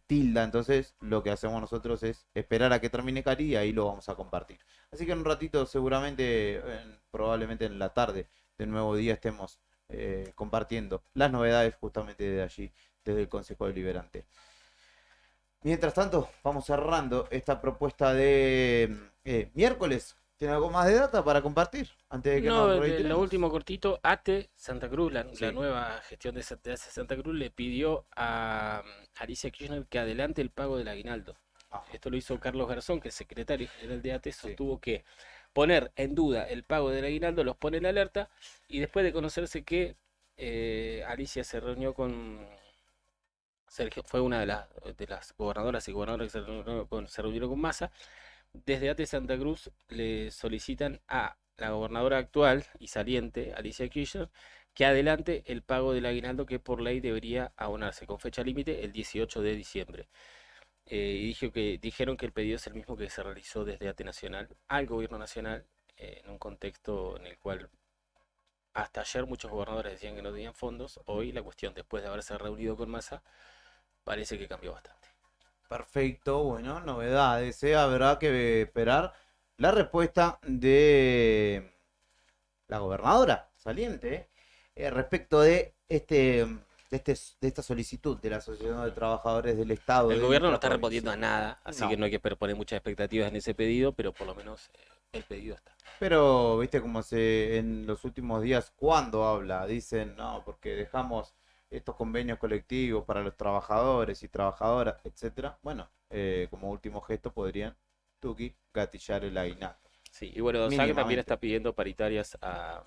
tilda. Entonces lo que hacemos nosotros es esperar a que termine Cari y ahí lo vamos a compartir. Así que en un ratito seguramente, probablemente en la tarde del nuevo día estemos compartiendo las novedades justamente de allí, desde el Consejo Deliberante. Mientras tanto, vamos cerrando esta propuesta de miércoles ¿Tiene algo más de data para compartir? Antes de que No, nos lo reiteremos. último cortito, ATE Santa Cruz, la Sí. nueva gestión de ATE Santa Cruz le pidió a Alicia Kirchner que adelante el pago del aguinaldo. Esto lo hizo Carlos Garzón, que es secretario general de ATE, sostuvo que poner en duda el pago del aguinaldo los pone en alerta, y después de conocerse que Alicia se reunió con Sergio, fue una de las gobernadoras y gobernadores que se reunieron con Massa. Desde ATE Santa Cruz le solicitan a la gobernadora actual y saliente, Alicia Kirchner, que adelante el pago del aguinaldo que por ley debería abonarse con fecha límite el 18 de diciembre. Y dijeron que el pedido es el mismo que se realizó desde ATE Nacional al gobierno nacional, en un contexto en el cual hasta ayer muchos gobernadores decían que no tenían fondos. Hoy la cuestión, después de haberse reunido con Massa, parece que cambió bastante. Perfecto, bueno, novedades. Habrá que esperar la respuesta de la gobernadora saliente respecto de esta solicitud de la Asociación de Trabajadores del Estado. El de gobierno no nuestra está respondiendo a provincia. nada, así No. que no hay que poner muchas expectativas en ese pedido, pero por lo menos el pedido está. Pero, viste, como en los últimos días, cuando habla, dicen, no, porque dejamos estos convenios colectivos para los trabajadores y trabajadoras, etcétera. Bueno, como último gesto podrían, Tuki, gatillar el aguinaldo. Sí, y bueno, Don Sague también Mínimamente. está pidiendo paritarias a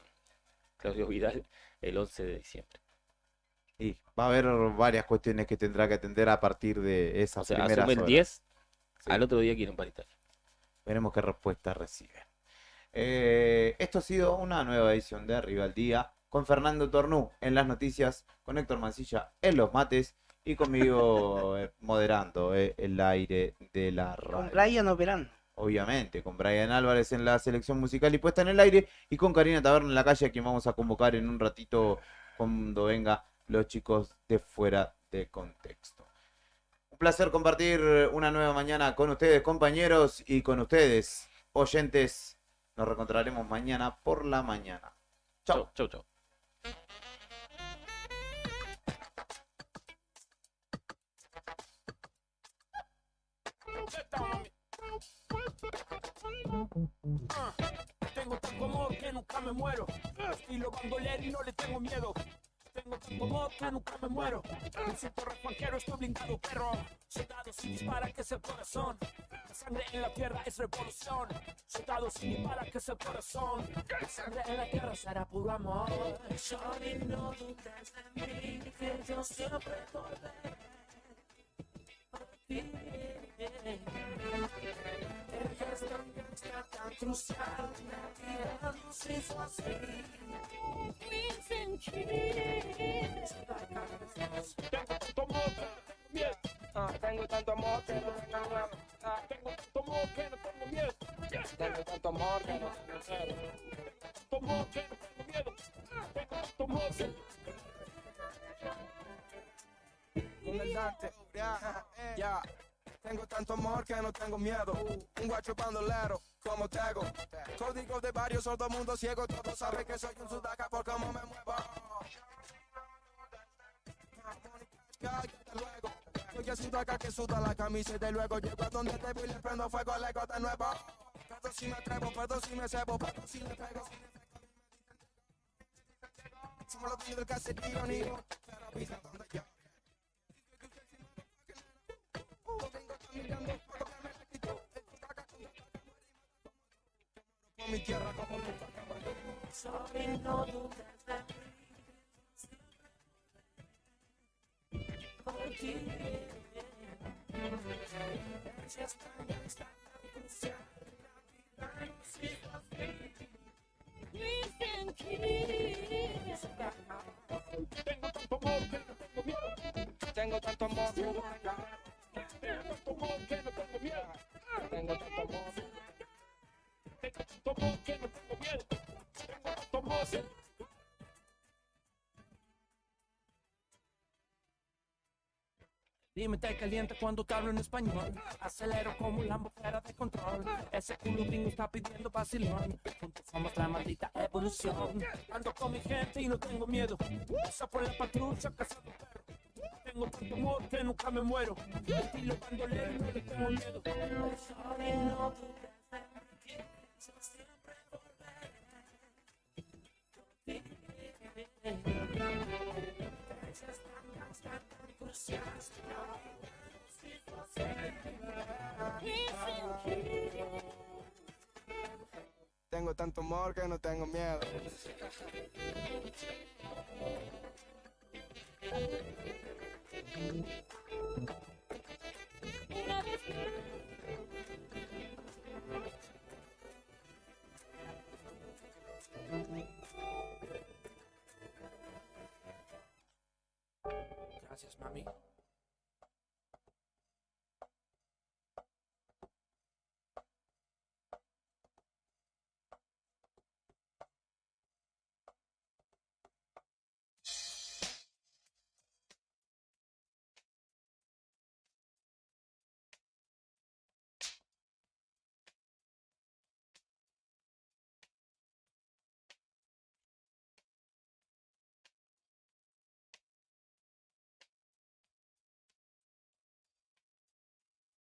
Claudio Vidal el 11 de diciembre. Y va a haber varias cuestiones que tendrá que atender a partir de esas O sea, primeras asumen horas. 10, Sí. al otro día quieren paritaria. Veremos qué respuesta reciben. Esto ha sido una nueva edición de Arriba al Día, con Fernando Tornú en las noticias, con Héctor Mancilla en los mates y conmigo moderando el aire de la Con radio. Brian Oberán. Obviamente, con Brian Álvarez en la selección musical y puesta en el aire, y con Karina Taberna en la calle, a quien vamos a convocar en un ratito cuando venga los chicos de Fuera de Contexto. Un placer compartir una nueva mañana con ustedes, compañeros, y con ustedes, oyentes. Nos reencontraremos mañana por la mañana. Chau. Chau, chau. Tengo tanto amor que nunca me muero. Estilo bandolero y no le tengo miedo. Tengo tanto amor que nunca me muero. Me siento refuanquero, estoy blindado, perro. Soldado sin dispara, que es el corazón. La sangre en la tierra es revolución. Soldado sin dispara, que es el corazón. La sangre en la tierra será puro amor. Shorty, no dudes de mí, que yo siempre volveré por ti. El gesto tan crucial, la vida nos hizo así. Tengo tanto amor que no tengo miedo. Tengo tanto amor que no tengo miedo. Tengo tanto amor que no tengo miedo. Tanto amor que no tengo miedo. Tengo tanto amor que Comandante, ya. Tengo tanto amor que no tengo miedo. Un guacho bandolero, como te hago. Código de barrio, todo mundo ciego. Todos saben que soy un sudaca por cómo me muevo. Cállate luego. Soy el sudaca que suda la camisa y de luego llego a donde te voy y le prendo fuego al ego de nuevo. Perdón si me atrevo, perdón si me cebo, perdón si le pego. Somos los dueños del caserío, niño. Pero avisa donde yo. Por mi tierra como nunca jamás. Sorry, no dudes de mí. Por ti. Ella está tan crucial. La vida nos hizo así. Listen, kids. tengo tanto amor que no tengo miedo. Tengo tanto amor que no tengo miedo. Tengo tanto amor que no tengo miedo. Tengo tanto amor. Tengo tanto amor que no tengo miedo. Tengo tanto amor que... Dime, te calienta cuando te hablo en español. Acelero como un Lambo fuera de control. Ese culo gringo está pidiendo vacilón. Juntos somos la maldita evolución. Ando con mi gente y no tengo miedo. Pasa por la patrulla cazando perros. Tengo tanto amor que nunca me muero. Estilo bandolero y no le tengo miedo. Sorry, no dudes de mí. Tengo tanto amor que no tengo miedo. Gracias, mami.